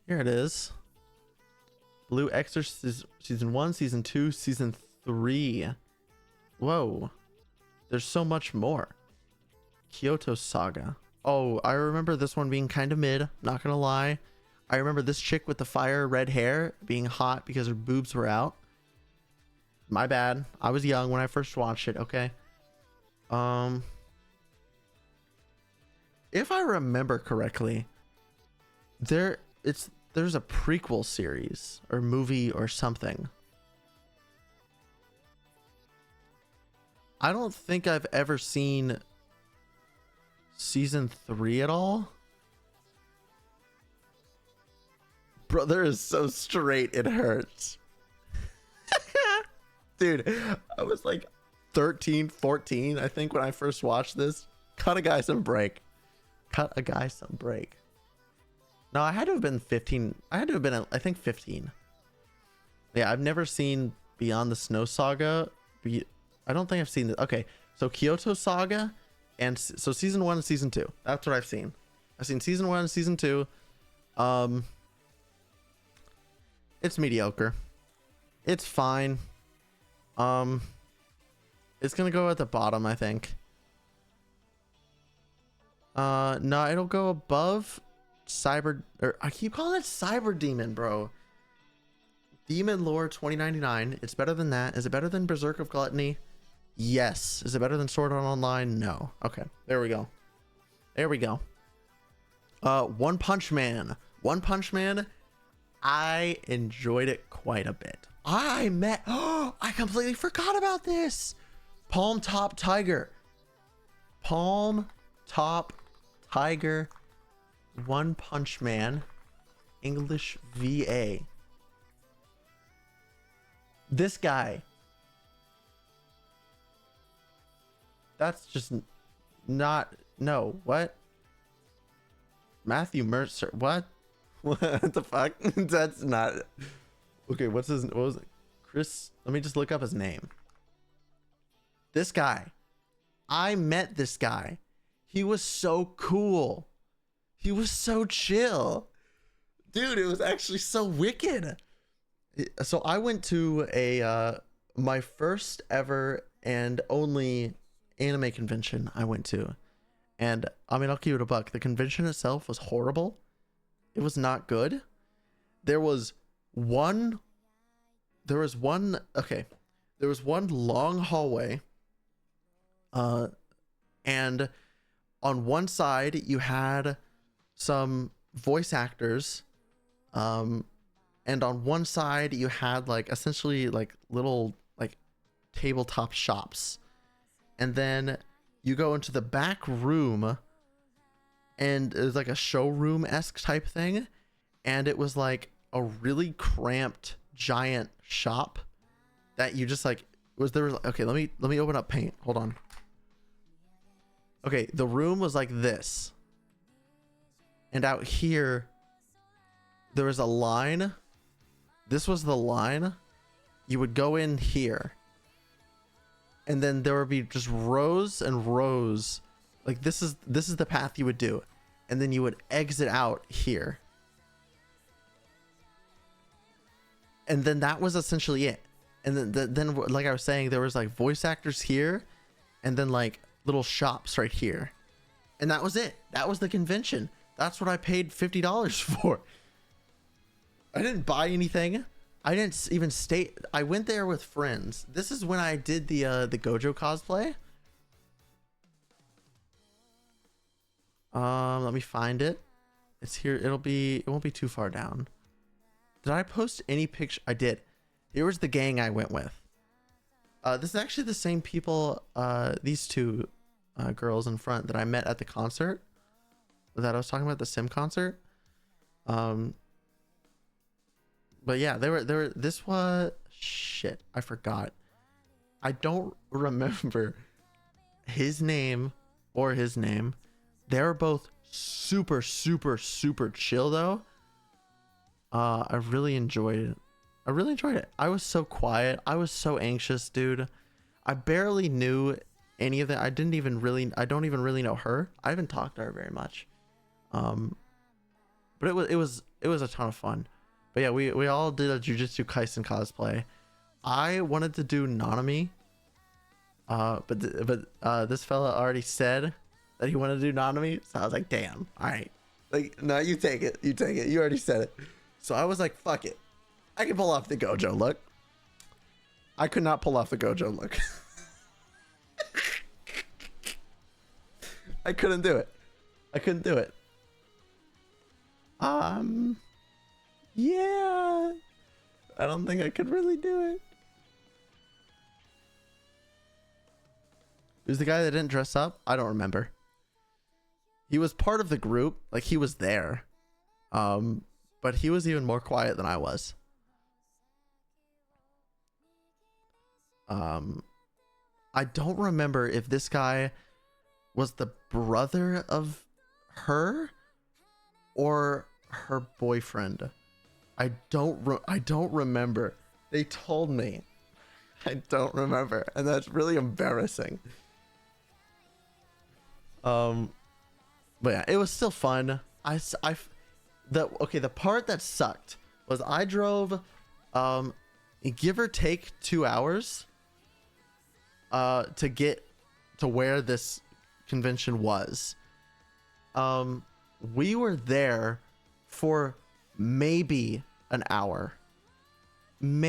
Here it is. Blue Exorcist season 1, season 2, season 3. Whoa. There's so much more. Kyoto Saga. Oh, I remember this one being kind of mid, not gonna lie. I remember this chick with the fire red hair being hot because her boobs were out. My bad. I was young when I first watched it, okay? If I remember correctly, there's a prequel series or movie or something. I don't think I've ever seen season 3 at all. Brother is so straight, it hurts. Dude, I was like 13, 14, I think, when I first watched this. Cut a guy some break. Cut a guy some break. No, I had to have been 15. I had to have been, I think, 15. Yeah, I've never seen Beyond the Snow Saga. I don't think I've seen it. Okay, so Kyoto Saga, and so season 1 and season 2. That's what I've seen. I've seen season 1 and season 2. It's mediocre. It's fine. It's gonna go at the bottom, I think. No, it'll go above I keep calling it Cyber Demon, bro. Demon Lore 2099. It's better than that. Is it better than Berserk of Gluttony? Yes. Is it better than Sword Art Online? No. Okay, there we go. There we go. One Punch Man. One Punch Man, I enjoyed it quite a bit. I completely forgot about this. Palm Top Tiger. Palm Top Tiger. One Punch Man. English VA. This guy. That's just not. No, what? Matthew Mercer. What? What the fuck? That's not. Okay, what was it? Chris, let me just look up his name. This guy. I met this guy. He was so cool. He was so chill. Dude, it was actually so wicked. So I went to a my first ever and only anime convention I went to. And I mean, I'll keep it a buck. The convention itself was horrible. It was not good. There was one long hallway. And on one side you had some voice actors. And on one side you had like essentially like little like tabletop shops. And then you go into the back room and it was like a showroom-esque type thing. And it was like a really cramped giant shop that you just like okay, let me open up Paint. Hold on. Okay, the room was like this. And out here there was a line. This was the line. You would go in here. And then there would be just rows and rows. Like this is the path you would do. And then you would exit out here. And then that was essentially it. And then like I was saying, there was like voice actors here and then like little shops right here. And that was it. That was the convention. That's what I paid $50 for. I didn't buy anything. I didn't even stay. I went there with friends. This is when I did the Gojo cosplay. Let me find it. It's here. It won't be too far down. Did I post any picture? I did. Here was the gang I went with. This is actually the same people, these two girls in front that I met at the concert that I was talking about, the Sim concert. But yeah, they were, this was, shit, I forgot. I don't remember his name or his name. They were both super, super, super chill though. I really enjoyed it. I was so quiet. I was so anxious, dude. I barely knew any of that. I don't even really know her. I haven't talked to her very much. But it was a ton of fun. But yeah, we all did a Jujutsu Kaisen cosplay. I wanted to do Nanami. But this fella already said that he wanted to do Nanami. So I was like, damn, all right. Like, no, you take it. You already said it. So I was like, fuck it. I can pull off the Gojo look. I could not pull off the Gojo look. I couldn't do it. Yeah. I don't think I could really do it. Who's the guy that didn't dress up? I don't remember. He was part of the group. Like, he was there. But he was even more quiet than I was. I don't remember if this guy was the brother of her or her boyfriend. I don't remember. They told me. I don't remember, and that's really embarrassing. But yeah, it was still fun. The part that sucked was I drove give or take 2 hours to get to where this convention was. We were there for maybe an hour, and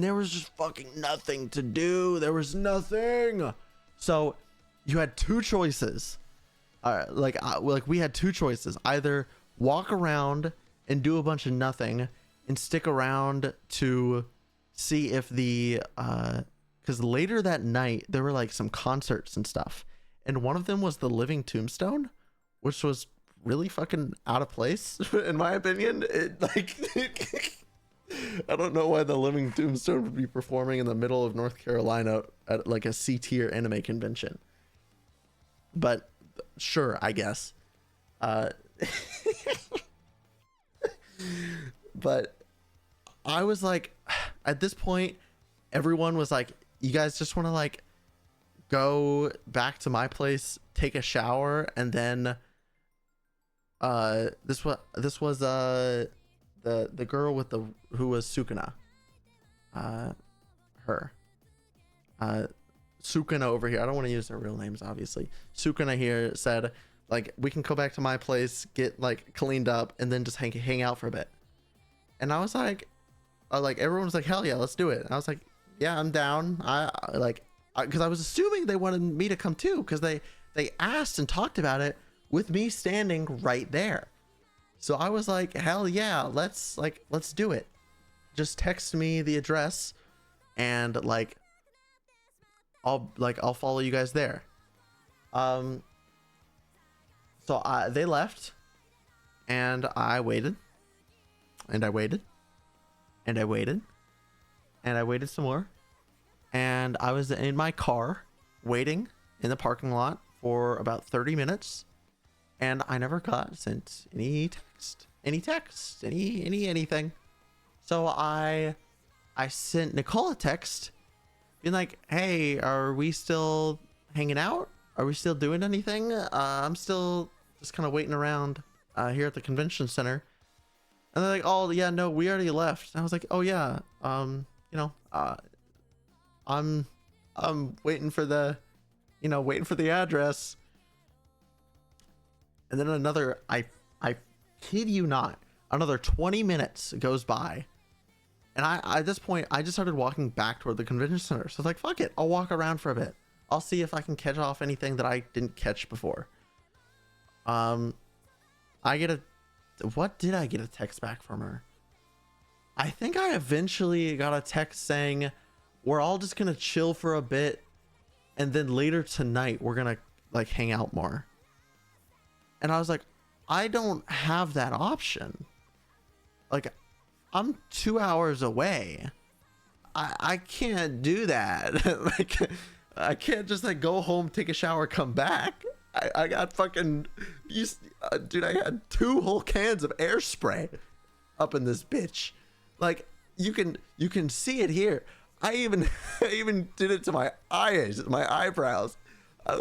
there was just fucking nothing to do. There was nothing. So you had two choices. We had two choices: either walk around and do a bunch of nothing and stick around to see if because later that night there were like some concerts and stuff, and one of them was the Living Tombstone, which was really fucking out of place in my opinion. I don't know why the Living Tombstone would be performing in the middle of North Carolina at like a C-tier anime convention, but sure, I guess. But I was like, at this point everyone was like, you guys just want to like go back to my place, take a shower, and then this was the girl with the who was Sukuna. Her. Sukuna over here. I don't want to use their real names, obviously. Sukuna here said, like, we can go back to my place, get like cleaned up, and then just hang out for a bit. And I was like, everyone was like, hell yeah, let's do it. And I was like, yeah, I'm down. Because I was assuming they wanted me to come too, because they asked and talked about it with me standing right there. So I was like, hell yeah, let's do it. Just text me the address, and I'll follow you guys there. So they left, and I waited, and I waited, and I waited, and I waited some more, and I was in my car waiting in the parking lot for about 30 minutes, and I never got sent any text, anything. So I sent Nicole a text being like, hey, are we still hanging out? Are we still doing anything? I'm still just kind of waiting around here at the convention center. And they're like, oh yeah, no, we already left. And I was like, oh yeah, I'm waiting for the address. And then I kid you not, another 20 minutes goes by. And at this point, I just started walking back toward the convention center. So I was like, fuck it, I'll walk around for a bit. I'll see if I can catch off anything that I didn't catch before. What did I get a text back from her? I think I eventually got a text saying, we're all just gonna chill for a bit, and then later tonight, we're gonna like hang out more. And I was like, I don't have that option. Like, I'm 2 hours away. I can't do that. Like, I can't just like go home, take a shower, come back. I got fucking dude, I had 2 whole cans of air spray up in this bitch. Like, you can see it here. I even did it to my eyes, my eyebrows. I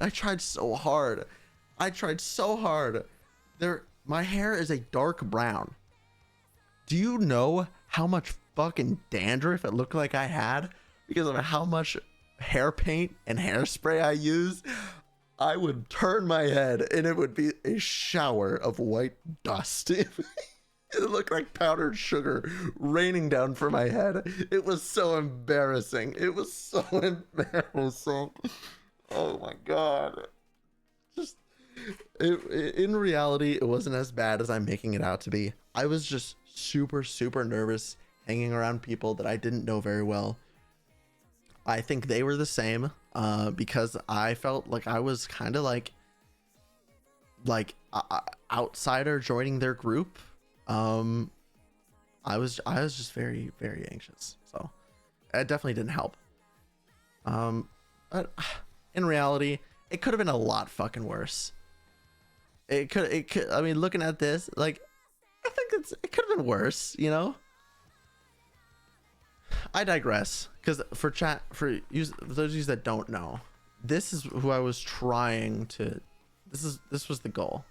tried so hard. My hair is a dark brown. Do you know how much fucking dandruff it looked like I had because of how much hair paint and hairspray I used? I would turn my head and it would be a shower of white dust. It looked like powdered sugar raining down from my head. It was so embarrassing. Oh my god. In reality, it wasn't as bad as I'm making it out to be. I was just super nervous hanging around people that I didn't know very well. I think they were the same, because I felt like I was kind of like outsider joining their group. I was just very anxious, so it definitely didn't help. But in reality, it could have been a lot fucking worse. It could. I mean, looking at this, like, I think it could have been worse, you know. I digress, because for those of you that don't know, this is who I was trying to. This was the goal.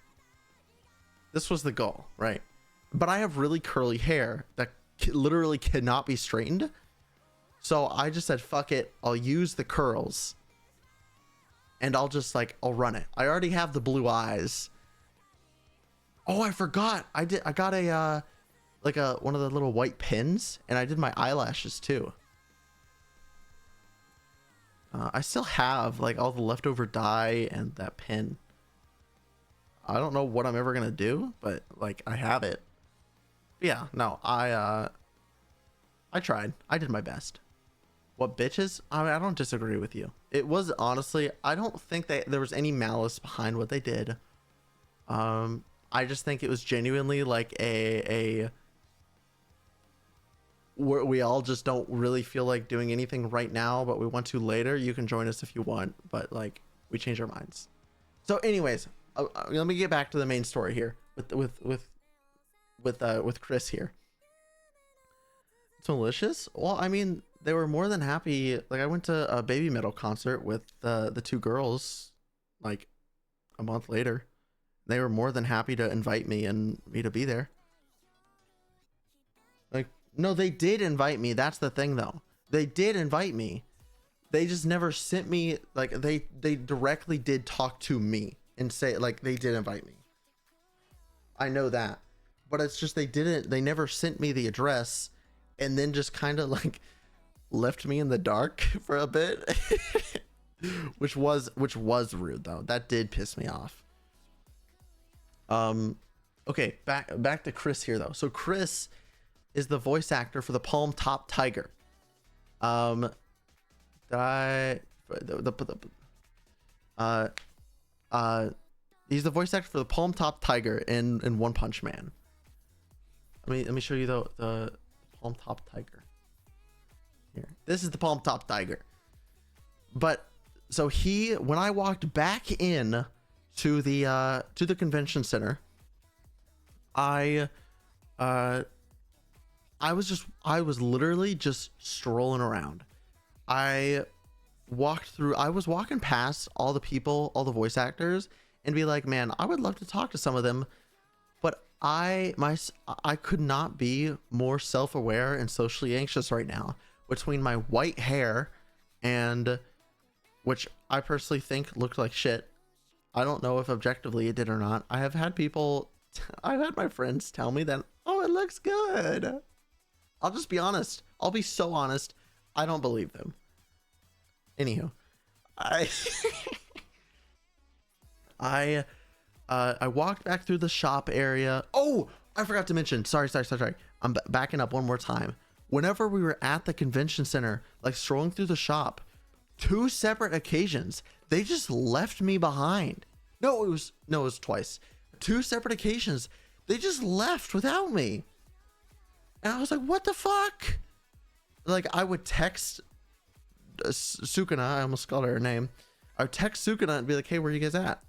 This was the goal, right? But I have really curly hair that literally cannot be straightened. So I just said, fuck it, I'll use the curls. And I'll run it. I already have the blue eyes. Oh, I forgot. I got a one of the little white pins, and I did my eyelashes too. I still have like all the leftover dye and that pin. I don't know what I'm ever gonna do, but like I have it. Yeah, no, I tried. I did my best. What bitches? I mean, I don't disagree with you. It was honestly, I don't think there was any malice behind what they did. I just think it was genuinely like we all just don't really feel like doing anything right now, but we want to later. You can join us if you want, but like we changed our minds. So anyways, let me get back to the main story here with Chris here. It's malicious. Well, I mean, they were more than happy. Like I went to a baby metal concert with the two girls like a month later. They were more than happy to invite me and me to be there. Like, no, they did invite me. That's the thing though. They did invite me. They just never sent me, like they directly did talk to me and say like they did invite me. I know that. But it's just they never sent me the address and then just kind of like left me in the dark for a bit. which was rude though. That did piss me off. Okay, back to Chris here though. So Chris is the voice actor for the Palm Top Tiger. He's the voice actor for the Palm Top Tiger in One Punch Man. Let me show you the Palm Top Tiger. Here, this is the Palm Top Tiger. But so when I walked back in to the convention center, I was literally just strolling around. I was walking past all the people, all the voice actors, and be like, man, I would love to talk to some of them, but I could not be more self-aware and socially anxious right now between my white hair and which I personally think looked like shit. I don't know if objectively it did or not. I've had my friends tell me that, oh, it looks good. I'll just be honest. I'll be so honest. I don't believe them. Anywho, I walked back through the shop area. Oh, I forgot to mention. Sorry. I'm backing up one more time. Whenever we were at the convention center, like strolling through the shop, 2 separate occasions, they just left me behind. No, it was twice. 2 separate occasions, they just left without me. And I was like, what the fuck? Like, I would text Sukuna, I almost called her name. I would text Sukuna and be like, hey, where you guys at?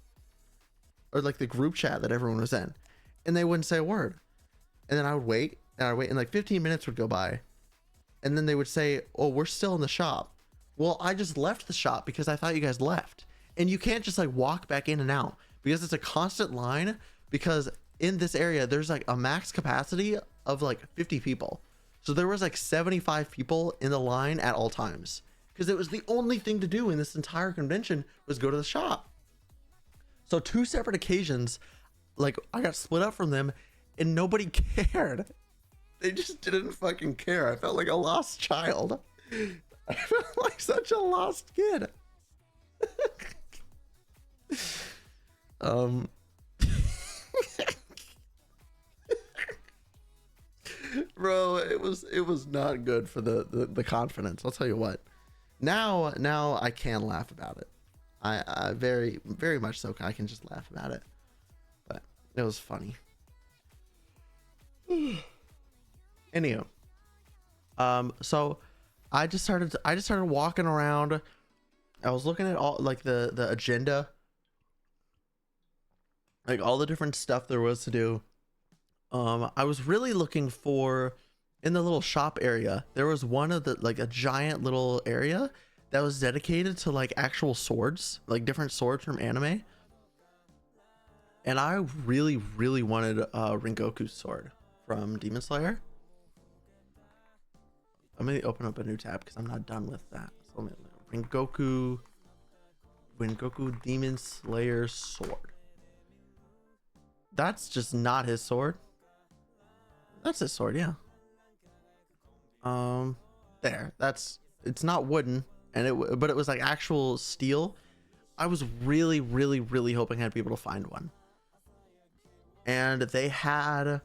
Or like the group chat that everyone was in. And they wouldn't say a word. And then I would wait, and like 15 minutes would go by. And then they would say, oh, we're still in the shop. Well, I just left the shop because I thought you guys left. And you can't just like walk back in and out because it's a constant line, because in this area, there's like a max capacity of like 50 people. So there was like 75 people in the line at all times because it was the only thing to do in this entire convention was go to the shop. So 2 separate occasions, like I got split up from them and nobody cared. They just didn't fucking care. I felt like a lost child. I felt like such a lost kid. Bro, it was not good for the confidence. I'll tell you what. Now I can laugh about it. I very, very much so. I can just laugh about it. But it was funny. Anywho, so I just started walking around. I was looking at all like the agenda, like all the different stuff there was to do. I was really looking for, in the little shop area, there was one of the, like a giant little area that was dedicated to like actual swords, like different swords from anime. And I really, really wanted Rengoku's sword from Demon Slayer. I'm gonna open up a new tab because I'm not done with that. So Rengoku Demon Slayer sword. That's just not his sword. That's his sword, yeah. There. It's not wooden, but it was like actual steel. I was really, really, really hoping I'd be able to find one. And they had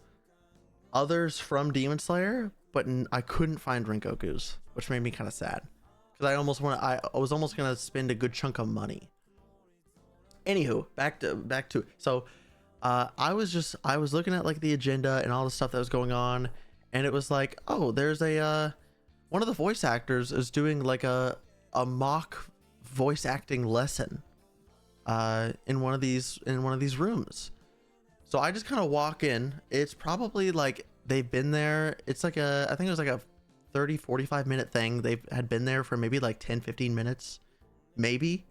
others from Demon Slayer, but I couldn't find Rengoku's, which made me kind of sad because I was almost gonna spend a good chunk of money. Anywho, back to so I was looking at like the agenda and all the stuff that was going on, and it was like, oh, there's one of the voice actors is doing like a mock voice acting lesson in one of these rooms. So I just kind of walk in. It's probably like they've been there. It's like I think it was like a 30-45 minute thing. They had been there for maybe like 10-15 minutes, maybe.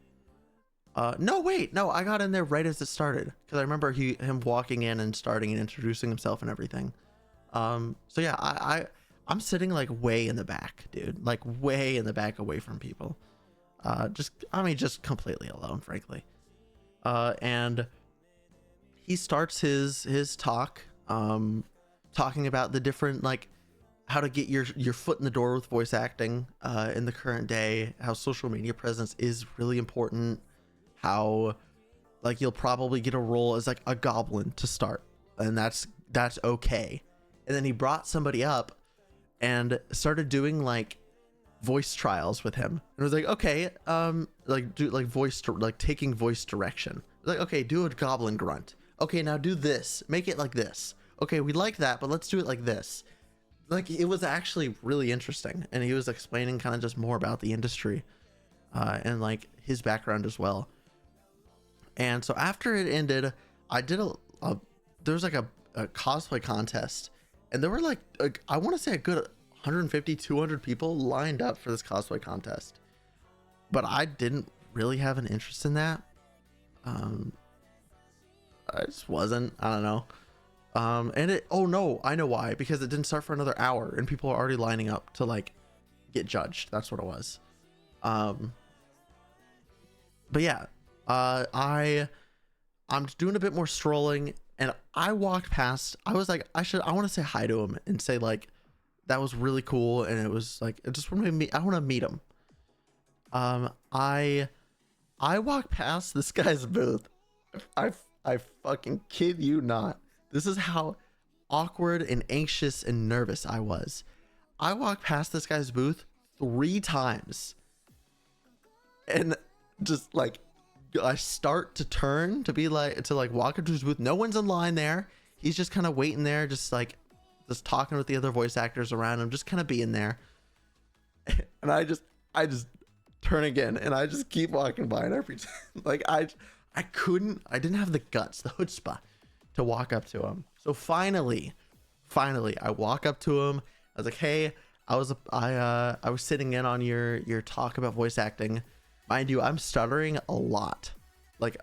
No, wait, no, I got in there right as it started because I remember him walking in and starting and introducing himself and everything. So yeah, I'm sitting like way in the back, dude, like way in the back, away from people. Just completely alone, frankly. And he starts his talk, talking about the different, like, how to get your foot in the door with voice acting in the current day, how social media presence is really important, how like you'll probably get a role as like a goblin to start, and that's okay. And then he brought somebody up and started doing like voice trials with him, and it was like, okay, like do like taking voice direction, like, okay, do a goblin grunt, okay, now do this, make it like this, okay, we like that, but let's do it like this. Like, it was actually really interesting, and he was explaining kind of just more about the industry and like his background as well. And so after it ended, I did there was like a cosplay contest, and there were like I want to say a good 150-200 people lined up for this cosplay contest, but I didn't really have an interest in that. I just wasn't, I don't know. Oh no, I know why, because it didn't start for another hour and people are already lining up to like get judged. That's what it was. But yeah, I'm doing a bit more strolling, and I walked past. I was like, I want to say hi to him and say like, that was really cool, and it was like, it just wanted me. I want to meet him. I walked past this guy's booth. I fucking kid you not. This is how awkward and anxious and nervous I was. I walked past this guy's booth 3 times, and just like, I start to turn to be like, to like walk into his booth. No one's in line there. He's just kind of waiting there, just talking with the other voice actors around him, just kind of being there. And I just turn again, and I just keep walking by, and every time, like, I didn't have the guts, the chutzpah, to walk up to him. So finally I walk up to him. I was like, hey, I was sitting in on your talk about voice acting. Mind you, I'm stuttering a lot. Like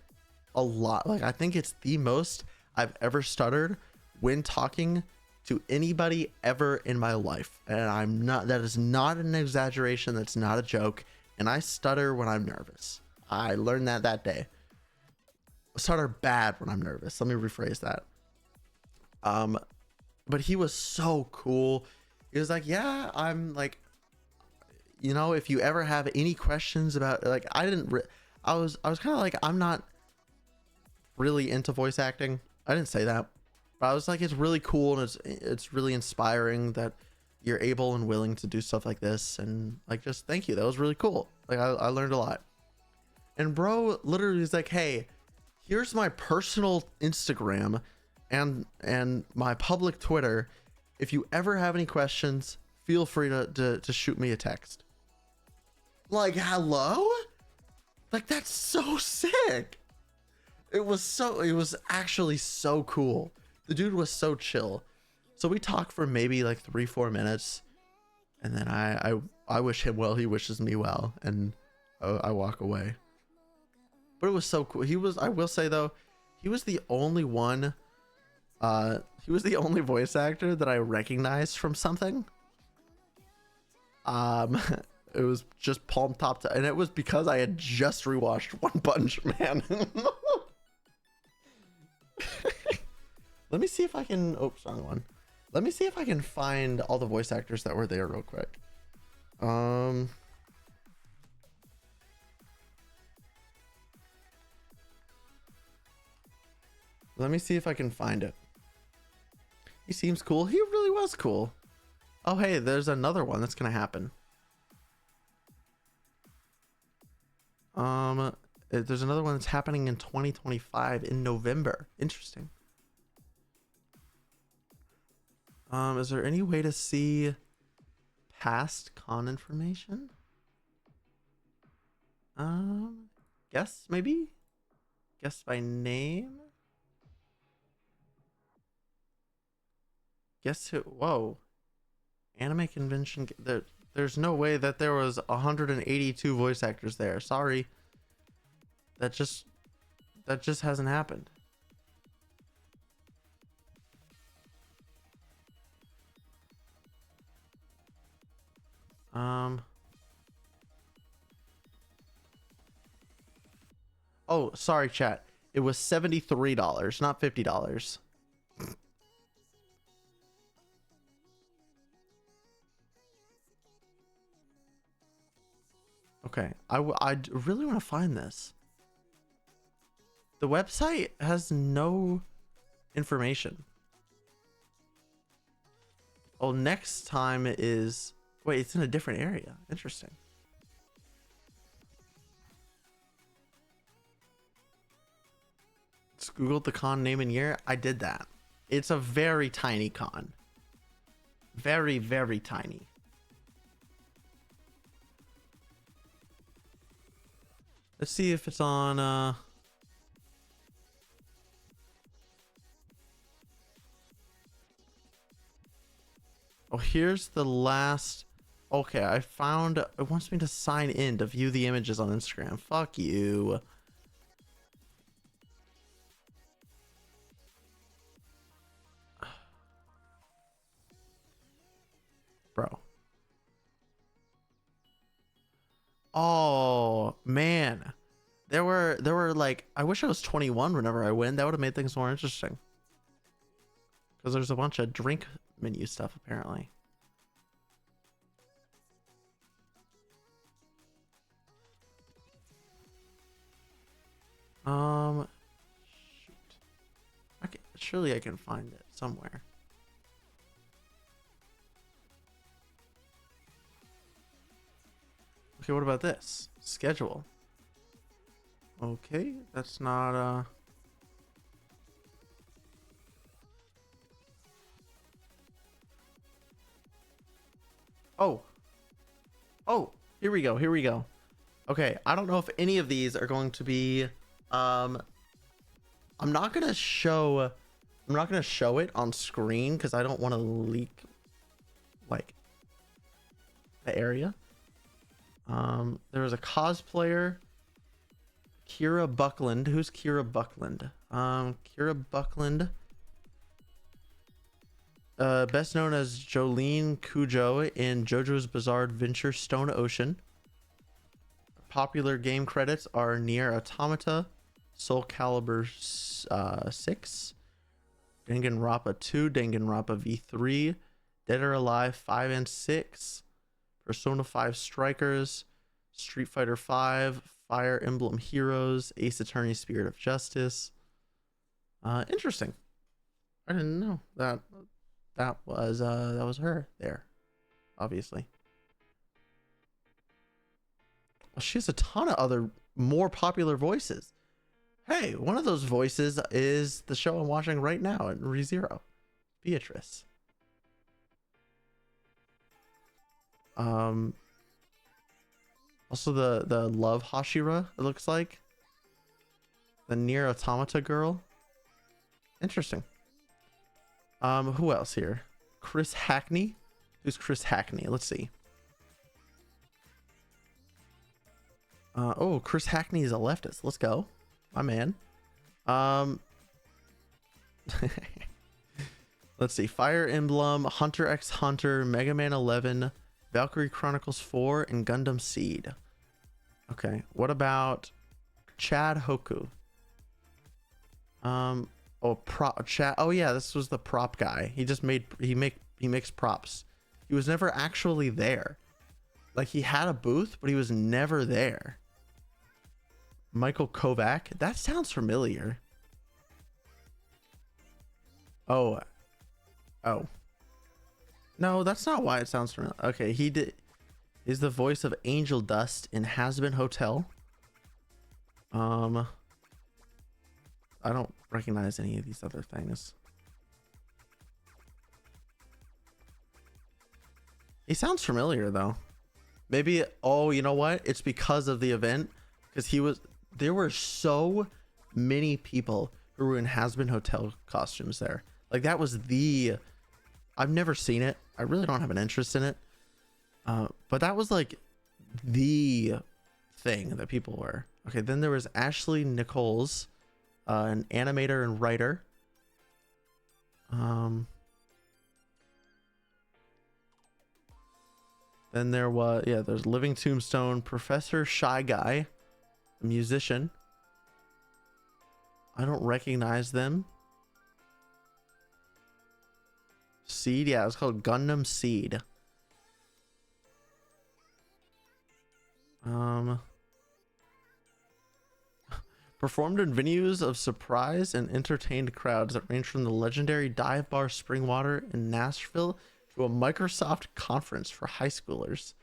I think it's the most I've ever stuttered when talking to anybody ever in my life. And that is not an exaggeration. That's not a joke. And I stutter when I'm nervous. I learned that day. I stutter bad when I'm nervous. Let me rephrase that. But he was so cool. He was like, yeah, I'm like, you know, if you ever have any questions about, like, I was kind of like, I'm not really into voice acting. I didn't say that, but I was like, it's really cool, and it's really inspiring that you're able and willing to do stuff like this, and like, just thank you. That was really cool. Like, I learned a lot. And bro literally was like, hey, here's my personal Instagram and my public Twitter. If you ever have any questions, feel free to shoot me a text. Like, hello? Like, that's so sick. It was actually so cool. The dude was so chill. So we talked for maybe like 3-4 minutes, and then I wish him well, he wishes me well, and I walk away. But it was so cool. I will say though, he was the only one, he was the only voice actor that I recognized from something. It was just palm top to, and it was because I had just rewatched One Punch Man. Let me see if I can, oops, wrong one. Let me see if I can find all the voice actors that were there real quick. Let me see if I can find it. He seems cool. He really was cool. Oh, hey, there's another one that's gonna happen. There's another one that's happening in 2025 in November. Interesting. Is there any way to see past con information? Guess maybe? Guess by name? Guess who? Whoa. Anime convention. There's no way that there was 182 voice actors there. Sorry. That just hasn't happened. Oh, sorry, chat. It was $73, not $50. Okay, I really want to find this. The website has no information. Oh, next time is... Wait, it's in a different area. Interesting. Just Googled the con name and year. I did that. It's a very tiny con. Very, very tiny. Let's see if it's on Oh, here's the last. Okay, I found it wants me to sign in to view the images on Instagram. Fuck you. Bro. Oh, man. There were like, I wish I was 21 whenever I win. That would have made things more interesting. Because there's a bunch of drink menu stuff apparently. Shoot. Surely I can find it somewhere. Okay, what about this? Schedule. Okay, that's not Oh, here we go. Here we go. Okay, I don't know if any of these are going to be I'm not going to show it on screen cuz I don't want to leak like the area. There was a cosplayer, Kira Buckland. Who's Kira Buckland? Kira Buckland, best known as Jolene Cujo in JoJo's Bizarre Adventure Stone Ocean. Popular game credits are Nier Automata, Soul Calibur 6, Danganronpa 2, Danganronpa V3, Dead or Alive 5 and 6, Persona 5 Strikers, Street Fighter 5, Fire Emblem Heroes, Ace Attorney Spirit of Justice. Interesting. I didn't know that was her there, obviously. Well, she has a ton of other more popular voices. Hey, one of those voices is the show I'm watching right now at ReZero, Beatrice. Also the Love Hashira, it looks like. The Nier Automata girl. Interesting. Who else here? Chris Hackney. Who's Chris Hackney? Let's see. Oh, Chris Hackney is a leftist. Let's go. My man. Let's see. Fire Emblem, Hunter x Hunter, Mega Man 11, Valkyrie Chronicles 4, and Gundam Seed. Okay. What about Chad Hoku? Chad. Oh yeah, this was the prop guy. He makes props. He was never actually there. Like, he had a booth, but he was never there. Michael Kovac. That sounds familiar. Oh. No, that's not why it sounds familiar. Okay, is the voice of Angel Dust in Hazbin Hotel. I don't recognize any of these other things. He sounds familiar though. Maybe, oh, you know what? It's because of the event. Because there were so many people who were in Hazbin Hotel costumes there. Like, that was the I've never seen it. I really don't have an interest in it. But that was like the thing that people were. Okay, then there was Ashley Nichols, an animator and writer. Then there was, yeah, there's Living Tombstone, Professor Shy Guy, a musician. I don't recognize them. Seed, yeah, it was called Gundam Seed. Performed in venues of surprise and entertained crowds that range from the legendary dive bar Springwater in Nashville to a Microsoft conference for high schoolers.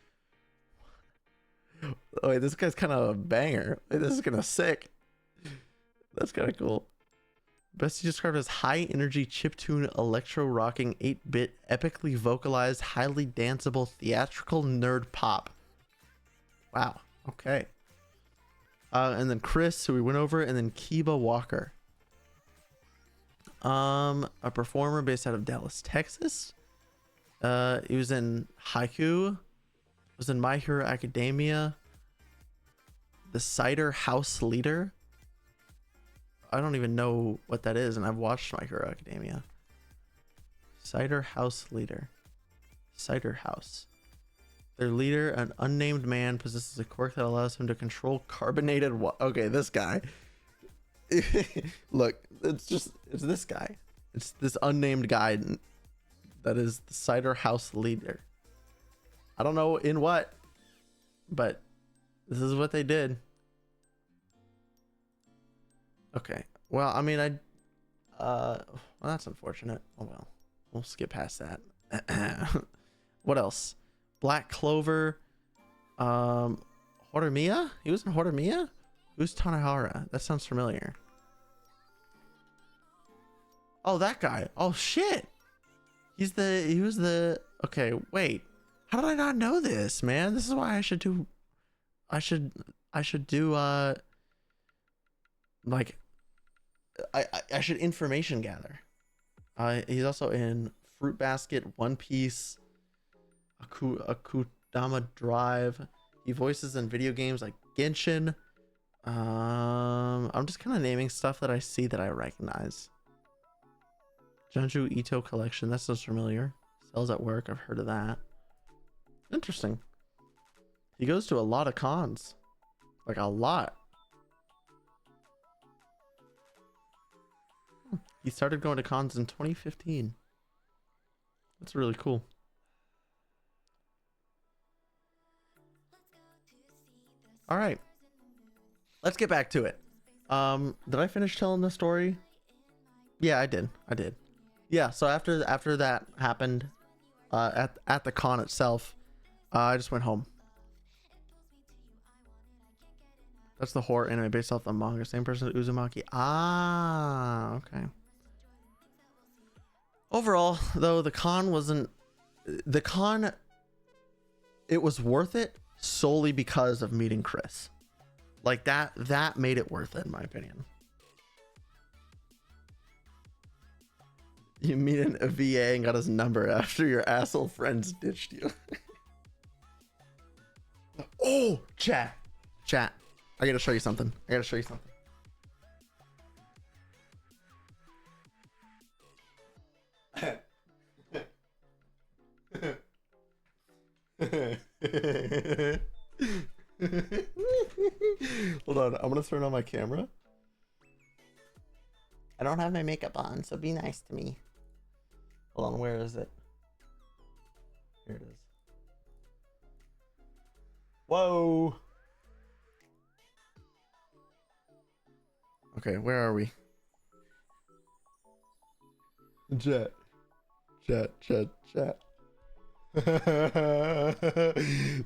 Oh, wait, this guy's kind of a banger. Wait, this is kind of sick. That's kind of cool. Best described as high energy chiptune electro rocking 8-bit epically vocalized highly danceable theatrical nerd pop. Wow. Okay. And then Chris, who we went over, and then Kiba Walker. A performer based out of Dallas, Texas. He was in Haiku. Was in My Hero Academia. The Cider House Leader. I don't even know what that is, and I've watched My Hero Academia. Cider House Leader. Cider House. Their leader, an unnamed man, possesses a quirk that allows him to control carbonated water. Okay, this guy. Look, it's this guy. It's this unnamed guy that is the Cider House Leader. I don't know in what, but this is what they did. Okay. Well, I mean, well, that's unfortunate. Oh well. We'll skip past that. What else? Black Clover. Horimiya? He was in Horimiya? Who's Tanahara? That sounds familiar. Oh, that guy. Oh shit. He was the okay, wait. How did I not know this, man? This is why I should do like I should information gather. He's also in Fruit Basket, One Piece, Akudama Drive. He voices in video games like Genshin. I'm just kind of naming stuff that I see that I recognize. Junju Ito Collection, that sounds familiar. Sells at Work, I've heard of that. Interesting. He goes to a lot of cons. Like a lot. He started going to cons in 2015. That's really cool. All right. Let's get back to it. Did I finish telling the story? Yeah, I did. Yeah, so after that happened, at the con itself, I just went home. That's the horror anime based off the manga. Same person as Uzumaki. Ah, okay. Overall, though, the con, it was worth it solely because of meeting Chris. Like that made it worth it, in my opinion. You meet a VA and got his number after your asshole friends ditched you. Oh, chat. I gotta show you something. Hold on, I'm gonna turn on my camera. I don't have my makeup on, so be nice to me. Hold on, where is it? Here it is. Whoa. Okay, where are we? Chat.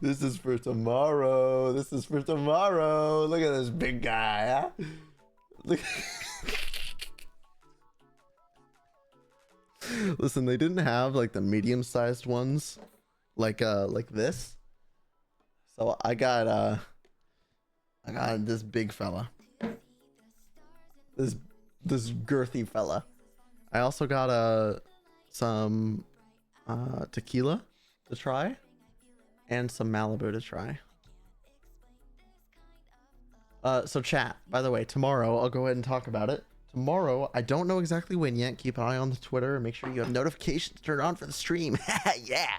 This is for tomorrow. Look at this big guy, huh? Look. Listen, they didn't have like the medium-sized ones like this. So I got this big fella. This girthy fella. I also got some tequila to try and some Malibu to try. So chat, by the way, tomorrow, I'll go ahead and talk about it. Tomorrow, I don't know exactly when yet. Keep an eye on the Twitter and make sure you have notifications turned on for the stream. Yeah.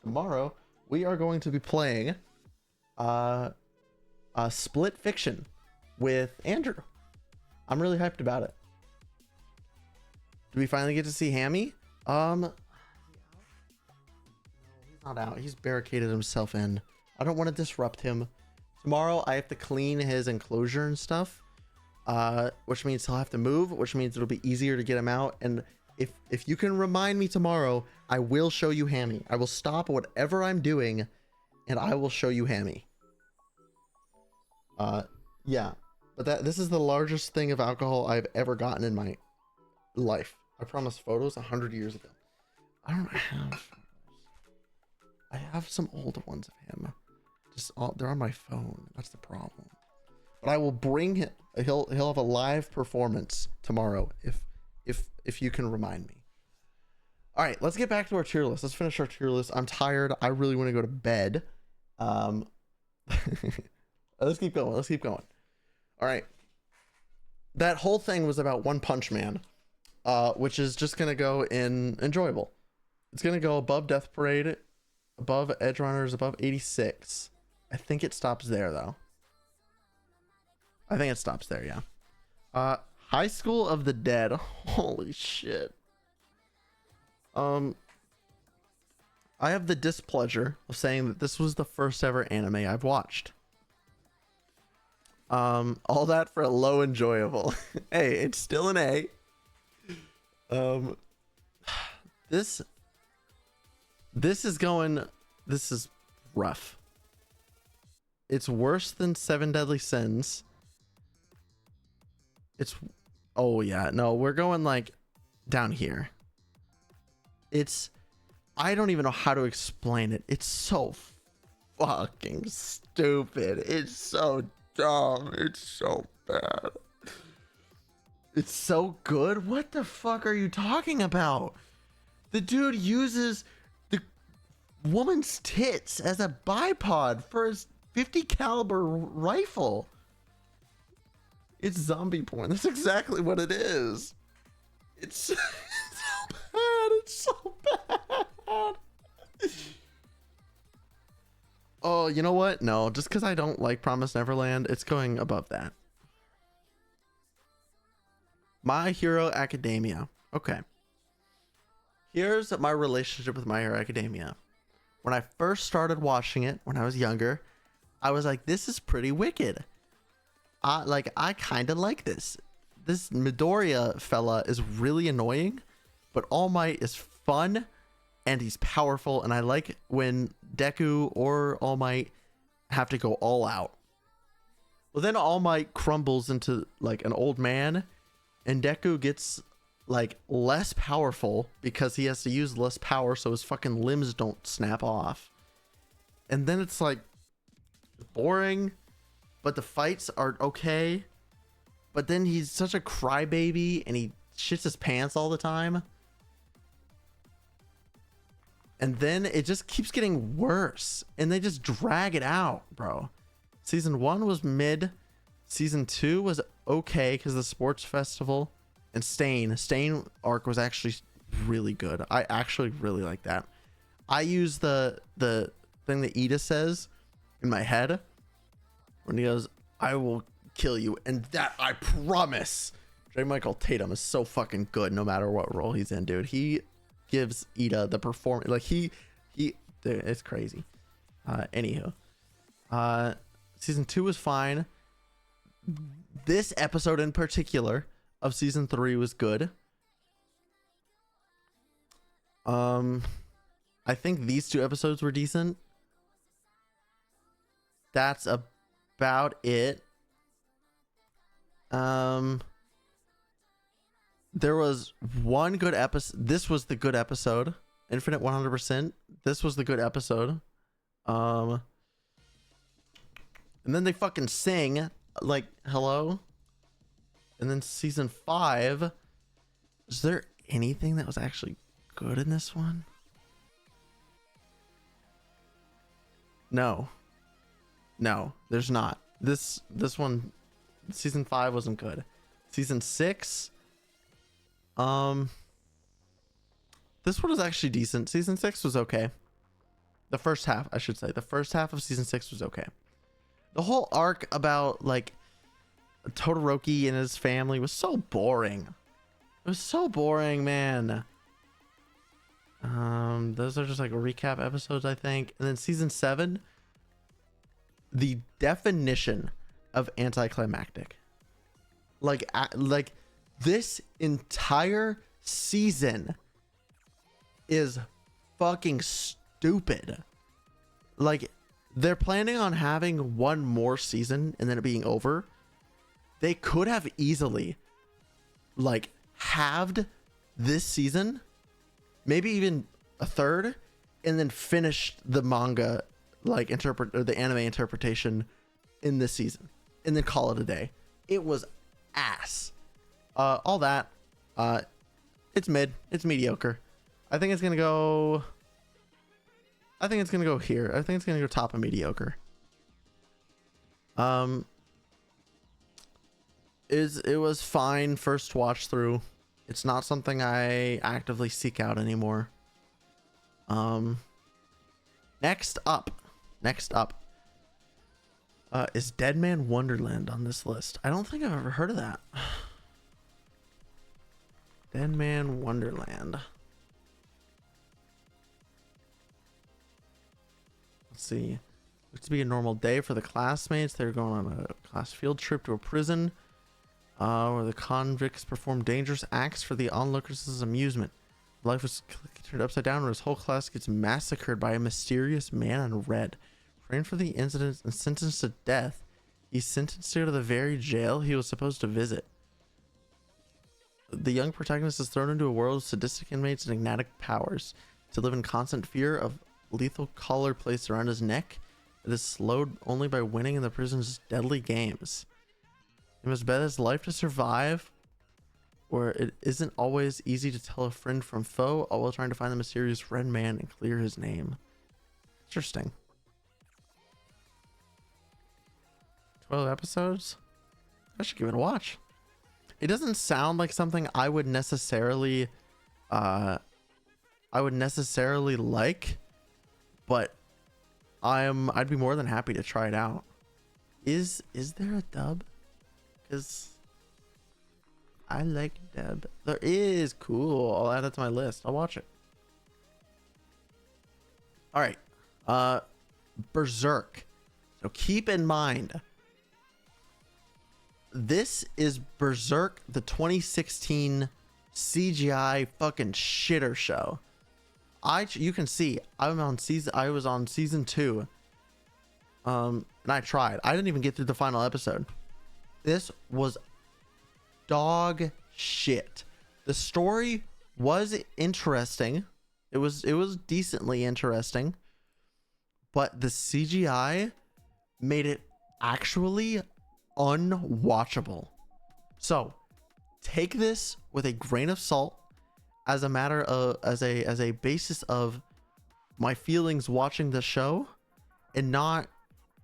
Tomorrow, we are going to be playing Split Fiction with Andrew. I'm really hyped about it. Do we finally get to see Hammy? No, he's not out. He's barricaded himself in. I don't want to disrupt him. Tomorrow, I have to clean his enclosure and stuff, which means he'll have to move, which means it'll be easier to get him out. And if you can remind me tomorrow, I will show you Hammy. I will stop whatever I'm doing, and I will show you Hammy. Yeah. But this is the largest thing of alcohol I've ever gotten in my life. I promised photos 100 years ago. I don't have photos. I have some older ones of him. They're on my phone. That's the problem. But I will bring him. He'll have a live performance tomorrow if you can remind me. All right, let's get back to our tier list. Let's finish our tier list. I'm tired. I really want to go to bed. Let's keep going. Let's keep going. All right. That whole thing was about One Punch Man, which is just gonna go in enjoyable. It's gonna go above Death Parade, above Edge Runners, above 86. I think it stops there though. I think it stops there, yeah. High School of the Dead. Holy shit. I have the displeasure of saying that this was the first ever anime I've watched. All that for a low enjoyable. Hey, it's still an A. This is rough. It's worse than Seven Deadly Sins. Oh yeah, no, we're going like down here. I don't even know how to explain it. It's so fucking stupid. It's so dumb. It's so bad. It's so good. What the fuck are you talking about? The dude uses the woman's tits as a bipod for his 50 caliber rifle. It's zombie porn. That's exactly what it is. It's so bad. It's so bad. Oh, you know what? No, just because I don't like Promised Neverland, it's going above that. My Hero Academia. Okay. Here's my relationship with My Hero Academia. When I first started watching it, when I was younger, I was like, this is pretty wicked. I kind of like this. This Midoriya fella is really annoying, but All Might is fun and he's powerful. And I like when Deku or All Might have to go all out. Well, then All Might crumbles into like an old man and Deku gets like less powerful because he has to use less power so his fucking limbs don't snap off. And then it's like boring, but the fights are okay. But then he's such a crybaby and he shits his pants all the time. And then it just keeps getting worse and they just drag it out, bro. Season 1 was mid. Season 2 was okay because the sports festival. And Stain arc was actually really good. I actually really like that. I use the thing that Ida says in my head when he goes, I will kill you. And that, I promise. J. Michael Tatum is so fucking good no matter what role he's in, dude. He gives Ida the performance. Like he dude, it's crazy. Anywho. Season 2 was fine. This episode in particular of season 3 was good. I think these 2 episodes were decent. That's about it. There was one good episode. This was the good episode. Infinite 100%. This was the good episode. And then they fucking sing like hello. And then season 5, is there anything that was actually good in this one? No. No, there's not. This one, season 5 wasn't good. Season 6, this one was actually decent. Season 6 was okay. The first half, I should say. The first half of season 6 was okay. The whole arc about like Todoroki and his family was so boring. It was so boring, man. Those are just like recap episodes, I think. And then season 7, the definition of anticlimactic. Like this entire season is fucking stupid. Like, they're planning on having one more season and then it being over. They could have easily like halved this season, maybe even a third, and then finished the manga like the anime interpretation in this season and then call it a day. It was ass. All that, it's mid, it's mediocre. I think it's gonna go here. I think it's gonna go top of mediocre. It was fine first watch through. It's not something I actively seek out anymore. Next up is Dead Man Wonderland on this list. I don't think I've ever heard of that. Dead Man Wonderland. Let's see. Looks to be a normal day for the classmates. They're going on a class field trip to a prison, where the convicts perform dangerous acts for the onlookers' amusement. Life is turned upside down where his whole class gets massacred by a mysterious man in red. Framed for the incident and sentenced to death, he's sentenced to go to the very jail he was supposed to visit. The young protagonist is thrown into a world of sadistic inmates and enigmatic powers, to live in constant fear of lethal collar placed around his neck. It is slowed only by winning in the prison's deadly games. He must bet his life to survive, where it isn't always easy to tell a friend from foe, all while trying to find the mysterious red man and clear his name. Interesting. 12 episodes? I should give it a watch. It doesn't sound like something I would necessarily like, but I'd be more than happy to try it out. Is there a dub? Because I like dub. There is. Cool. I'll add it to my list. I'll watch it. All right. Berserk. So keep in mind, this is Berserk, the 2016 CGI fucking shitter show. You can see I was on season 2. And I tried. I didn't even get through the final episode. This was dog shit. The story was interesting. It was decently interesting, but the CGI made it actually unwatchable. So take this with a grain of salt as a matter of as a basis of my feelings watching the show and not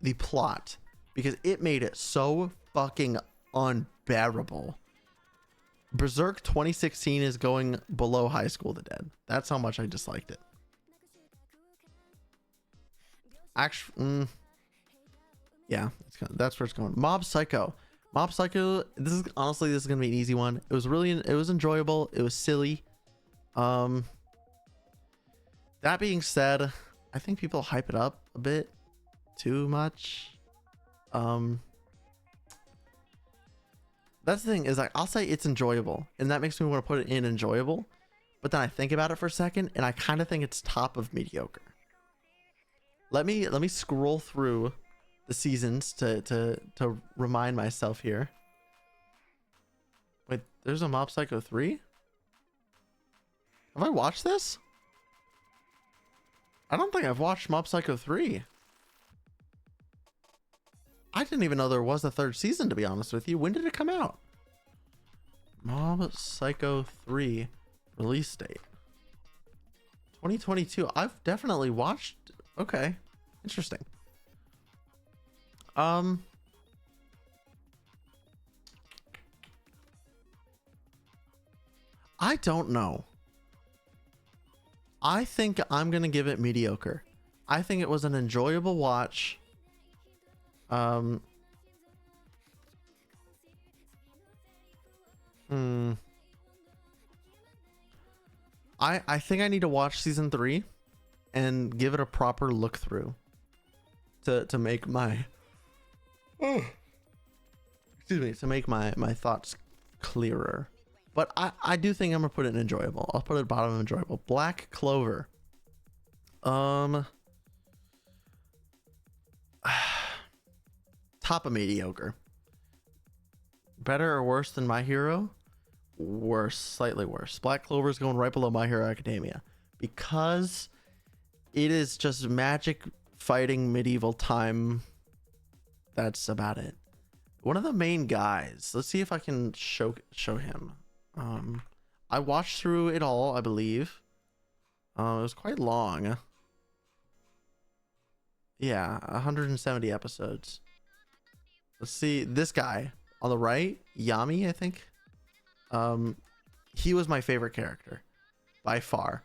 the plot, because it made it so fucking unbearable. Berserk 2016 is going below High School of the Dead. That's how much I disliked it. Actually, yeah, that's where it's going. Mob Psycho. This is gonna be an easy one. It was enjoyable. It was silly. That being said, I think people hype it up a bit too much. That's the thing, is like, I'll say it's enjoyable, and that makes me want to put it in enjoyable, but then I think about it for a second and I kind of think it's top of mediocre. Let me scroll through the seasons to remind myself here. Wait, there's a Mob Psycho 3? Have I watched this? I don't think I've watched Mob Psycho 3. I didn't even know there was a third season, to be honest with you. When did it come out? Mob Psycho 3 release date 2022. I've definitely watched. Okay, interesting. Um, I don't know. I think I'm gonna give it mediocre. I think it was an enjoyable watch. Um, I think I need to watch season 3 and give it a proper look through to make my excuse me, to make my thoughts clearer. But I do think I'm gonna put it in enjoyable. I'll put it at bottom of enjoyable. Black Clover. Top of mediocre. Better or worse than My Hero? Worse, slightly worse. Black Clover is going right below My Hero Academia because it is just magic fighting medieval time. That's about it. One of the main guys. Let's see if I can show him. I watched through it all, I believe. It was quite long. Yeah, 170 episodes. Let's see this guy on the right, Yami, I think. He was my favorite character by far,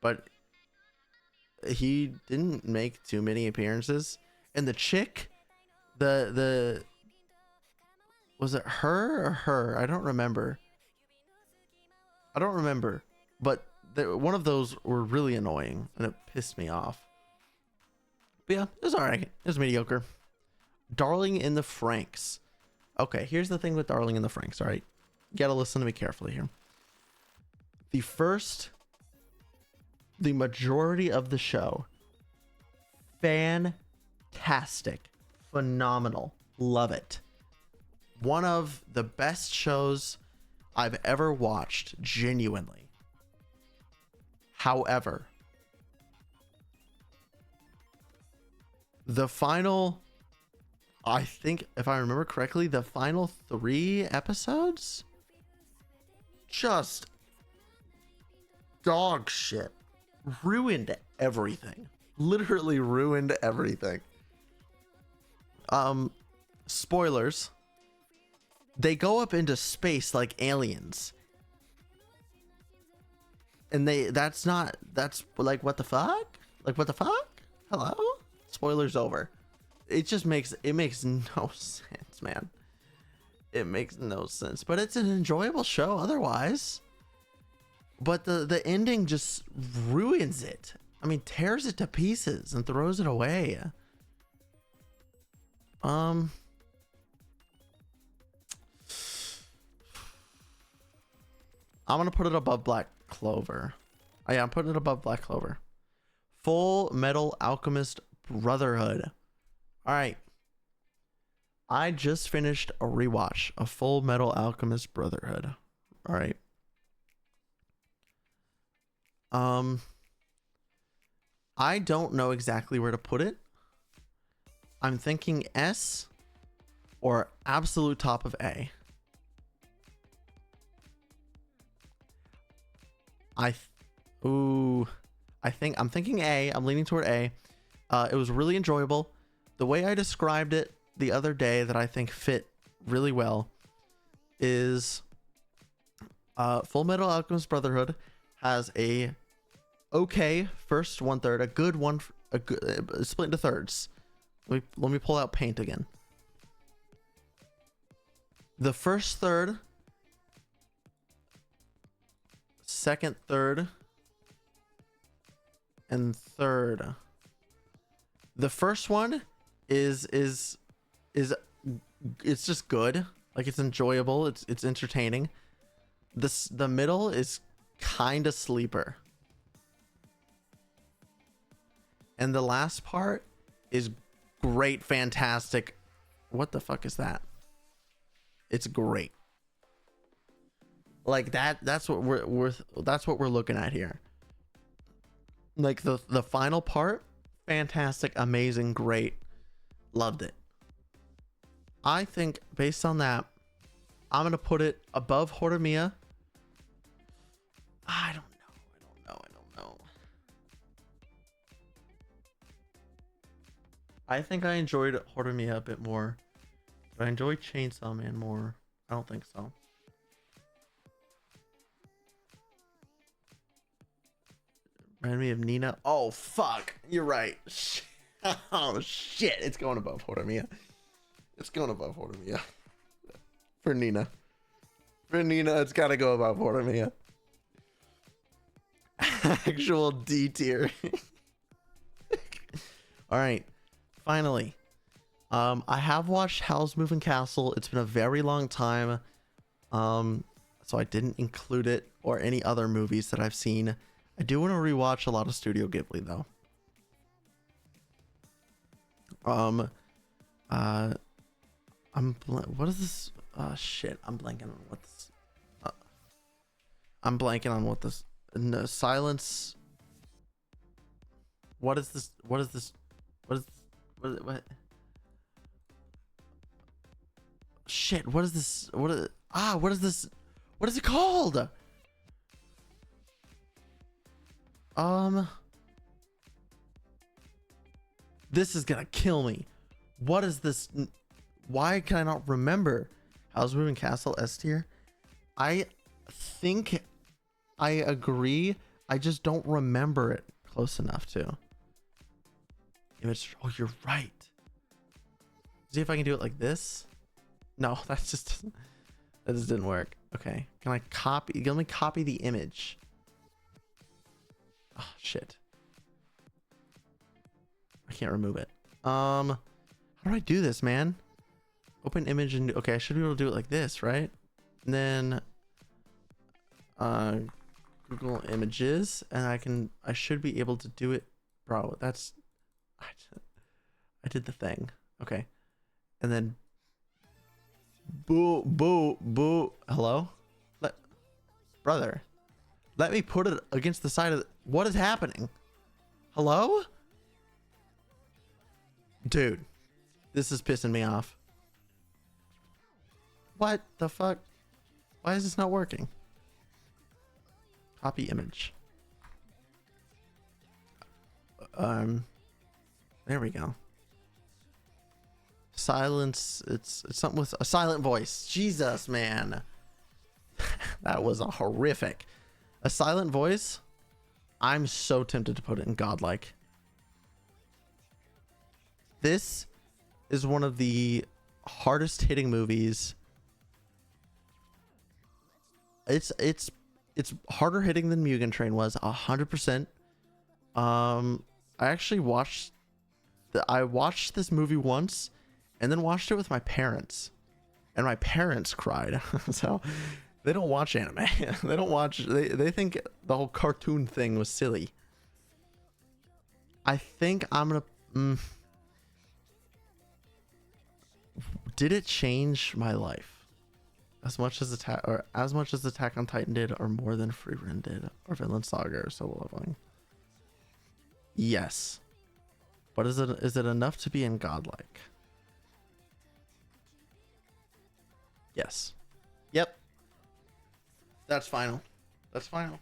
but he didn't make too many appearances. And the chick, the was it her or her? I don't remember. But one of those were really annoying and it pissed me off. But yeah, it was alright. It was mediocre. Darling in the Franxx. Okay, here's the thing with Darling in the Franxx, alright? You gotta listen to me carefully here. The majority of the show, fantastic, phenomenal, love it. One of the best shows I've ever watched, genuinely. However, the final, I think if I remember correctly, the final 3 episodes, just dog shit. Ruined everything. Literally ruined everything. Spoilers. They go up into space like aliens. And that's like, what the fuck? Like, what the fuck? Hello? Spoilers over. It makes no sense, man. It makes no sense. But it's an enjoyable show otherwise. But the ending just ruins it. I mean, tears it to pieces and throws it away. I'm gonna put it above Black Clover. Oh yeah, I'm putting it above Black Clover. Full Metal Alchemist Brotherhood. All right. I just finished a rewatch of Full Metal Alchemist Brotherhood. All right. I don't know exactly where to put it. I'm thinking S or absolute top of A. I'm thinking A. I'm leaning toward A. It was really enjoyable. The way I described it the other day that I think fit really well is Full Metal Alchemist Brotherhood has a okay first 1/3, a good one, split into thirds. Let me pull out Paint again. The first third, second third, and third. The first one is it's just good. Like, it's enjoyable. It's entertaining. The middle is kind of sleeper. And the last part is great, fantastic. What the fuck is that? It's great. Like that's what we're looking at here. Like the final part, fantastic, amazing, great. Loved it. I think based on that, I'm gonna put it above Horimiya. I don't know. I think I enjoyed Horimiya a bit more, but I enjoy Chainsaw Man more. I don't think so. Remind me of Nina. Oh fuck, you're right. Oh shit, it's going above Horimiya. It's going above Horimiya. For Nina. For Nina, it's gotta go above Horimiya. Actual D tier. All right, finally. I have watched Howl's Moving Castle. It's been a very long time. So I didn't include it or any other movies that I've seen. I do want to rewatch a lot of Studio Ghibli though. What is this? Shit, I'm blanking on what this. I'm blanking on what this. No, silence. What is this? What is this? What? Shit, what is this? What is this? What is it called? This is gonna kill me. What is this? Why can I not remember? Howl's Moving Castle S tier? I think I agree. I just don't remember it close enough to. Image. Oh, you're right. See if I can do it like this. No, that just didn't work. Okay, can I copy? Let me copy the image. Oh shit. I can't remove it. How do I do this, man? Open image and okay, I should be able to do it like this, right? And then Google Images, and I should be able to do it, bro. That's I did the thing. Okay, and then boo. Hello, brother. Let me put it against the side of what is happening. Hello, dude. This is pissing me off. What the fuck? Why is this not working? Copy image. There we go. Silence. It's something with a silent voice. Jesus, man. That was a horrific. A silent voice. I'm so tempted to put it in godlike. This is one of the hardest hitting movies. It's harder hitting than Mugen Train was 100%. I actually watched this movie once and then watched it with my parents, and my parents cried. So they don't watch anime. They don't watch. They think the whole cartoon thing was silly. I think I'm gonna. Did it change my life as much as Attack on Titan did, or more than Frieren did, or Vinland Saga, or Solo Leveling? Yes, but is it enough to be in godlike? Yes. Yep. That's final. That's final.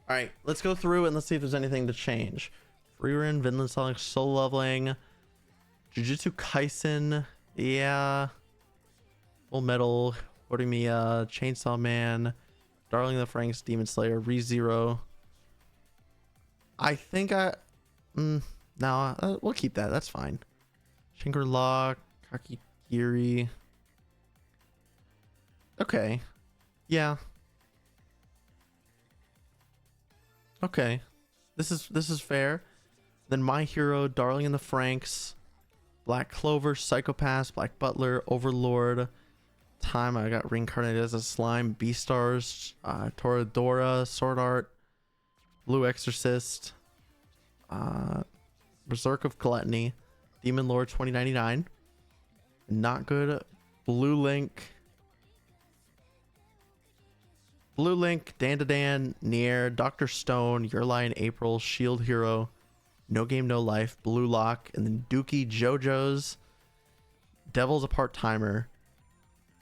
All right, let's go through and let's see if there's anything to change. Frieren, Vinland Saga, Solo Leveling, Jujutsu Kaisen, yeah. Full Metal, Horimiya, Chainsaw Man, Darling in the Franxx, Demon Slayer, ReZero. I think we'll keep that. That's fine. Shingri-La, Kakigiri. Okay. Yeah. Okay. This is fair. Then My Hero, Darling in the Franxx, Black Clover, Psychopaths, Black Butler, Overlord. Time I got reincarnated as a slime, Beastars, Toradora, Sword Art, Blue Exorcist, Berserk of Gluttony, Demon Lord 2099, not good, Blue Link, Dan to Dan, Nier, Dr. Stone, Your Lie in April, Shield Hero, No Game No Life, Blue Lock, and then Dookie, JoJo's, Devil's a Part-Timer,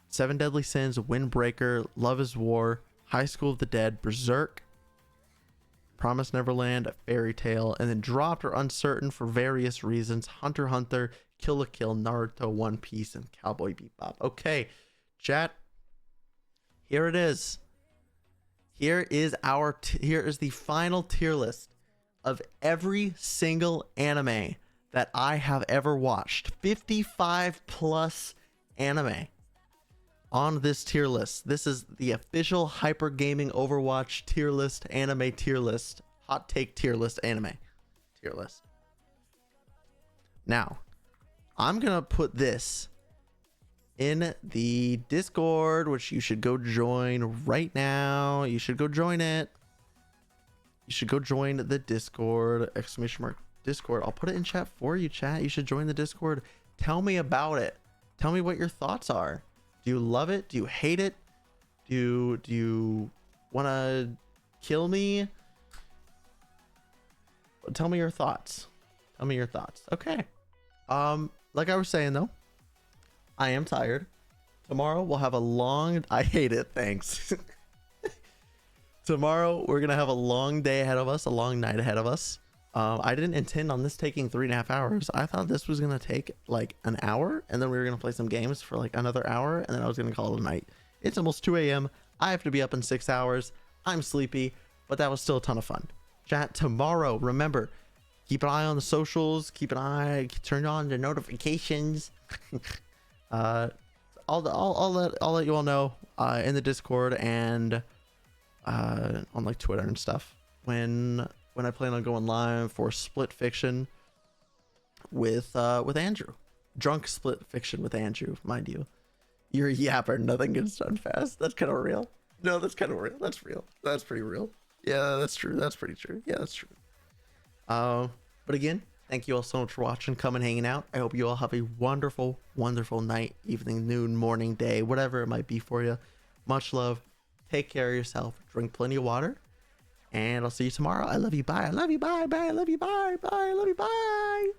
Seven Deadly Sins, Windbreaker, Love is War, High School of the Dead, Berserk, Promise Neverland, A Fairy Tale, and then dropped or uncertain for various reasons, Hunter x Hunter, Kill la Kill, Naruto, One Piece, and Cowboy Bebop. Okay, chat. Here it is. Here is the final tier list of every single anime that I have ever watched. 55 plus anime on this tier list. This is the official Hyper Gaming Overwatch tier list, anime tier list, hot take tier list, anime tier list. Now, I'm gonna put this in the Discord, which you should go join right now. You should go join it. You should go join the Discord, Discord. I'll put it in chat for you, chat. You should join the Discord. Tell me about it. Tell me what your thoughts are. Do you love it? Do you hate it? Do you want to kill me? Tell me your thoughts. Tell me your thoughts. Okay. Like I was saying though, I am tired. Tomorrow we'll have a long... I hate it. Thanks. Tomorrow we're going to have a long day ahead of us, a long night ahead of us. I didn't intend on this taking 3.5 hours. I thought this was going to take like an hour, and then we were going to play some games for like another hour, and then I was going to call it a night. It's almost 2 a.m. I have to be up in 6 hours. I'm sleepy, but that was still a ton of fun. Chat, tomorrow, remember, keep an eye on the socials, turn on the notifications. I'll let you all know in the Discord and on like Twitter and stuff when I plan on going live for Split Fiction with Andrew. Drunk Split Fiction with Andrew, mind you. You're a yapper, nothing gets done fast. That's kind of real. No, that's kind of real. That's real. That's pretty real. Yeah, that's true. That's pretty true. Yeah, that's true. But again, thank you all so much for watching, coming, hanging out. I hope you all have a wonderful, wonderful night, evening, noon, morning, day, whatever it might be for you. Much love. Take care of yourself. Drink plenty of water. And I'll see you tomorrow. I love you. Bye. I love you. Bye. Bye. I love you. Bye. Bye. I love you. Bye.